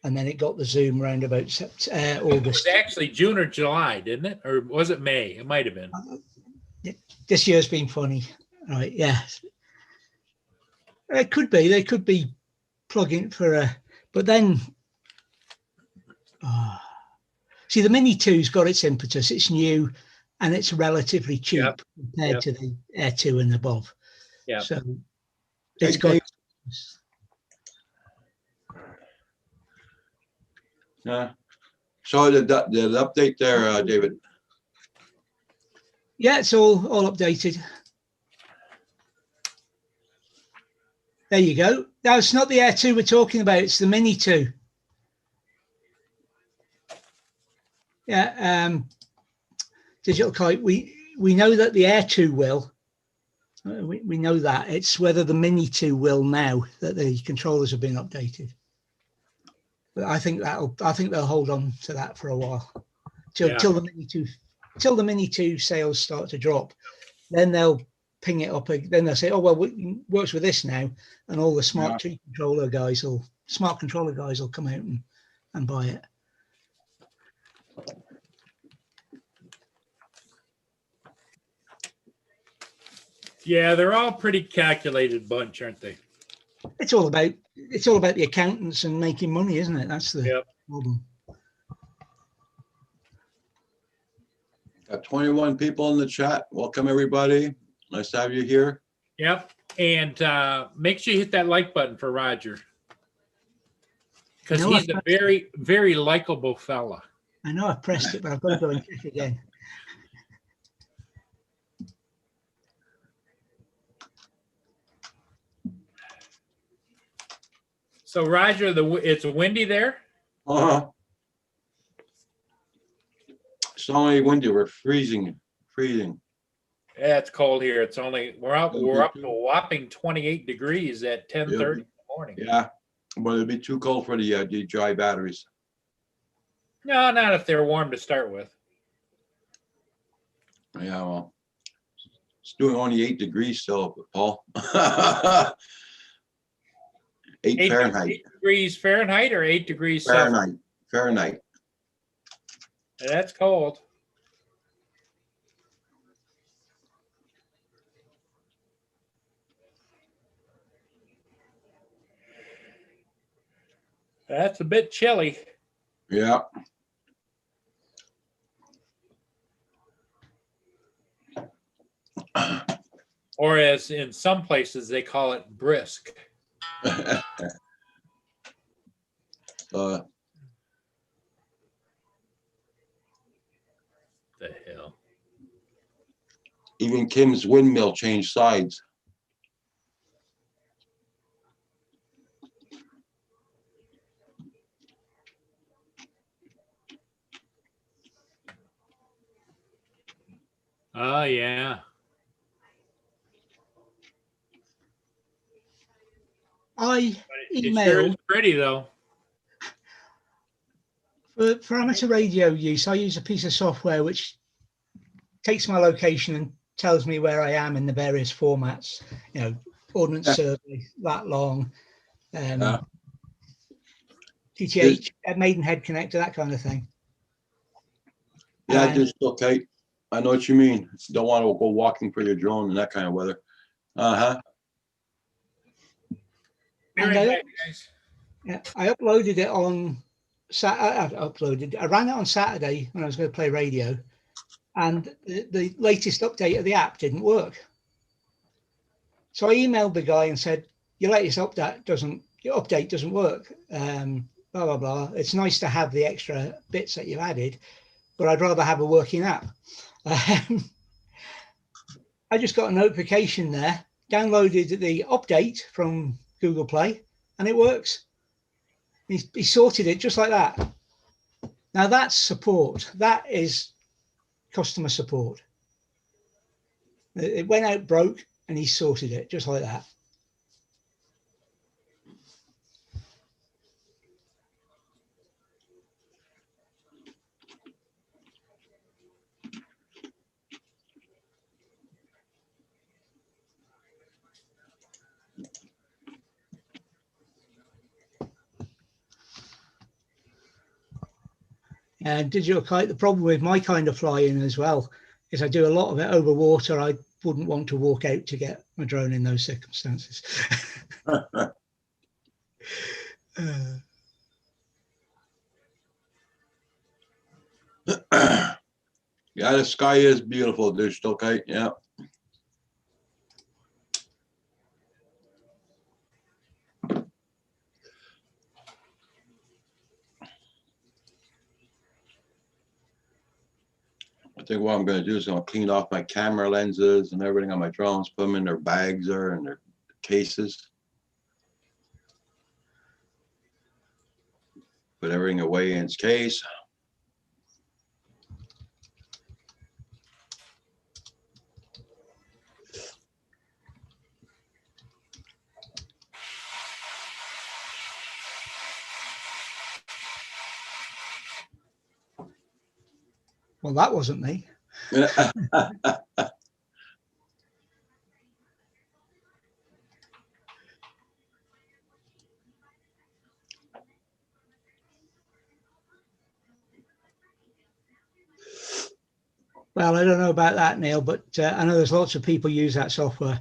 And then it got the Zoom round about It August. was actually June or July, didn't it? Or was it May? It might have been. This year's been funny. Right, yeah. It could be. They could be plugging for a... But then... see, the Mini 2's got its impetus. It's new and it's relatively cheap compared to the Air 2 and above. Yeah. So it's got... Dave. Yeah. So the update there, David. Yeah, it's all updated. There you go. Now, it's not the Air 2 we're talking about. It's the Mini 2. Yeah, Digital Kite, we know that the Air 2 will. We know that. It's whether the Mini 2 will now that the controllers have been updated. But I think they'll hold on to that for a while till the Mini 2 sales start to drop. Then they'll ping it up. Then they'll say, "Oh well, it works with this now," and all the smart controller guys will come out and buy it. Yeah, they're all pretty calculated bunch, aren't they? It's all about the accountants and making money, isn't it? That's the problem. Got 21 people in the chat. Welcome, everybody. Nice to have you here. Yep. And make sure you hit that like button for Roger. Because he's a very, very likable fella. I know I pressed it, but I've got to go and check again. So Roger, it's windy there? It's only windy. We're freezing. Yeah, it's cold here. It's only we're up to a whopping 28 degrees at 10:30 in the morning. Yeah, but it'd be too cold for the dry batteries. No, not if they're warm to start with. Yeah, well, it's doing only 8 degrees still, Paul. 8 Fahrenheit. 8 degrees Fahrenheit or 8 degrees Fahrenheit. Celsius? Fahrenheit. That's cold. That's a bit chilly. Yeah. Or as in some places they call it brisk. uh, The hell. Even Kim's windmill changed sides. Oh, yeah. I It sure is emailed pretty, though. for amateur radio use. I use a piece of software which takes my location and tells me where I am in the various formats. You know, Ordnance Survey, that long, Yeah. TTH, Maidenhead connector, that kind of thing. Yeah, And- just okay. I know what you mean. Don't want to go walking for your drone in that kind of weather. Uh-huh. Be And right I- back, guys. Yeah, I uploaded it on I ran it on Saturday when I was going to play radio, and the latest update of the app didn't work. So I emailed the guy and said, your latest update doesn't work. Blah blah blah. It's nice to have the extra bits that you've added, but I'd rather have a working app. I just got a notification there, downloaded the update from Google Play, and it works. He sorted it just like that. Now that's support. That is customer support. It went out broke and he sorted it just like that. And digital kite, the problem with my kind of flying as well is I do a lot of it over water. I wouldn't want to walk out to get my drone in those circumstances. Yeah, the sky is beautiful, digital kite. Yeah. I think what I'm going to do is I'm going to clean off my camera lenses and everything on my drones, put them in their bags or in their cases. Put everything away in its case. Well, that wasn't me. Well, I don't know about that, Neil, but I know there's lots of people use that software.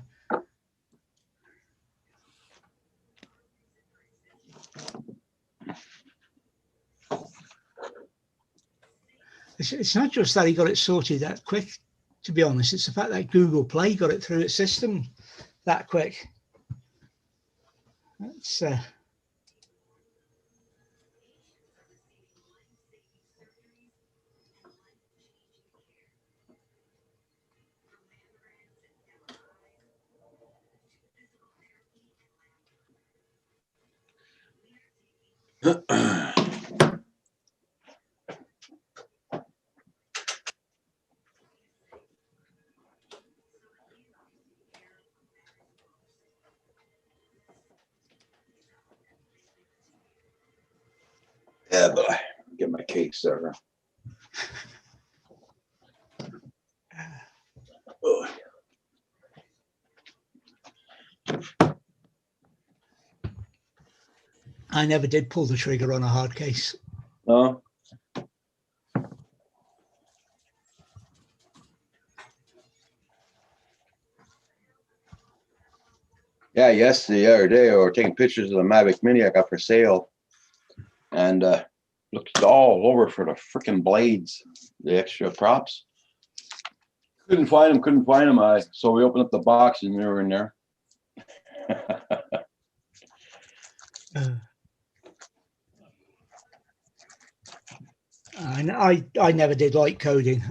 It's not just that he got it sorted that quick, to be honest. It's the fact that Google Play got it through its system that quick. That's Yeah, but I get my case there. Oh. I never did pull the trigger on a hard case. No. Yeah, yesterday, the other day, I was taking pictures of the Mavic Mini I got for sale, and looked all over for the freaking blades, the extra props. Couldn't find them. So we opened up the box and they were in there. I never did like coding.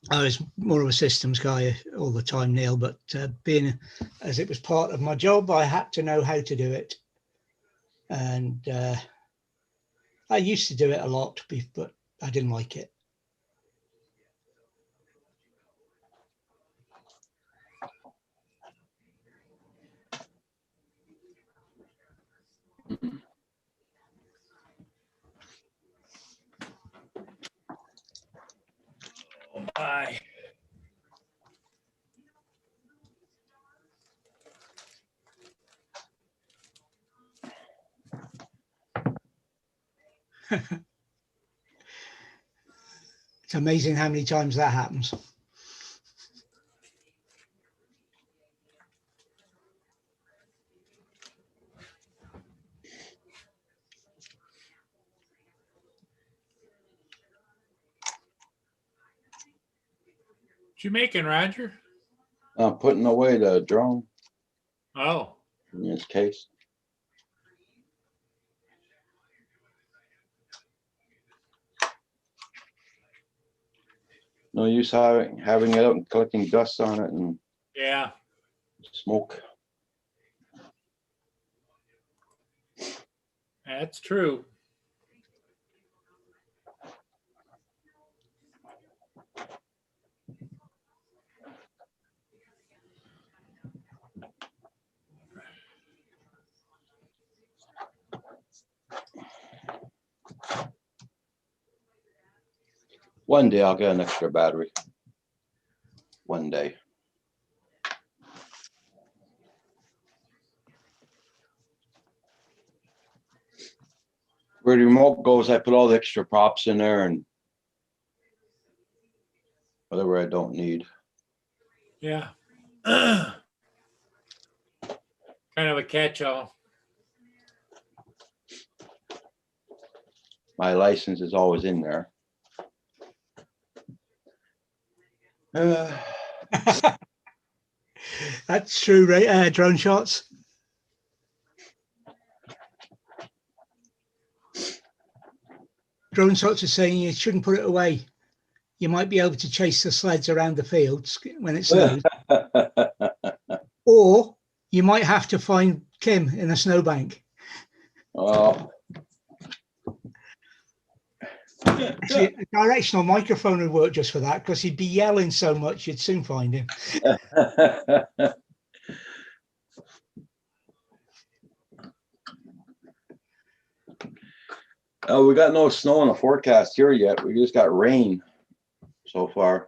I was more of a systems guy all the time, Neil, but being as it was part of my job, I had to know how to do it. And I used to do it a lot, but I didn't like it. It's amazing how many times that happens. What you making, Roger? I'm putting away the drone Oh, in this case. No use having it out and collecting dust on it and yeah. smoke. That's true. One day I'll get an extra battery. One day. Where the remote goes, I put all the extra props in there and whatever I don't need. Yeah. Kind of a catch-all. My license is always in there. That's true, right? Drone shots. Drone shots are saying you shouldn't put it away. You might be able to chase the sleds around the fields when it snows, or you might have to find Kim in a snowbank. Oh. Actually, a directional microphone would work just for that, because he'd be yelling so much you'd soon find him. Oh, we got no snow in the forecast here yet. We just got rain so far.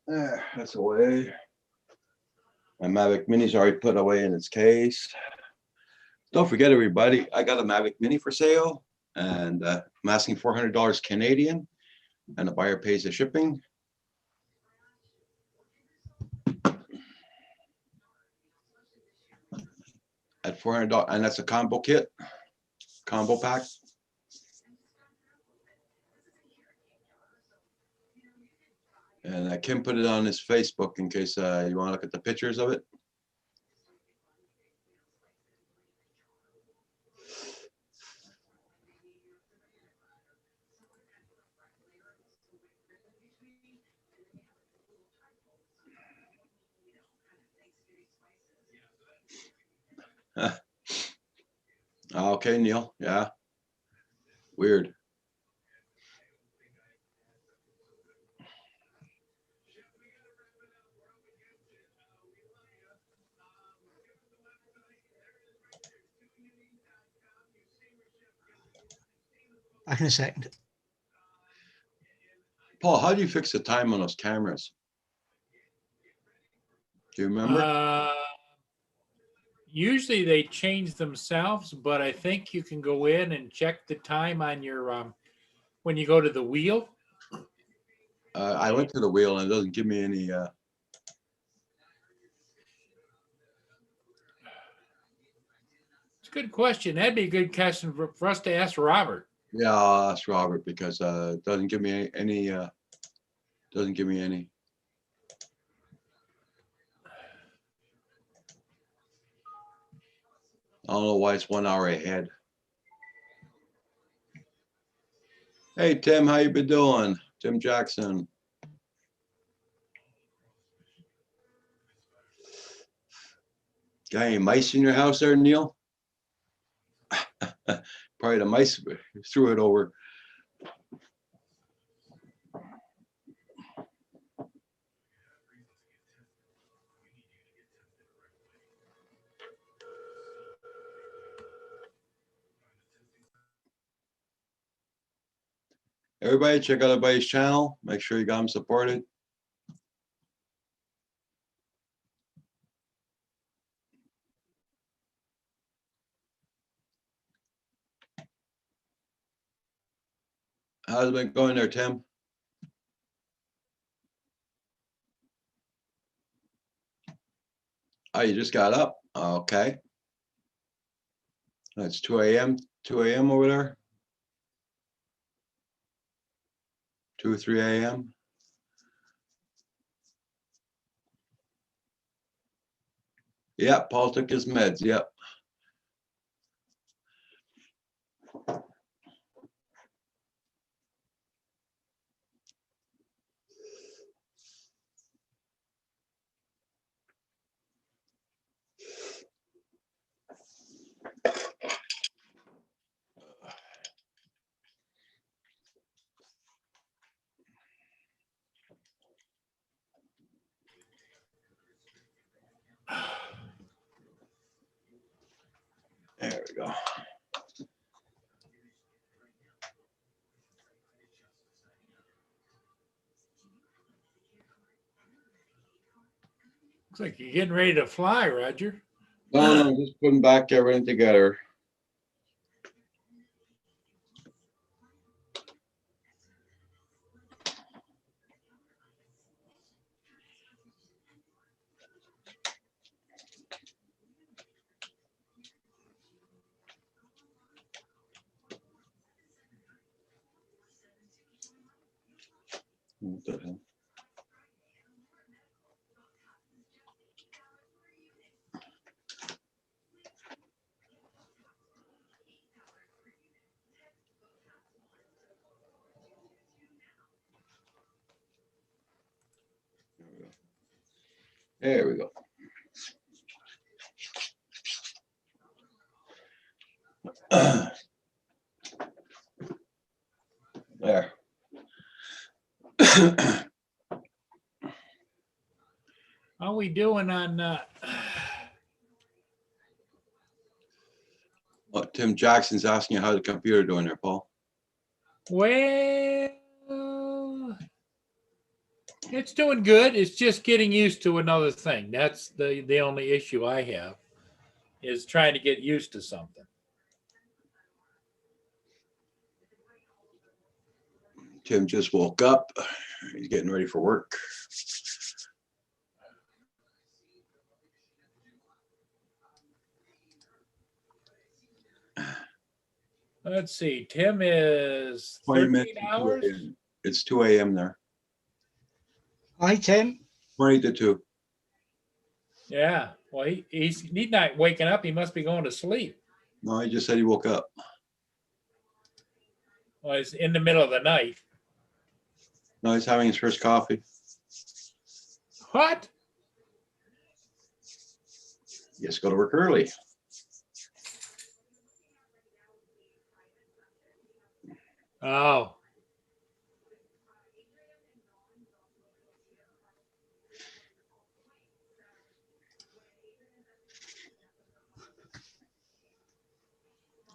There, that's away. My Mavic Mini's already put away in its case. Don't forget, everybody, I got a Mavic Mini for sale, and I'm asking $400 Canadian, and the buyer pays the shipping. At $400, and that's a combo kit, combo pack. And Kim put it on his Facebook in case you want to look at the pictures of it. Okay, Neil. Yeah. Weird. Back in a second. Paul, how do you fix the time on those cameras? Do you remember? Usually they change themselves, but I think you can go in and check the time on your when you go to the wheel. I went to the wheel and it doesn't give me any. It's a good question. That'd be a good question for us to ask Robert. Yeah, I'll ask Robert because it doesn't give me any. Doesn't give me any. I don't know why it's 1 hour ahead. Hey, Tim, how you been doing? Tim Jackson. Got any mice in your house there, Neil? Probably the mice threw it over. Everybody check out everybody's channel. Make sure you got them supported. How's it been going there, Tim? Oh, you just got up? Okay. It's 2 a.m., 2 a.m. over there? 2 or 3 a.m.? Yeah, Paul took his meds, yep. There we go. Looks like you're getting ready to fly, Roger. No, just putting back everything together. What the hell? There we go. There. How we doing on, What Tim Jackson's asking you how the computer doing there, Paul? well, it's doing good. It's just getting used to another thing. That's the only issue I have, is trying to get used to something. Tim just woke up. He's getting ready for work. Let's see, Tim is 20 13 minutes to 2 hours. a.m. It's 2 a.m. there. Hi, Tim. 20 to 2. Yeah, well, he's not waking up. He must be going to sleep. No, he just said he woke up. Well, it's in the middle of the night. No, he's having his first coffee. What? He has to go to work early. Oh,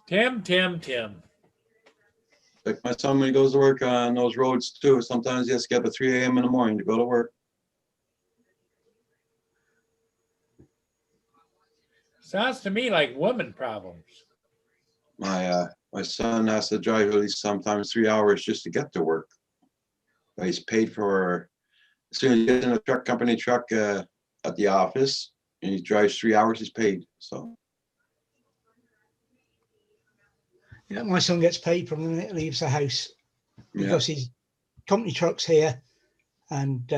Tim. Like my son, when he goes to work on those roads too, sometimes he has to get up at 3 a.m. in the morning to go to work. Sounds to me like woman problems. My son has to drive at least sometimes 3 hours just to get to work. But he's paid for, as soon as he gets in a company truck at the office and he drives 3 hours, he's paid. So Yeah, my son gets paid from the minute he leaves the house yeah, because his company truck's here, and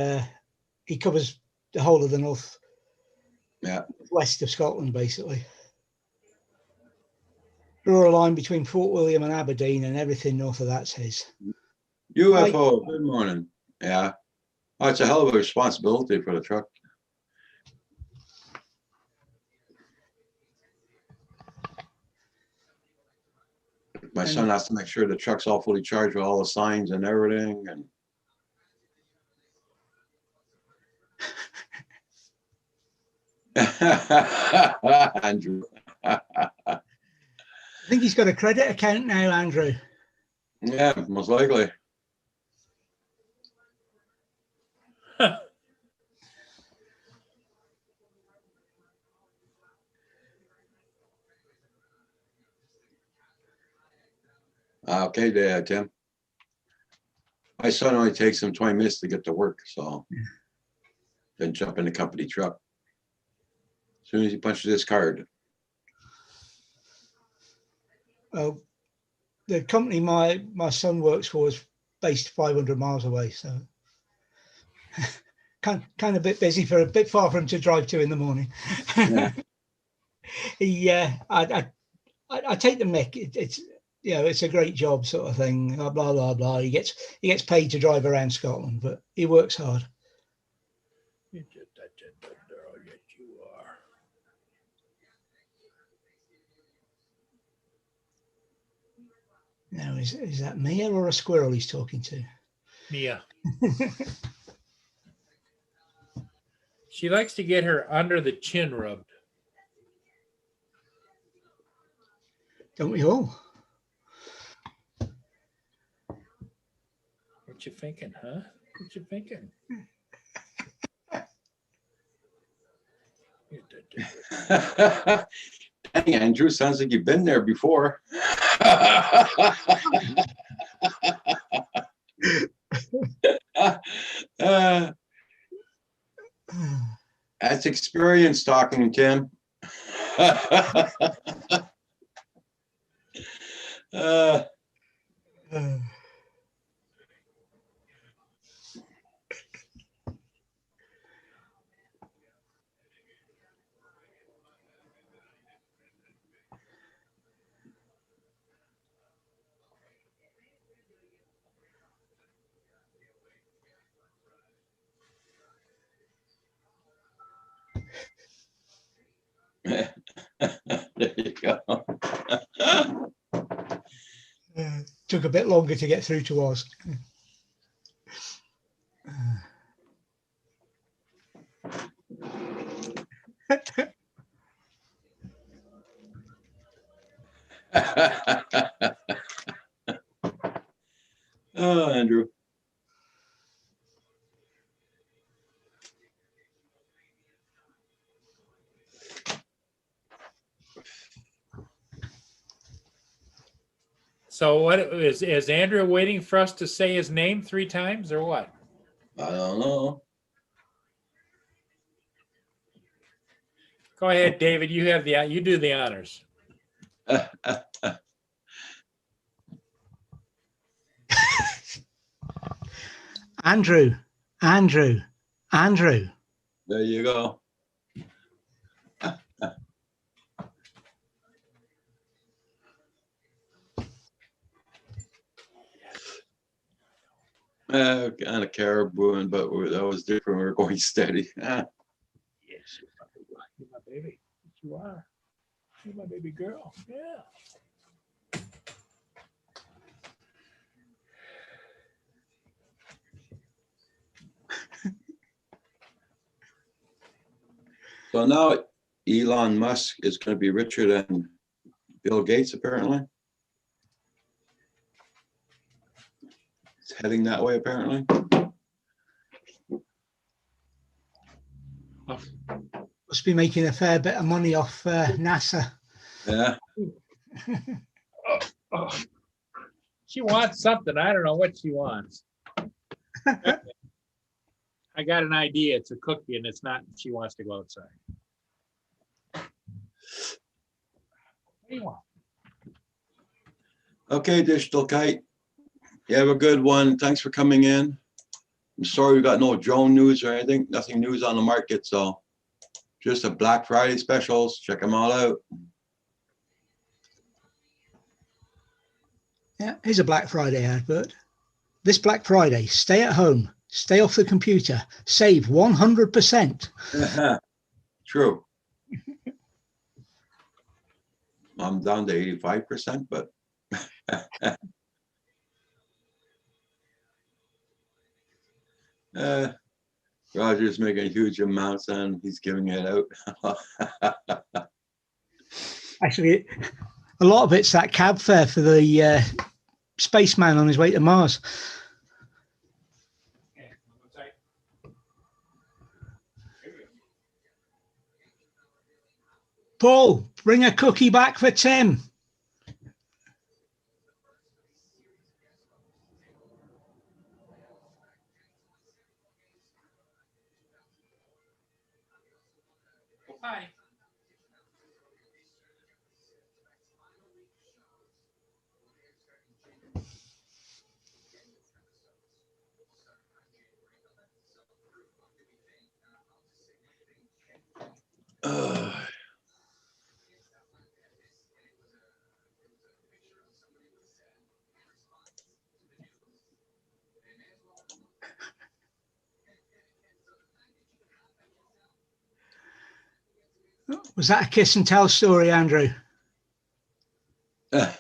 he covers the whole of the west of Scotland, basically. Draw a line between Fort William and Aberdeen, and everything north of that's his. UFO. Good morning. Yeah, oh, it's a hell of a responsibility for the truck. My son has to make sure the truck's all fully charged with all the signs and everything. And Andrew. I think he's got a credit account now, Andrew. Yeah, most likely. Okay, there, Tim. My son only takes him 20 minutes to get to work, so then jump in the company truck. As soon as he punches his card. The company my son works for is based 500 miles away, so kind of a bit busy, for a bit far for him to drive to in the morning. Yeah. I take the mick. It's it's a great job, sort of thing. Blah blah blah. He gets paid to drive around Scotland, but he works hard. You're just a gentle girl, yes, you are. Now, is that Mia or a squirrel he's talking to? Mia. She likes to get her under the chin rubbed. Don't we all? What you thinking, huh? What you thinking? Dang, Andrew, sounds like you've been there before. That's experience talking, Tim. There you go. Took a bit longer to get through to us. Oh, Andrew. So what is Andrew waiting for us to say his name 3 times or what? I don't know. Go ahead, David. You do the honors. Andrew. There you go. Kind of caribou, but that was different. We were going steady. Yes, you're my baby. Yes, you are. You're my baby girl. Yeah. So now Elon Musk is going to be richer than Bill Gates, apparently. It's heading that way, apparently. Must be making a fair bit of money off NASA. Yeah. Oh. She wants something. I don't know what she wants. I got an idea. It's a cookie and it's not, she wants to go outside. What do you want? Okay, Digital Kite. You have a good one. Thanks for coming in. I'm sorry we got no drone news or anything. Nothing news on the market. So just a Black Friday specials. Check them all out. Yeah, here's a Black Friday advert. This Black Friday, stay at home, stay off the computer, save 100%. True. I'm down to 85%, but Roger's making huge amounts and he's giving it out. Actually, a lot of it's that cab fare for the spaceman on his way to Mars. Paul, bring a cookie back for Tim. Hi. Uh, Was that a kiss and tell story, Andrew? eh.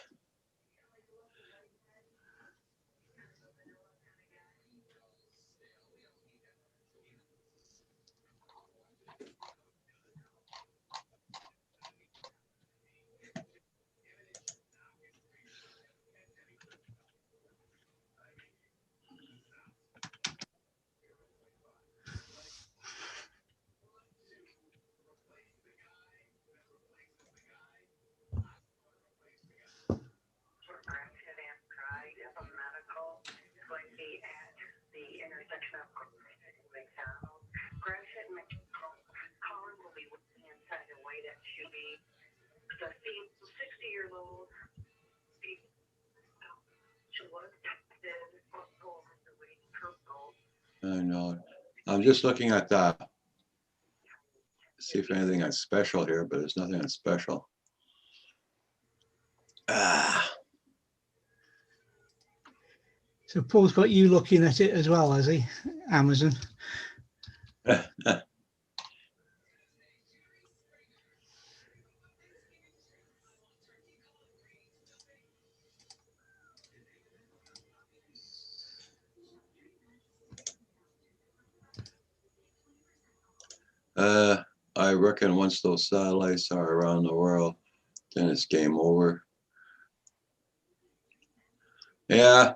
I know. I'm just looking at that. See if anything is special here, but there's nothing that's special. Ah. So Paul's got you looking at it as well, has he? Amazon. I reckon once those satellites are around the world, then it's game over. Yeah.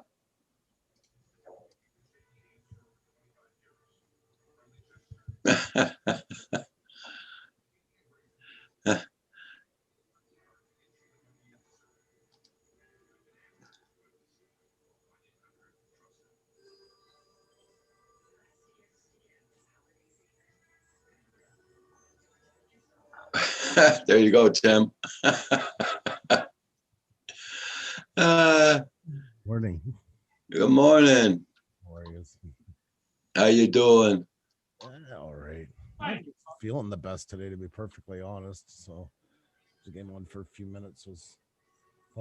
There you go, Tim. Morning. Good morning. How are you? How you doing? All right. Not feeling the best today, to be perfectly honest. So the game on for a few minutes was.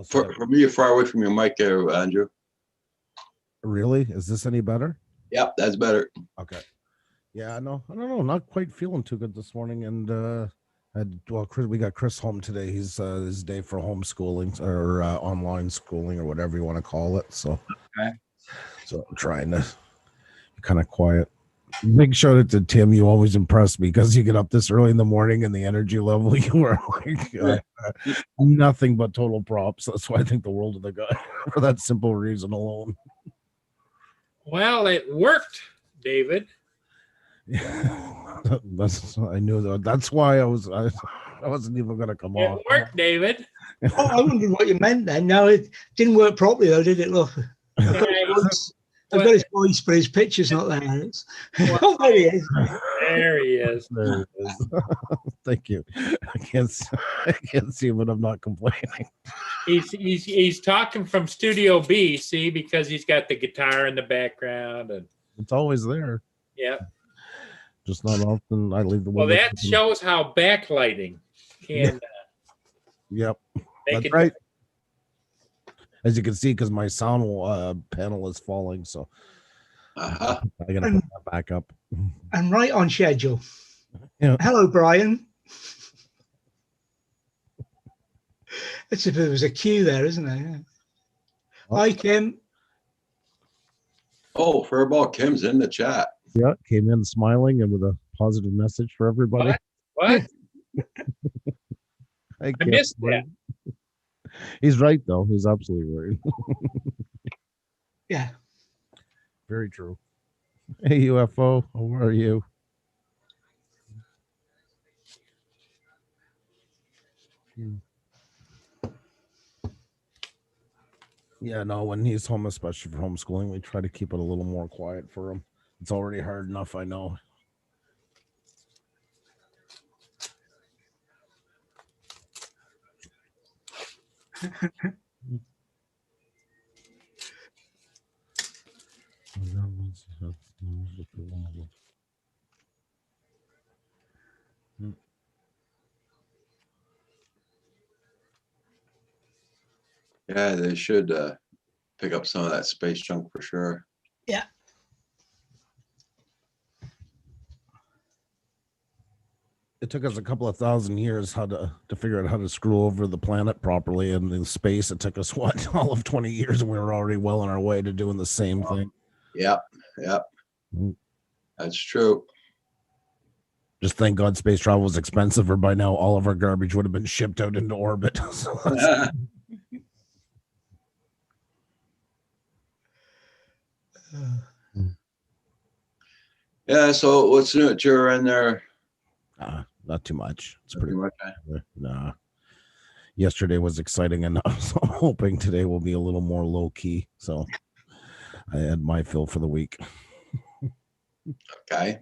For me, you're far away from your mic there, Andrew. Really? Is this any better? Yep, that's better. Okay. Yeah, no, I don't know. Not quite feeling too good this morning. And we got Chris home today. He's his day for homeschooling or online schooling or whatever you want to call it. So, okay. So I'm trying to be kind of quiet. Big shout out to Tim. You always impress me because you get up this early in the morning and the energy level you are like nothing but total props. That's why I think the world of the guy for that simple reason alone. Well, it worked, David. I knew that. That's why I wasn't even going to come on. It worked, David. Oh, I wondered what you meant then. No, it didn't work properly though, did it? Look, I've got his voice, but his picture's not there. Oh, there he is. There he is. There it is. Thank you. I can't see, but I'm not complaining. He's talking from Studio B, see, because he's got the guitar in the background, and it's always there. Yeah. Just not often. I leave the window. Well, that shows how backlighting can. Yep. That's right. As you can see, because my sound panel is falling, so I gotta put that back up. And right on schedule. Yeah. Hello, Brian. It's if there was a cue there, isn't there? Yeah. Oh. Hi, Kim. Oh, Furball Kim's in the chat. Yeah, came in smiling and with a positive message for everybody. What? I missed that. He's right, though. He's absolutely right. Yeah. Very true. Hey, UFO, how are you? Yeah, no, when he's home, especially for homeschooling, we try to keep it a little more quiet for him. It's already hard enough, I know. Yeah, they should pick up some of that space junk for sure. Yeah. It took us a couple of thousand years to figure out how to screw over the planet properly, and in space it took us what, all of 20 years, and we were already well on our way to doing the same thing. Yep, Mm. that's true. Just thank God space travel was expensive, or by now all of our garbage would have been shipped out into orbit. So that's- Yeah, so what's new at your end there? not too much. It's pretty Nothing much, eh? Nah. Yesterday was exciting enough, so I'm hoping today will be a little more low key. So I had my fill for the week. Okay.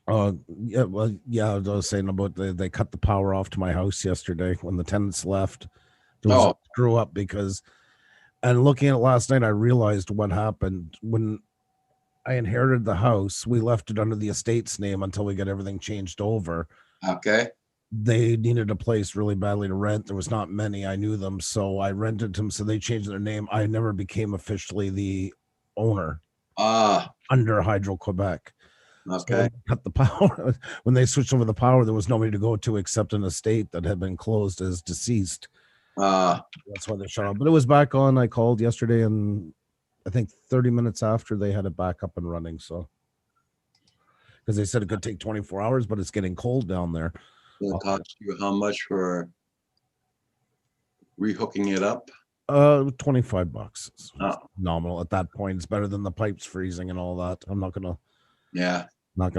Yeah, well, yeah, I was saying about they cut the power off to my house yesterday when the tenants left. There was a screw up because, and looking at it last night, I realized what happened when I inherited the house. We left it under the estate's name until we got everything changed over. Okay. They needed a place really badly to rent. There was not many. I knew them, so I rented them. So they changed their name. I never became officially the owner under Hydro Quebec. Okay. So cut the power. When they switched over the power, there was nobody to go to except an estate that had been closed as deceased. That's why they shut off. But it was back on. I called yesterday, and I think 30 minutes after they had it back up and running. So because they said it could take 24 hours, but it's getting cold down there. It'll cost you how much for rehooking it up? $25. It's Oh. nominal at that point. It's better than the pipes freezing and all that. I'm not gonna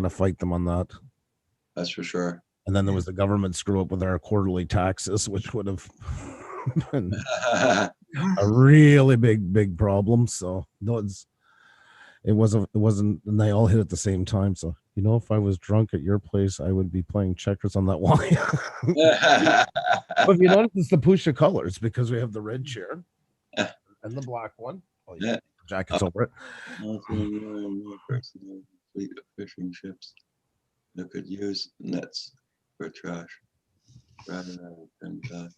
fight them on that. That's for sure. And then there was the government screw up with our quarterly taxes, which would have been a really big problem. So no, it wasn't, and they all hit at the same time. So if I was drunk at your place, I would be playing checkers on that wine. But you notice it's the Pusha colors because we have the red chair and the black one. Oh, yeah, jackets over it. Fleet of fishing ships that could use nets for trash. Rather than, yeah,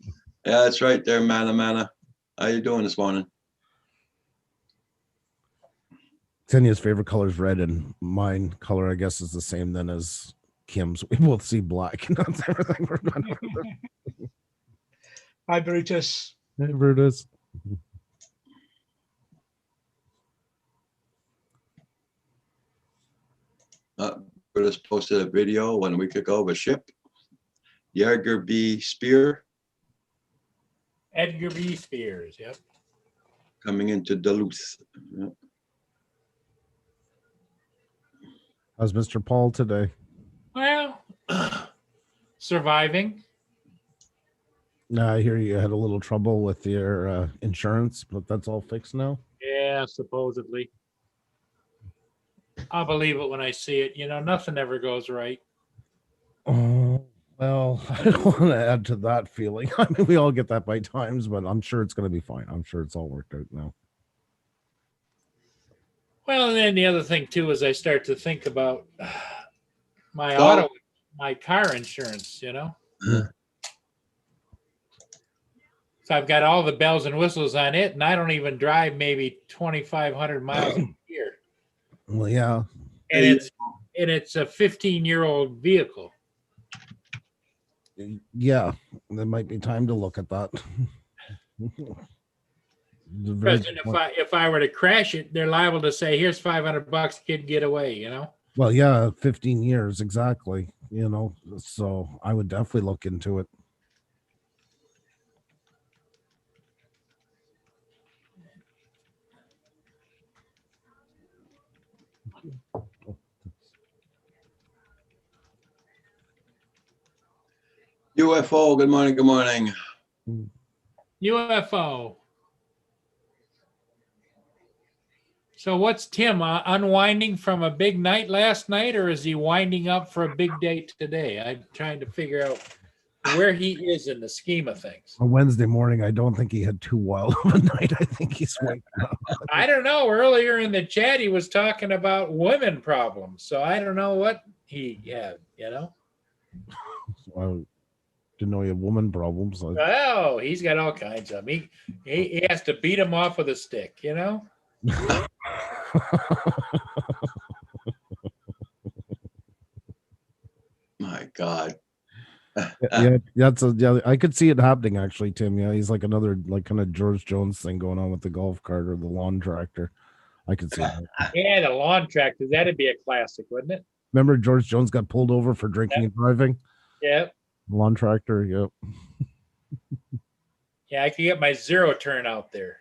that's right there, Mana. How you doing this morning? Tenia's favorite color is red, and mine color, I guess, is the same then as Kim's. We both see black, and that's everything we're going to. Hi, Brutus. Hey, Brutus. Brutus posted a video 1 week ago of a ship, the Edgar B. Spear. Edgar B. Spears, yep. Coming into Duluth. Yep. How's Mr. Paul today? Well, surviving. I hear you had a little trouble with your insurance, but that's all fixed now. Yeah, supposedly. I'll believe it when I see it. Nothing ever goes right. Oh, well, I don't want to add to that feeling. I mean, we all get that by times, but I'm sure it's going to be fine. I'm sure it's all worked out now. Well, and then the other thing too is I start to think about my car insurance, Yeah. So I've got all the bells and whistles on it, and I don't even drive maybe 2,500 miles a year. Well, yeah. And it's a 15-year-old vehicle. Yeah, there might be time to look at that. President, if I were to crash it, they're liable to say, "Here's $500, kid, get away." Well, yeah, 15 years exactly. So I would definitely look into it. UFO. Good morning. Good morning. UFO. So what's Tim unwinding from a big night last night, or is he winding up for a big day today? I'm trying to figure out where he is in the scheme of things. On Wednesday morning, I don't think he had too wild of a night. I think he's waking up. I don't know. Earlier in the chat, he was talking about women problems. So I don't know what he had, you know? I didn't know he had woman problems. Oh, he's got all kinds of them. He has to beat him off with a stick, you know? My God. Yeah, yeah. I could see it happening actually, Tim. Yeah, he's like another like kind of George Jones thing going on with the golf cart or the lawn tractor. I could see that. Yeah, the lawn tractor. That'd be a classic, wouldn't it? Remember George Jones got pulled over for drinking and driving? Yeah. Lawn tractor, yep. Yeah, I could get my zero turn out there.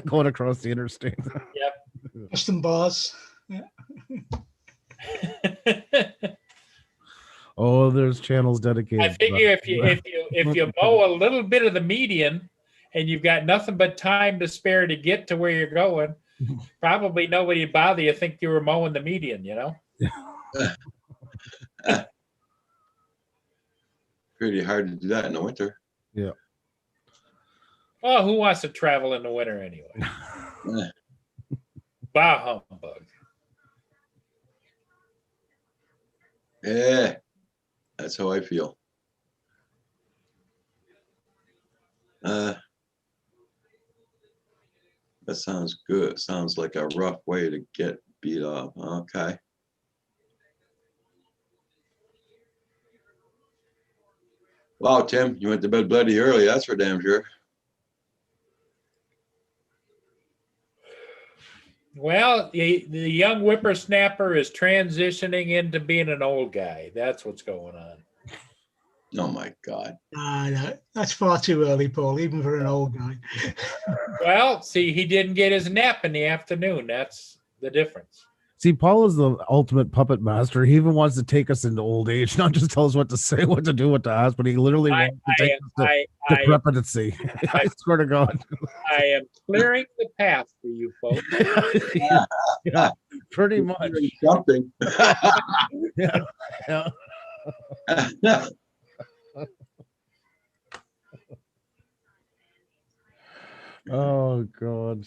Going across the interstate. Yep. Custom bars. Oh, there's channels dedicated. I figure if you mow a little bit of the median and you've got nothing but time to spare to get to where you're going, probably nobody would bother you think you were mowing the median, you know? Pretty hard to do that in the winter. Yeah. Oh, who wants to travel in the winter anyway? Bah humbug. Yeah, that's how I feel. That sounds good. Sounds like a rough way to get beat up. Okay. Wow, Tim, you went to bed bloody early. That's for damn sure. Well, the young whippersnapper is transitioning into being an old guy. That's what's going on. Oh my God. No, that's far too early, Paul, even for an old guy. Well, see, he didn't get his nap in the afternoon. That's the difference. See, Paul is the ultimate puppet master. He even wants to take us into old age, not just tell us what to say, what to do, what to ask, but he literally wants to take us to prepotency. I swear to God. I am clearing the path for you folks. Yeah, pretty much. Something. Yeah. Oh God.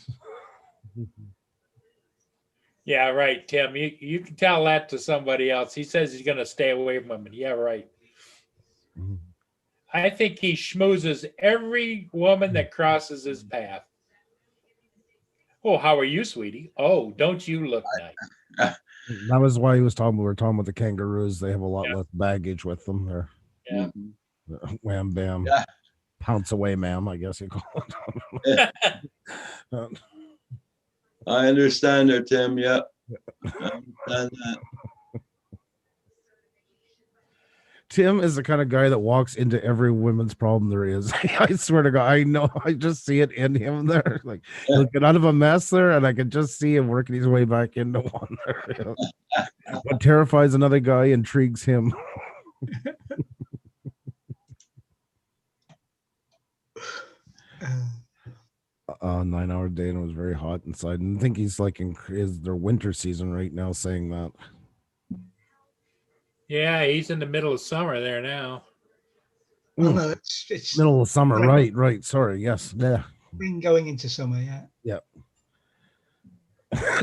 Yeah, right, Tim. You can tell that to somebody else. He says he's going to stay away from him. Yeah, right. I think he schmoozes every woman that crosses his path. Oh, how are you, sweetie? Oh, don't you look nice? That was why he was talking. We were talking about the kangaroos. They have a lot less baggage with them. They're Yeah. wham bam, Yeah. pounce away, ma'am. I guess you call it. I understand there, Tim. Yep. I understand that. Tim is the kind of guy that walks into every women's problem there is. I swear to God, I know. I just see it in him there. Like he'll get out of a mess there, and I can just see him working his way back into one there. What terrifies another guy intrigues him. 9-hour day, and it was very hot inside. And I think he's like in their winter season right now, saying that. Yeah, he's in the middle of summer there now. Oh, no, it's Middle of summer, right. Sorry, yes, yeah. been going into summer, yeah. Yeah.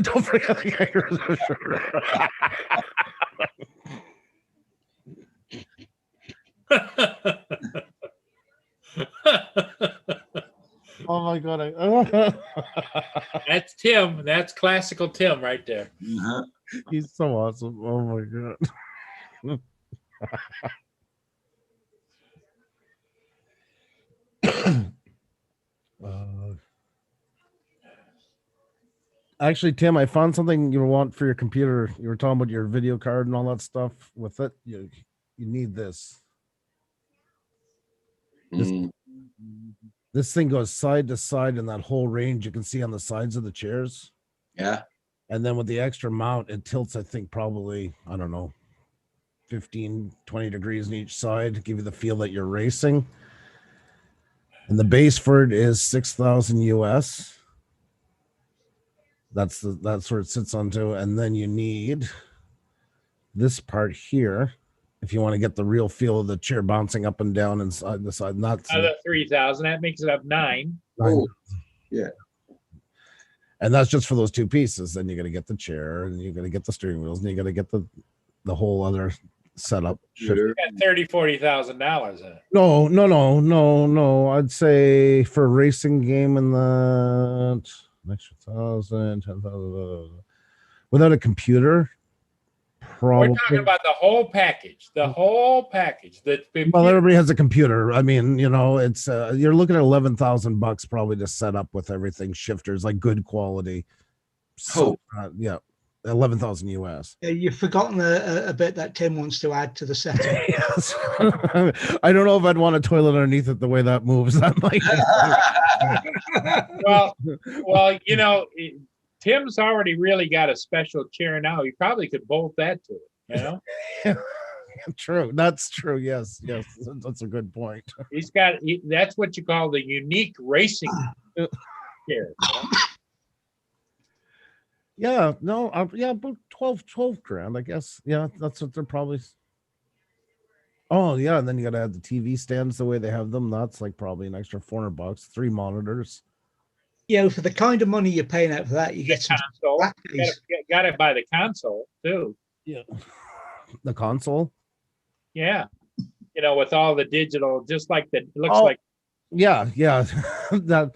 Don't forget the kangaroos. Oh my God. That's Tim. That's classical Tim right there. Uh-huh. He's so awesome. Oh my God. Actually, Tim, I found something you want for your computer. You were talking about your video card and all that stuff with it. You need this. Mm. This thing goes side to side in that whole range you can see on the sides of the chairs. Yeah. And then with the extra mount, it tilts, I think, probably, I don't know, 15, 20 degrees on each side to give you the feel that you're racing. And the base for it is 6,000 US. That's where it sits onto. And then you need this part here. If you want to get the real feel of the chair bouncing up and down inside the side, not Another 3,000. That makes it up 9. Oh, yeah. and that's just for those two pieces. Then you got to get the chair, and you got to get the steering wheels, and you got to get the whole other setup. Computer. Got $30,000-$40,000 in it. No. I'd say for a racing game in the extra 1,000, 10,000 without a computer, We're probably. talking about the whole package. The whole package. Well, everybody has a computer. I mean, it's you're looking at $11,000 probably to set up with everything, shifters, like good quality. So, yeah, 11,000 US. You've forgotten a bit that Tim wants to add to the setup. Yes. I don't know if I'd want a toilet underneath it the way that moves. That might. well, Tim's already really got a special chair now. He probably could bolt that to it, True. That's true. Yes. That's a good point. He's got, that's what you call the unique racing chair. Yeah. No. Yeah. About 12 grand, I guess. Yeah. That's what they're probably. Oh yeah. And then you got to add the TV stands the way they have them. That's like probably an extra $400. 3 monitors. For the kind of money you're paying out for that, you get some console. black You days. gotta buy the console too. Yeah. The console. Yeah. With all the digital, just like it looks Oh. like. Yeah. that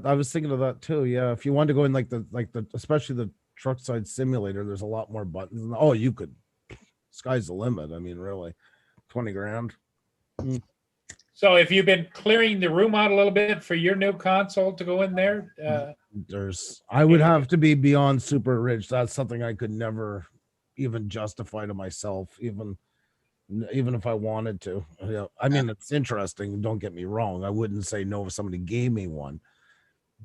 I was thinking of that too. Yeah. If you want to go in like the especially the truck side simulator, there's a lot more buttons. Oh, you could, sky's the limit. I mean, really, 20 grand. So if you've been clearing the room out a little bit for your new console to go in there, I would have to be beyond super rich. That's something I could never even justify to myself, even if I wanted to. Yeah. I mean, it's interesting. Don't get me wrong. I wouldn't say no if somebody gave me one.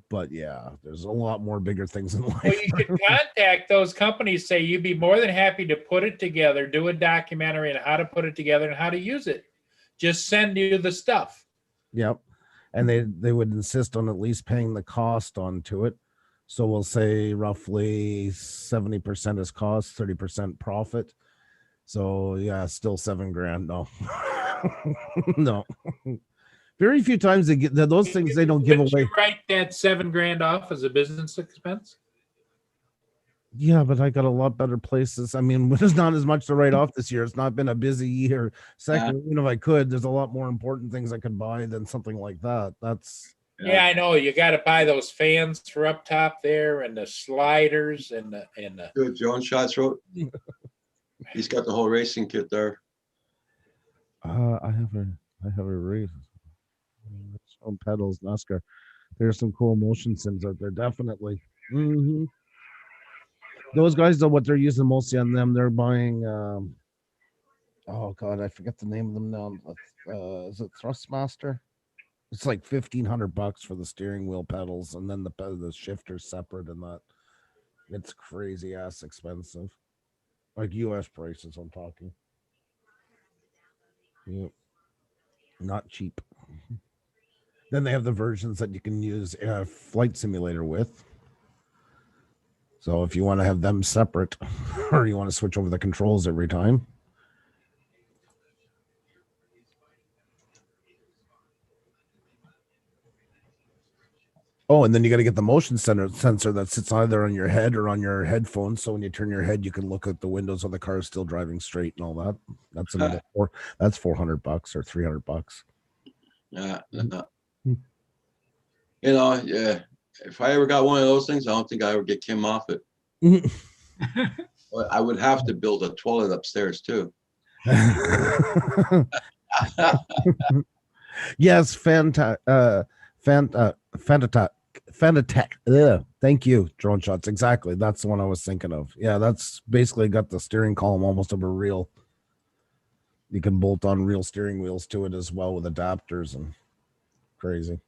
But yeah, there's a lot more bigger things in life. well, you could contact those companies, say you'd be more than happy to put it together, do a documentary on how to put it together and how to use it. Just send you the stuff. Yep. And they would insist on at least paying the cost onto it. So we'll say roughly 70% is cost, 30% profit. So yeah, still 7 grand. No. No. Very few times they get those things, they don't give Would away. you write that 7 grand off as a business expense? Yeah, but I got a lot better places. I mean, there's not as much to write off this year. It's not been a busy year. Second, if I could, there's a lot more important things I could buy than something like that. That's Yeah, I know. You got to buy those fans for up top there, and the sliders, and the Good. John Schatz wrote. He's got the whole racing kit there. I have a race on pedals, NASCAR. There's some cool motion sims out there, definitely. Those guys know what they're using mostly on them. They're buying oh god, I forget the name of them now. Is it Thrustmaster? It's like $1,500 for the steering wheel pedals, and then the shifter's separate, and that it's crazy ass expensive. Like US prices, I'm talking. Yep. Not cheap. Then they have the versions that you can use a flight simulator with. So if you want to have them separate, or you want to switch over the controls every time. Oh, and then you got to get the motion sensor that sits either on your head or on your headphones. So when you turn your head, you can look at the windows of the car is still driving straight and all that. That's another that's $400 or $300. Yeah. Yeah. If I ever got one of those things, I don't think I would get Kim off it. But I would have to build a toilet upstairs too. Yes, Fanatec. Thank you, Drone Shots. Exactly. That's the one I was thinking of. Yeah, that's basically got the steering column almost of a real. You can bolt on real steering wheels to it as well with adapters and crazy.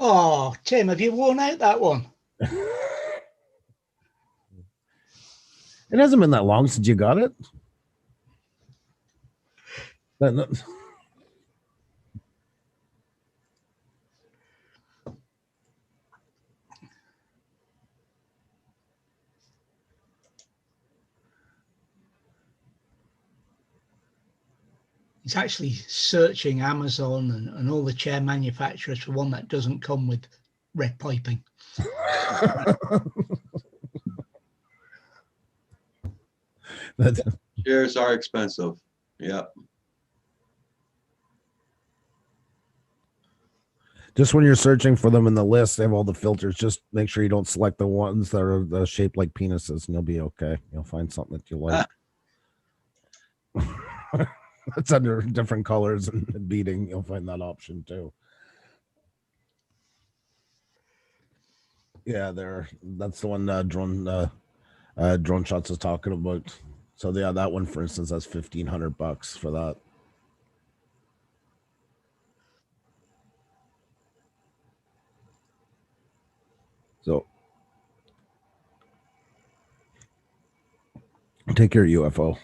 Oh, Tim, have you worn out that one? It hasn't been that long since you got it. It's actually searching Amazon and all the chair manufacturers for one that doesn't come with red piping. That's, Chairs are expensive. Yeah. just when you're searching for them in the list, they have all the filters. Just make sure you don't select the ones that are shaped like penises, and you'll be okay. You'll find something that you like. It's under different colors and beating. You'll find that option too. Yeah, that's the one drone shots is talking about. So yeah, that one, for instance, that's $1,500 for that. So take your UFO.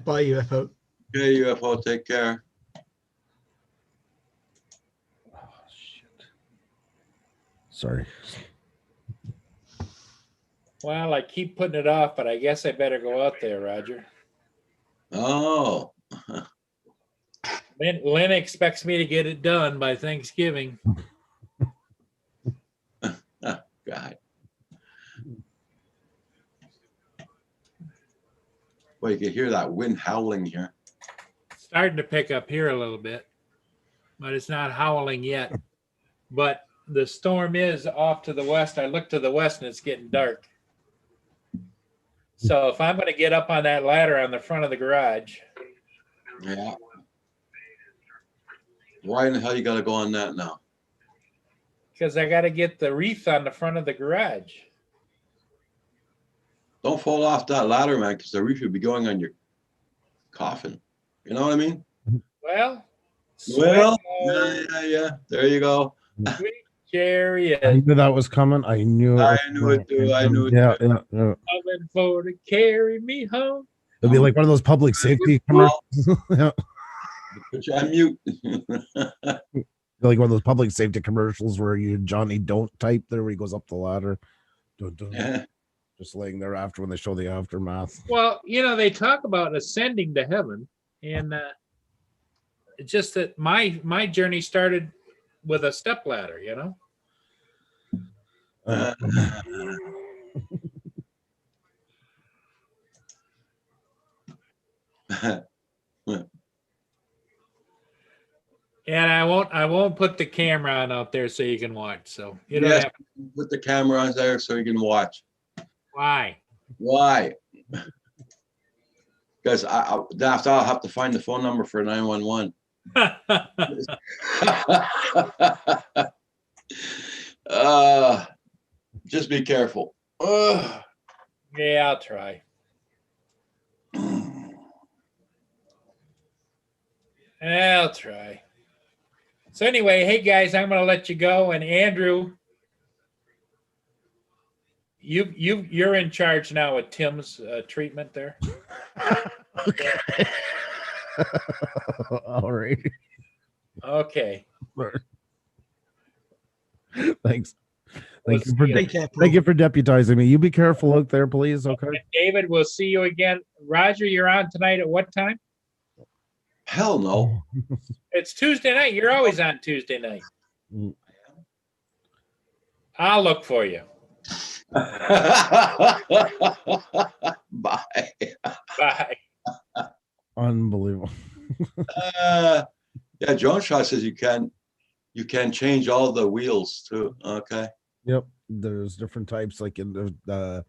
Buy UFO. Okay, UFO, take care. Oh, shit. Sorry. Well, I keep putting it off, but I guess I better go out there, Roger. Oh, Lynn expects me to get it done by Thanksgiving. God. Well, you can hear that wind howling here. Starting to pick up here a little bit, but it's not howling yet. But the storm is off to the west. I look to the west and it's getting dark. So if I'm going to get up on that ladder on the front of the garage, Yeah. Why in the hell you gotta go on that now? because I got to get the wreath on the front of the garage. Don't fall off that ladder, man, because the roof would be going on your coffin. You know what I mean? Well, Well, sweet, yeah. There you go. sweet chariot I knew that was coming. I knew I knew it too. I knew it Yeah, too. yeah, yeah. coming for to carry me home. It'll be like one of those public safety commercials. Yeah. Put you on mute. Like one of those public safety commercials where Johnny don't type there where he goes up the ladder. Dun, dun. Yeah. Just laying there after when they show the aftermath. Well, they talk about ascending to heaven, and it's just that my journey started with a step ladder. Uh, And I won't put the camera on out there so you can watch. So you don't Yes. have Put the camera on there so you can watch. why. Why? Because after I'll have to find the phone number for 911. Just be careful. Yeah, I'll try. I'll try. So anyway, hey guys, I'm gonna let you go. And Andrew, you're in charge now with Tim's treatment there. Okay. All right. Okay. Thanks. We'll Thank you for see you. Take care, thank you for deputizing me. You be careful out there, please. Okay. David, we'll see you again. Roger, you're on tonight at what time? Hell no. It's Tuesday night. You're always on Tuesday night. Mm. I'll look for you. Bye. Bye. Unbelievable. Yeah, Drone Shot says you can change all the wheels too. Okay. Yep. There's different types, like in the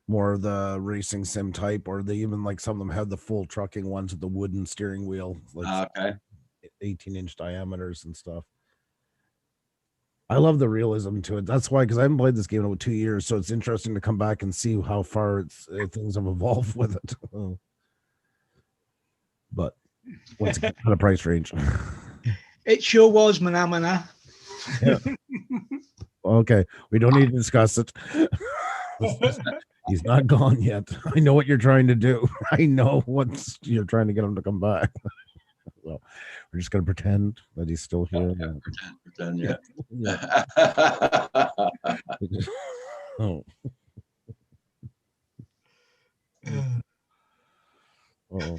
more of the racing sim type, or they even like some of them have the full trucking ones with the wooden steering wheel, like Okay. 18-inch diameters and stuff. I love the realism to it. That's why, because I haven't played this game in over 2 years, so it's interesting to come back and see how far things have evolved with it. But what's kind of price range? It sure was, Manamana. Okay, we don't need to discuss it. He's not gone yet. I know what you're trying to do. I know what you're trying to get him to come back. Well, we're just gonna pretend that he's still here. Pretend, yeah. Yeah. Oh. Oh.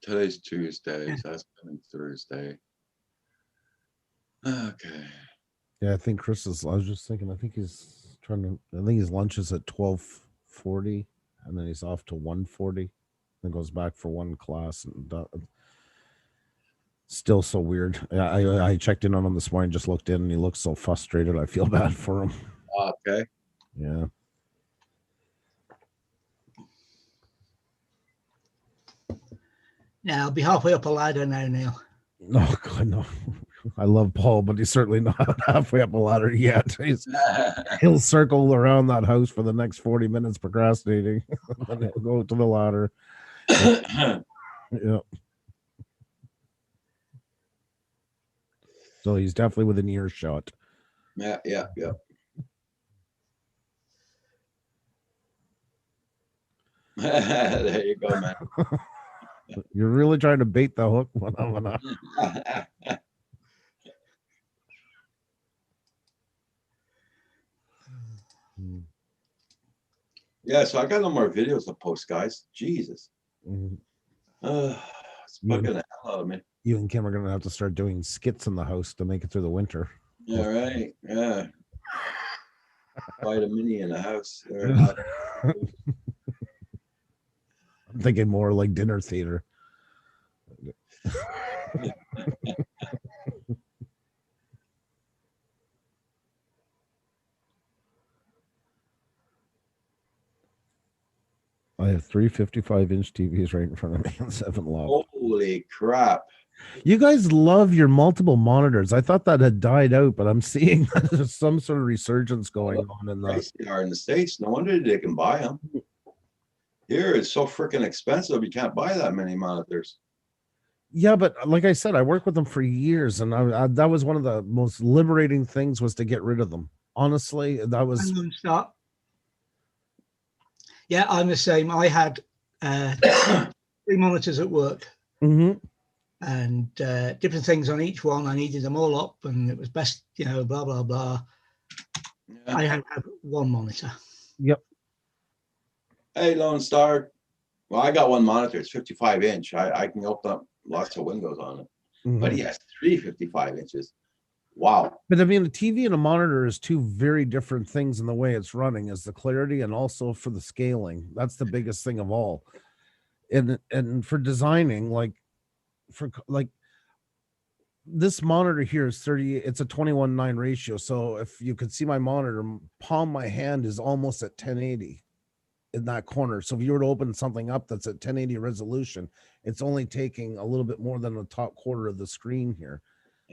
Today's Tuesday, so that's been Thursday. Okay. Yeah, I think Chris is. I was just thinking. I think he's trying to. I think his lunch is at 12:40, and then he's off to 1:40, then goes back for one class. And still so weird. I checked in on him this morning. Just looked in, and he looks so frustrated. I feel bad for him. Okay. Yeah. Now I'll be halfway up a ladder now, Neil. No, God, no. I love Paul, but he's certainly not halfway up a ladder yet. He'll circle around that house for the next 40 minutes procrastinating. Then he'll go to the ladder. Yeah. So he's definitely within earshot. Yeah. There you go, man. You're really trying to bait the hook. Yeah, so I got no more videos to post, guys. Jesus. Mhm. It's bugging the hell out of me. You and Kim are going to have to start doing skits in the house to make it through the winter. Yeah, right. Yeah. Quite a mini in the house. I'm thinking more like dinner theater. I have 3 55-inch TVs right in front of me and 7 loft. Holy crap. You guys love your multiple monitors. I thought that had died out, but I'm seeing there's some sort of resurgence going on in the. Price they are in the States. No wonder they can buy them. Here it's so freaking expensive. You can't buy that many monitors. Yeah, but like I said, I worked with them for years, and that was one of the most liberating things was to get rid of them. Honestly, that was. Start. Yeah, I'm the same. I had 3 monitors at work. Mm-hmm. And different things on each one. I needed them all up, and it was best, blah blah blah. Yeah. I had 1 monitor. Yep. Hey, Lone Star. Well, I got 1 monitor. It's 55-inch. I can open up lots of windows on it. Mm-hmm. But he has 3 55 inches. Wow. But I mean, a TV and a monitor is 2 very different things in the way it's running, is the clarity and also for the scaling. That's the biggest thing of all. And for designing, like this monitor here is 30, it's a 21:9 ratio. So if you could see my monitor, palm my hand is almost at 1080 in that corner. So if you were to open something up that's at 1080 resolution, it's only taking a little bit more than the top quarter of the screen here.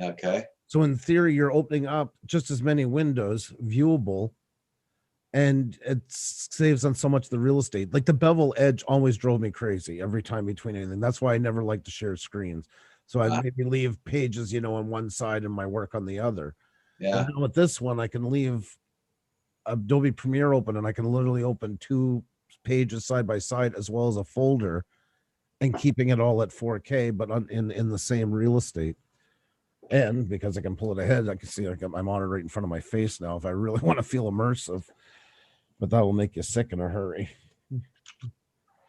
Okay. So in theory, you're opening up just as many windows viewable, and it saves on so much of the real estate. Like the bevel edge always drove me crazy every time between anything. That's why I never like to share screens. So I maybe leave pages, on one side and my work on the other. Yeah. And with this one, I can leave Adobe Premiere open, and I can literally open 2 pages side by side as well as a folder, and keeping it all at 4K, but in the same real estate. And because I can pull it ahead, I can see I got my monitor right in front of my face now if I really want to feel immersive. But that will make you sick in a hurry.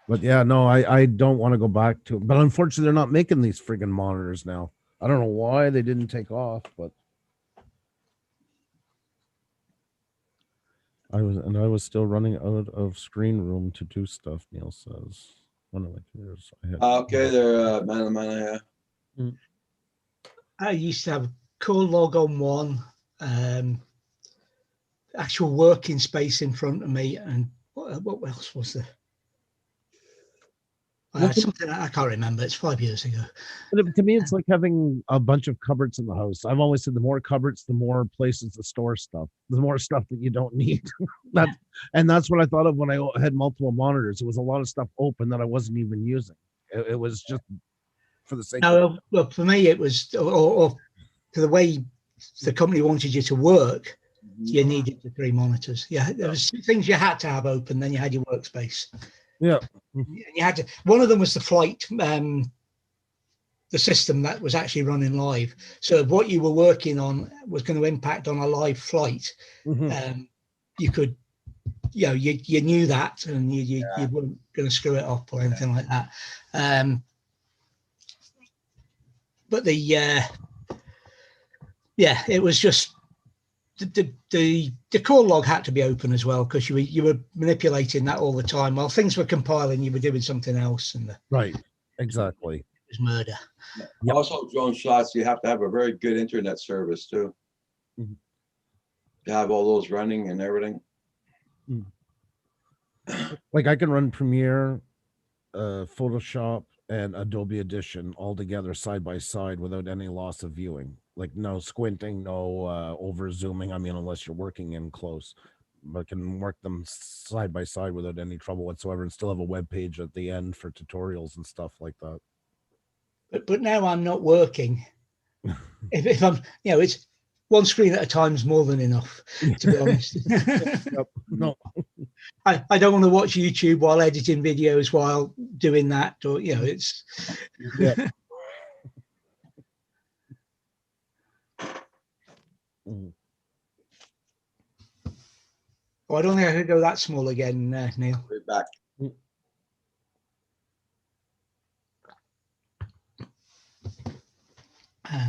But yeah, no, I don't want to go back to it. But unfortunately, they're not making these friggin' monitors now. I don't know why they didn't take off, but I was still running out of screen room to do stuff, Neil says. One of my computers. Okay, there, man. I used to have Core Log on one, actual working space in front of me, and what else was there? Something I can't remember. It's 5 years ago. But to me, it's like having a bunch of cupboards in the house. I've always said the more cupboards, the more places to store stuff, the more stuff that you don't need. And that's what I thought of when I had multiple monitors. It was a lot of stuff open that I wasn't even using. It was just for the sake of. Well, for me, it was, or to the way the company wanted you to work, you needed the 3 monitors. Yeah, there was 2 things you had to have open. Then you had your workspace. Yeah. You had to. One of them was the flight, the system that was actually running live. So if what you were working on was going to impact on a live flight, you could, you knew that, and you weren't going to screw it up or anything like that. but yeah, it was just the call log had to be open as well, because you were manipulating that all the time while things were compiling. You were doing something else, and it Right. Exactly. was murder. Yep. Also, drone shots, you have to have a very good internet service too. Mhm. To have all those running and everything. Like I can run Premiere, Photoshop, and Adobe Edition all together side by side without any loss of viewing. Like no squinting, no over zooming. I mean, unless you're working in close, but can work them side by side without any trouble whatsoever, and still have a web page at the end for tutorials and stuff like that. But now I'm not working. If I'm, it's one screen at a time is more than enough, to be honest. Yep. No. I don't want to watch YouTube while editing videos while doing that, or it's. Yeah. Mm. Oh, I don't think I could go that small again, Neil. Right back.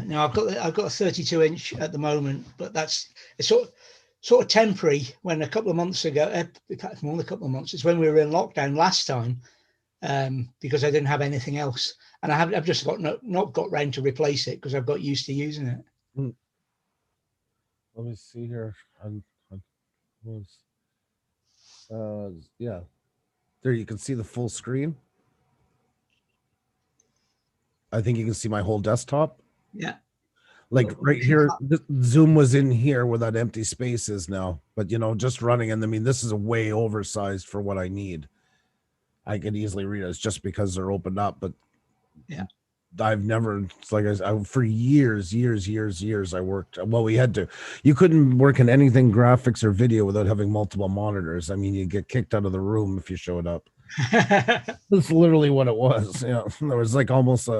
Now I've got a 32-inch at the moment, but it's sort of temporary. When a couple of months ago, in fact more than a couple of months, it's when we were in lockdown last time, because I didn't have anything else, and I've just not got round to replace it because I've got used to using it. Let me see here. Yeah, there you can see the full screen. I think you can see my whole desktop. Yeah. Like right here, Zoom was in here where that empty space is now, but just running. And I mean, this is a way oversized for what I need. I could easily read it. It's just because they're opened up, but yeah, I've never, it's like I for years, I worked. Well, we had to. You couldn't work in anything graphics or video without having multiple monitors. I mean, you get kicked out of the room if you showed up. That's literally what it was. There was like almost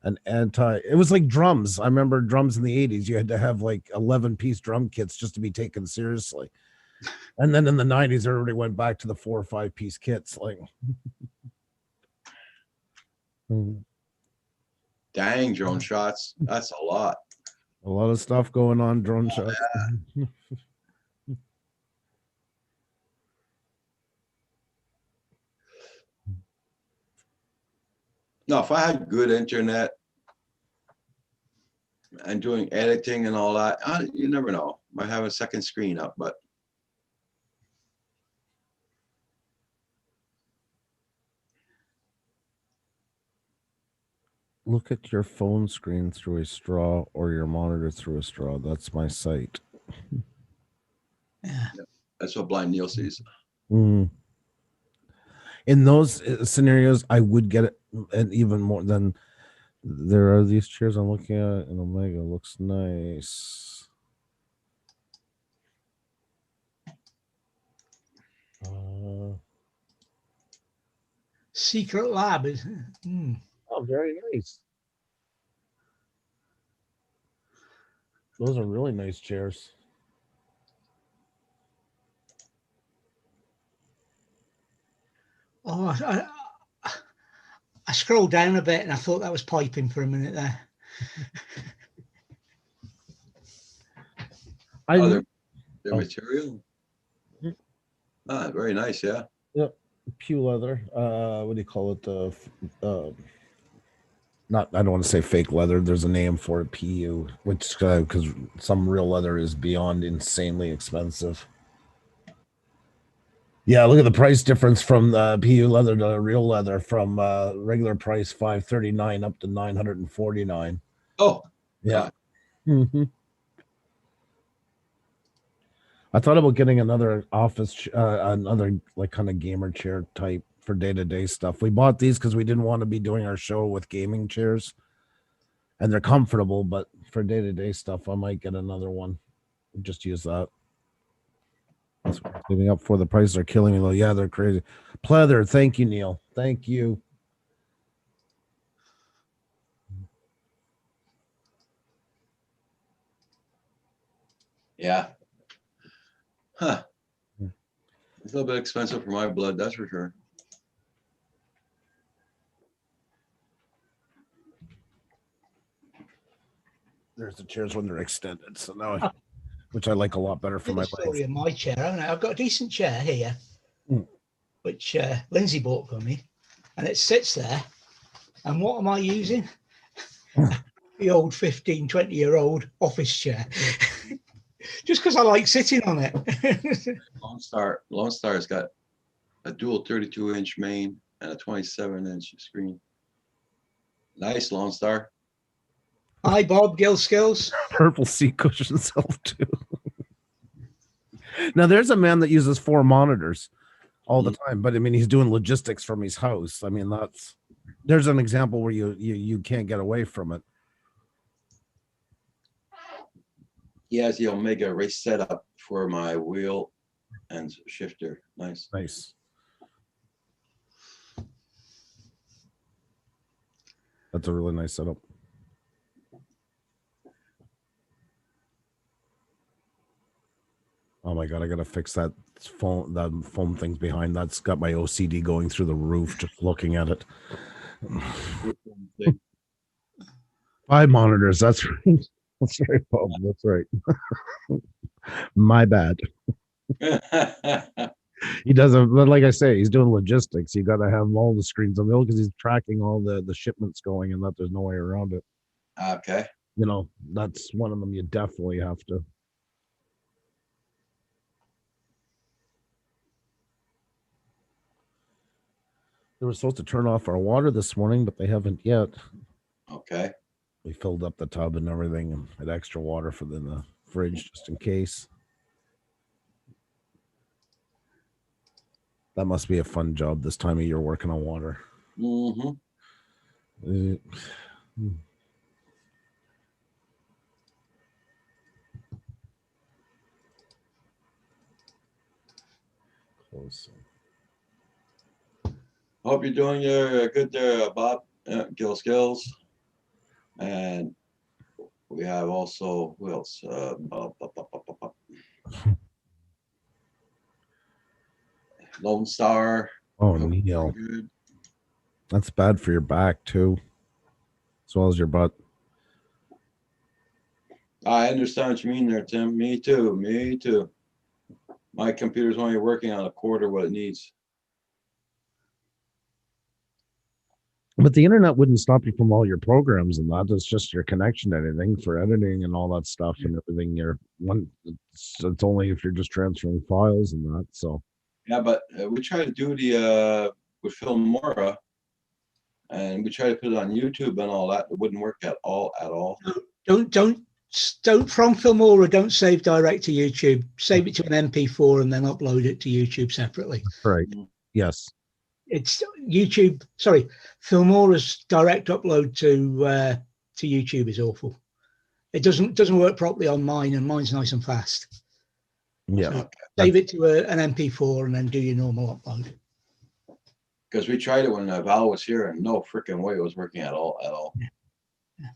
it was like drums. I remember drums in the 80s. You had to have like 11-piece drum kits just to be taken seriously. And then in the 90s, everybody went back to the 4 or 5-piece kits. Like, Dang, drone shots. That's a lot. a lot of stuff going on, drone shots. No, if I had good internet and doing editing and all that, you never know. Might have a second screen up, but Look at your phone screen through a straw or your monitor through a straw. That's my sight. Yeah. that's what blind Neil sees. In those scenarios, I would get it, and even more than there are these chairs I'm looking at, and Omega looks nice. Secret Lab is. Oh, very nice. Those are really nice chairs. Oh, I scrolled down a bit and I thought that was piping for a minute there. Their material. Very nice, yeah. Yep, pew leather. What do you call it? Not, I don't want to say fake leather. There's a name for it, PU, which because some real leather is beyond insanely expensive. Yeah, look at the price difference from the PU leather to real leather, from regular price $539 up to $949. Oh, yeah. I thought about getting another office, another like kind of gamer chair type for day-to-day stuff. We bought these because we didn't want to be doing our show with gaming chairs, and they're comfortable, but for day-to-day stuff, I might get another one. Just use that. That's what I'm giving up for. The prices are killing me though. Yeah, they're crazy. Pleather, thank you, Neil. Thank you. yeah. Huh. It's a little bit expensive for my blood, that's for sure. There's the chairs when they're extended. So now, which I like a lot better for The my story legs. of my chair, haven't I? I've got a decent chair here, Mm. which Lindsay bought for me, and it sits there. And what am I using? The old 15, 20-year-old office chair. Just because I like sitting on it. Lone Star's got a dual 32-inch main and a 27-inch screen. Nice, Lone Star. Hi, Bob, Gill Skills. Purple seat cushions help too. Now there's a man that uses 4 monitors all the time, but I mean he's doing logistics from his house. I mean there's an example where you can't get away from it. He has the Omega race setup for my wheel and shifter. Nice. Nice. That's a really nice setup. Oh my god, I gotta fix that phone. That foam thing's behind. That's got my OCD going through the roof just looking at it. 5 monitors. That's right. That's right, Bob. That's right. My bad. He doesn't, but like I say, he's doing logistics. You got to have all the screens available because he's tracking all the shipments going, and that there's no way around it. Okay. You know, that's one of them you definitely have to. They were supposed to turn off our water this morning, but they haven't yet. Okay. We filled up the tub and everything and had extra water for the fridge just in case. That must be a fun job this time of year working on water. Mm-hmm. Close. Hope you're doing your good there, Bob. Gill Skills. And we have also, who else? Lone Star. Oh, Hope Neil. you're good. That's bad for your back too, as well as your butt. I understand what you mean there, Tim. Me too. Me too. My computer's only working on a quarter what it needs. But the internet wouldn't stop you from all your programs and that. It's just your connection to anything for editing and all that stuff and everything. It's only if you're just transferring files and that. So Yeah, but we try to do the with Filmora, and we try to put it on YouTube and all that. It wouldn't work at all. Don't from Filmora, don't save direct to YouTube. Save it to an MP4 and then upload it to YouTube separately. right. Yes. It's YouTube. Sorry, Filmora's direct upload to YouTube is awful. It doesn't work properly on mine, and mine's nice and fast. Yeah. So save it to an MP4 and then do your normal upload. Because we tried it when Val was here, and no freaking way it was working at all. Yeah.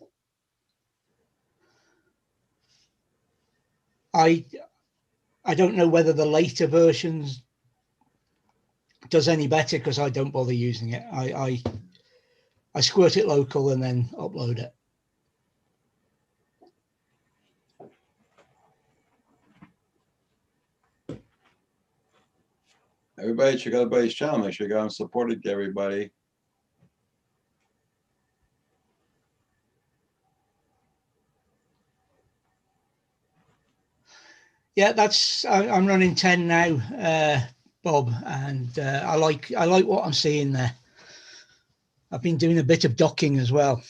I don't know whether the later versions does any better because I don't bother using it. I squirt it local and then upload it. Everybody check out everybody's channel. Make sure you got them supported, everybody. Yeah, I'm running 10 now, Bob, and I like what I'm seeing there. I've been doing a bit of docking as well.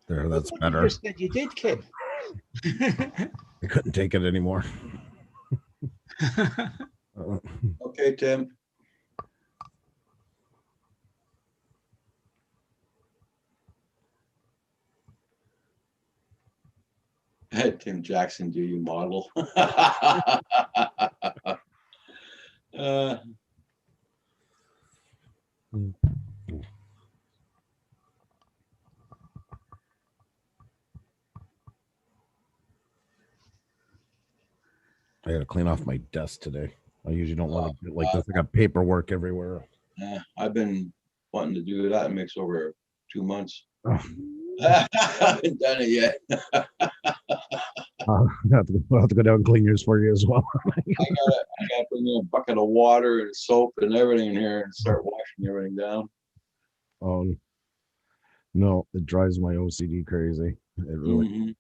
There, that's You better. just said you did, Kim. I couldn't take it anymore. Okay, Tim. Hey, Tim Jackson, do you model? gotta clean off my desk today. I usually don't want to do it like this. I got paperwork everywhere. I've been wanting to do that. It makes over 2 months. Oh, I haven't done it yet. I'll have to go down and clean yours for you as well. I gotta bring in a bucket of water and soap and everything in here and start washing everything down. Oh no, it drives my OCD crazy. It really.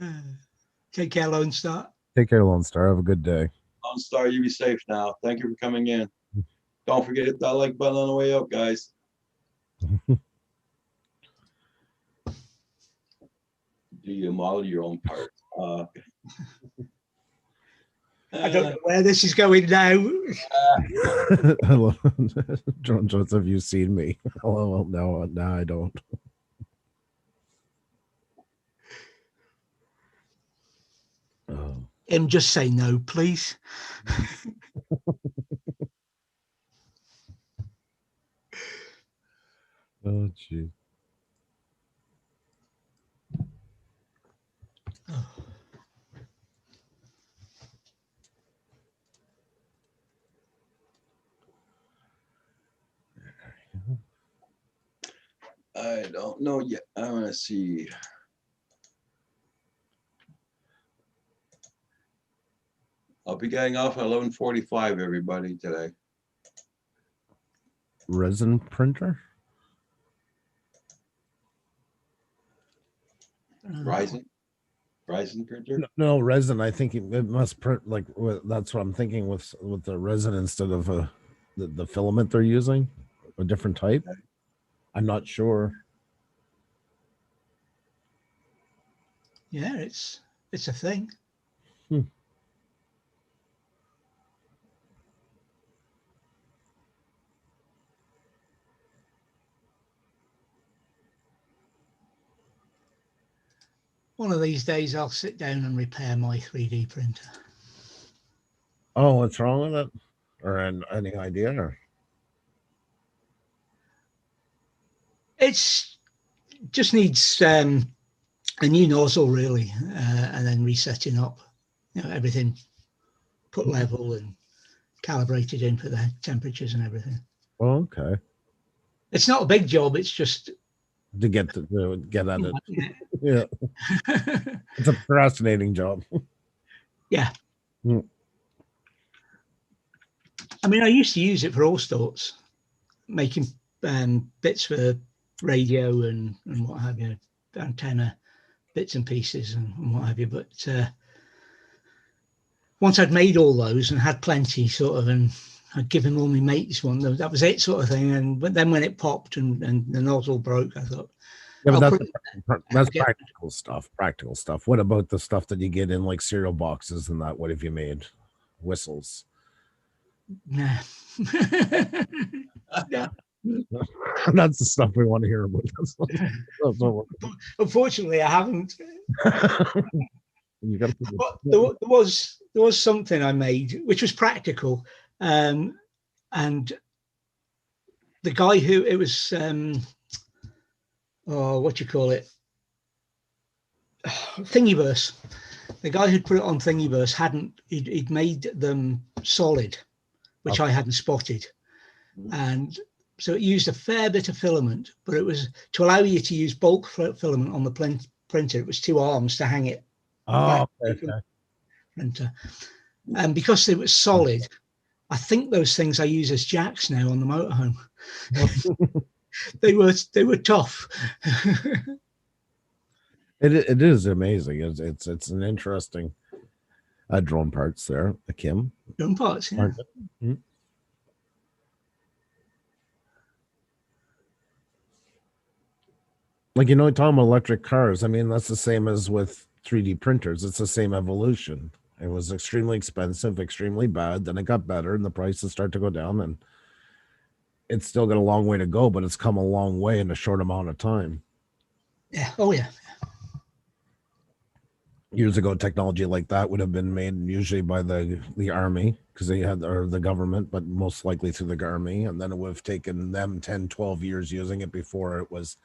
Mhm. Take care, Lone Star. Take care, Lone Star. Have a good day. Lone Star, you be safe now. Thank you for coming in. Don't forget to hit that like button on the way out, guys. Do you model your own parts? I don't know where this is going now. Hello, John Joseph. Have you seen me? Hello, no, I don't. Oh. Just say no, please. Oh, gee. I don't know yet. I want to see. I'll be getting off at 11:45, everybody, today. Resin printer? Ryzen printer. No, resin. I think it must print like that's what I'm thinking with the resin instead of the filament they're using, a different type. I'm not sure. Yeah, it's a thing. One of these days, I'll sit down and repair my 3D printer. Oh, what's wrong with it? Or any idea? Or It's just needs a new nozzle, really, and then resetting up. Everything put level and calibrated in for the temperatures and everything. oh, okay, It's not a big job. It's just to get at it. Yeah, it's a fascinating job. yeah. Mm. I mean, I used to use it for all sorts, making bits for radio and what have you, antenna bits and pieces and what have you. But once I'd made all those and had plenty, sort of, and I'd given all my mates one, that was it, sort of thing. But then when it popped and the nozzle broke, I thought, Yeah, but I'll that's get- practical stuff. Practical stuff. What about the stuff that you get in like cereal boxes and that? What have you made? Whistles. nah. Yeah. That's the stuff we want to hear about. That's what Unfortunately, I haven't. you got But there was something I made which was practical, and the guy who it was, what do you call it, Thingiverse. The guy who'd put it on Thingiverse he'd made them solid, which I hadn't spotted, and so it used a fair bit of filament, but it was to allow you to use bulk filament on the printer. It was 2 arms to hang it. Oh, okay. Printer. And because they were solid, I think those things I use as jacks now on the motorhome. they were tough. It is amazing. It's an interesting drone parts there, Kim. Drone parts, yeah. Mhm. Like, talking about electric cars, I mean, that's the same as with 3D printers. It's the same evolution. It was extremely expensive, extremely bad. Then it got better and the prices start to go down, and it's still got a long way to go, but it's come a long way in a short amount of time. Yeah. Oh, yeah. Years ago, technology like that would have been made usually by the army, because they had, or the government, but most likely through the army. And then it would have taken them 10, 12 years using it before it was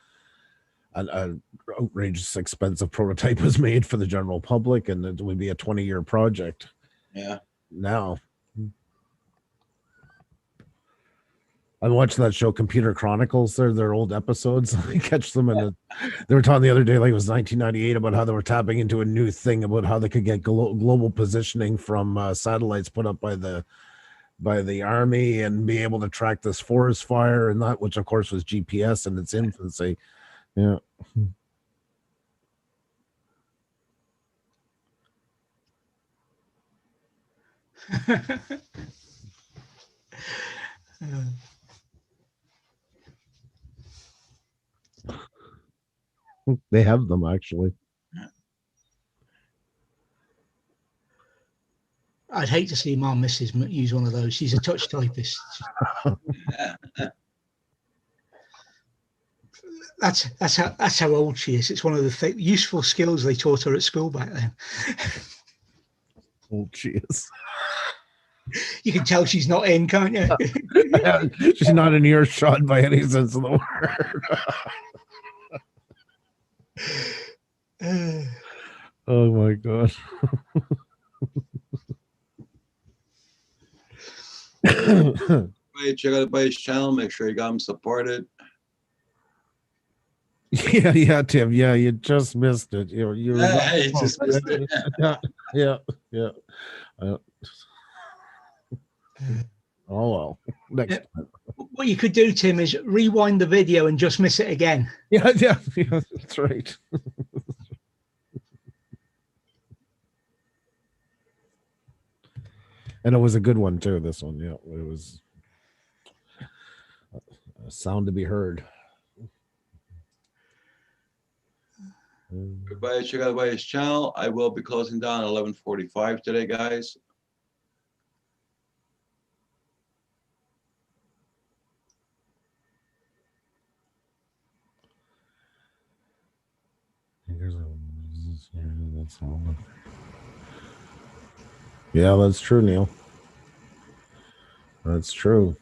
an outrageous expensive prototype was made for the general public, and it would be a 20-year project. Yeah. Now, I'm watching that show Computer Chronicles. They're their old episodes. I catch them they were talking the other day, like it was 1998, about how they were tapping into a new thing about how they could get global positioning from satellites put up by the army and be able to track this forest fire, and that, which of course was GPS in its infancy. Yeah. They have them actually. I'd hate to see my missus use one of those. She's a touch typist. That's how old she is. It's one of the useful skills they taught her at school back then. Oh, she is. You can tell she's not in, can't you? She's not in earshot by any sense of the word. Oh my god. Check out everybody's channel. Make sure you got them supported. Yeah, Tim. Yeah, you just missed it. You Just missed it. Yeah. Oh well. Next time. What you could do, Tim, is rewind the video and just miss it again. Yeah, that's right. And it was a good one too. This one, yeah, it was a sound to be heard. Everybody check out everybody's channel. I will be closing down at 11:45 today, guys. Yeah, that's true, Neil. That's true.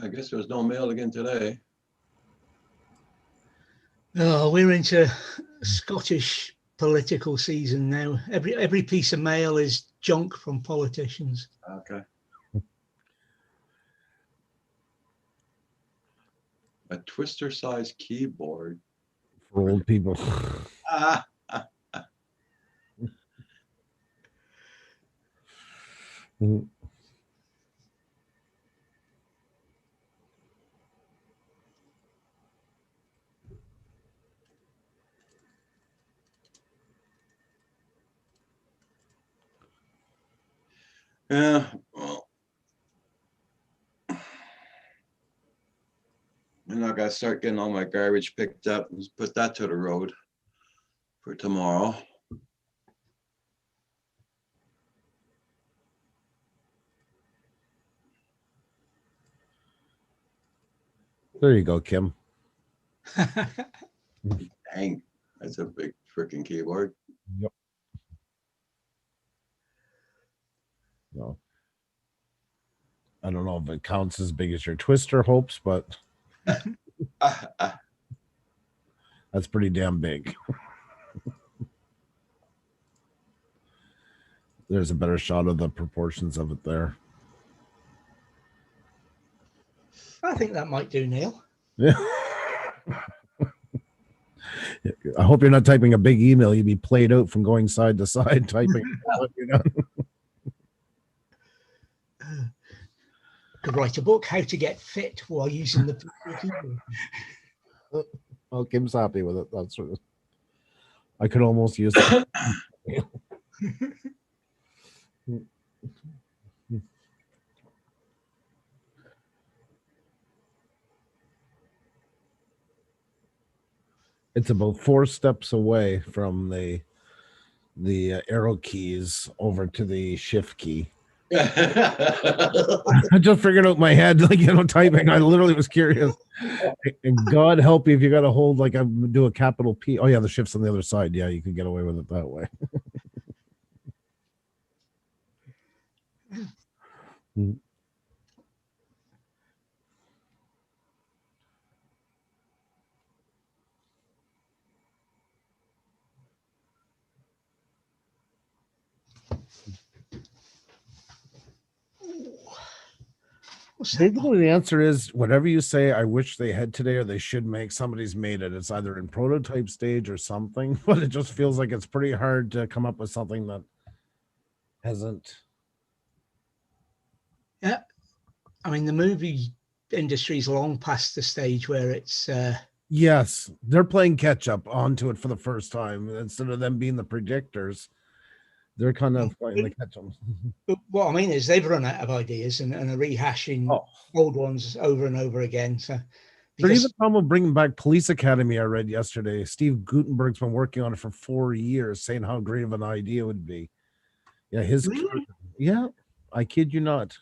I guess there was no mail again today. Oh, we're into Scottish political season now. Every piece of mail is junk from politicians. Okay. A twister sized keyboard. For old people. Ah. Yeah, well, and I gotta start getting all my garbage picked up and put that to the road for tomorrow. There you go, Kim. Dang, that's a big freaking keyboard. Yep. No. I don't know if it counts as big as your twister hopes, but that's pretty damn big. There's a better shot of the proportions of it there. I think that might do, Neil. Yeah. I hope you're not typing a big email. You'd be played out from going side to side typing. Could write a book, How to Get Fit While Using the keyboard. Oh, Kim's happy with it. That's what I could almost use it. It's about 4 steps away from the arrow keys over to the shift key. I just figured out my head, like, typing. I literally was curious. And God help you if you got to hold, like, I do a capital P. Oh yeah, the shift's on the other side. Yeah, you can get away with it that way. What's that? Basically, the answer is whatever you say. I wish they had today, or they should make. Somebody's made it. It's either in prototype stage or something, but it just feels like it's pretty hard to come up with something that hasn't. Yeah. I mean, the movie industry's long past the stage where it's Yes, they're playing catch up onto it for the first time instead of them being the predictors. They're kind of playing the catch up. but what I mean is they've run out of ideas and are rehashing Oh. old ones over and over again. So They're even because talking about bringing back Police Academy. I read yesterday. Steve Gutenberg's been working on it for 4 years, saying how great of an idea it would be. Yeah, Really? yeah, I kid you not.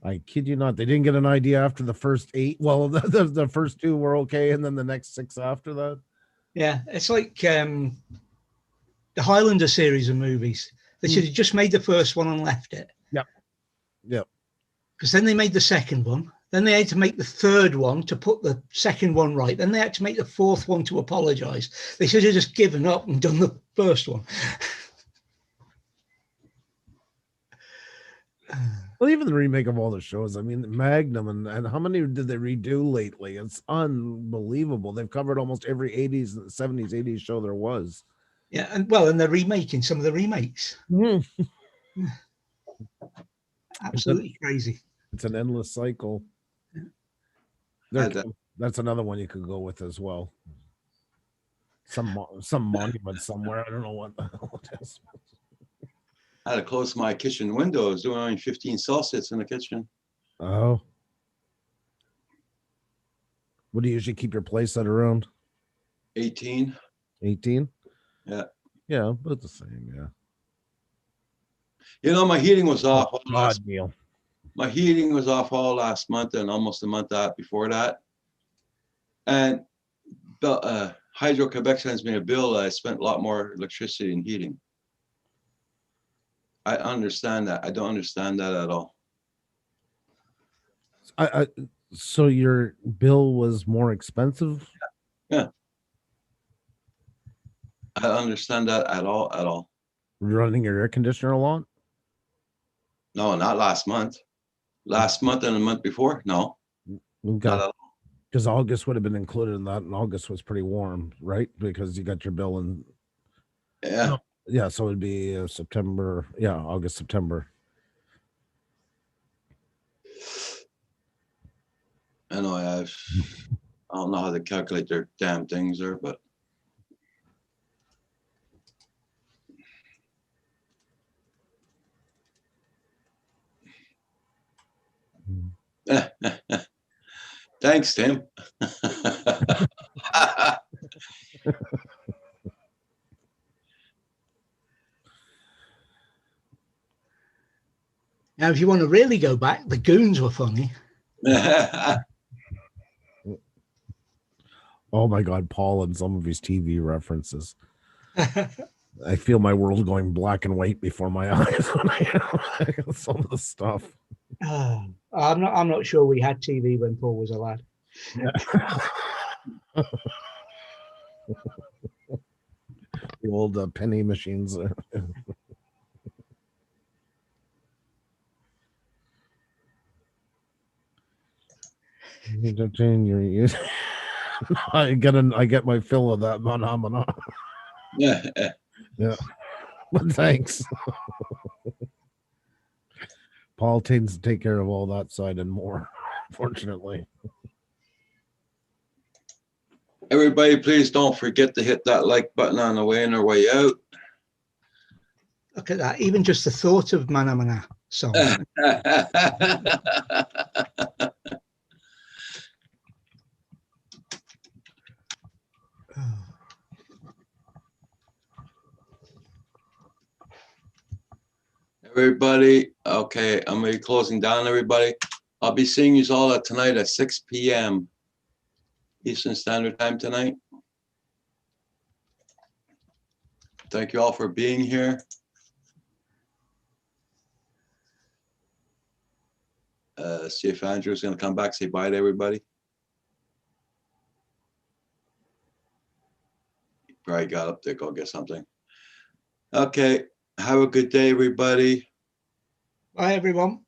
I kid you not. They didn't get an idea after the first 8. Well, the first 2 were okay, and then the next 6 after that. yeah, it's like the Highlander series of movies. They should have just made the first one and left it. Yep. Because then they made the second one. Then they had to make the third one to put the second one right. Then they had to make the fourth one to apologize. They should have just given up and done the first one. Well, even the remake of all the shows. I mean, Magnum and how many did they redo lately? It's unbelievable. They've covered almost every 80s, 70s, 80s show there was. Yeah, and well, and they're remaking some of the remakes. Absolutely crazy. It's an endless cycle. That's another one you could go with as well. Some monument somewhere. I don't know what the hell it is. I had to close my kitchen window. It's doing only 15 Celsius in the kitchen. Oh. What do you usually keep your place at around? 18. 18? Yeah. Yeah, but the same, yeah. You know, my heating was off. Neil. My heating was off all last month and almost a month out before that. And Hydro-Quebec sends me a bill. I spent a lot more electricity and heating. I understand that. I don't understand that at all. So your bill was more expensive? Yeah. I don't understand that at all. Running your air conditioner a lot? No, not last month. Last month and the month before? No. Not at all. Because August would have been included in that, and August was pretty warm, right? Because you got your bill in. Yeah. Yeah, so it'd be September. Yeah, August, September. I know I don't know how to calculate their damn things there, but thanks, Tim. Now, if you want to really go back, the Goons were funny. Oh my God, Paul and some of his TV references. I feel my world going black and white before my eyes when I some of the stuff. I'm not sure we had TV when Paul was a lad. The old penny machines. I get my fill of that phenomena. Yeah. But thanks. Paul tends to take care of all that side and more, fortunately. Everybody, please don't forget to hit that like button on the way in or way out. Look at that. Even just the thought of Mana Mana song. Everybody, okay, I'm gonna be closing down, everybody. I'll be seeing you all tonight at 6 p.m. Eastern Standard Time tonight. Thank you all for being here. See if Andrew's gonna come back, say bye to everybody. He probably got up there, go get something. Okay, have a good day, everybody. Bye, everyone.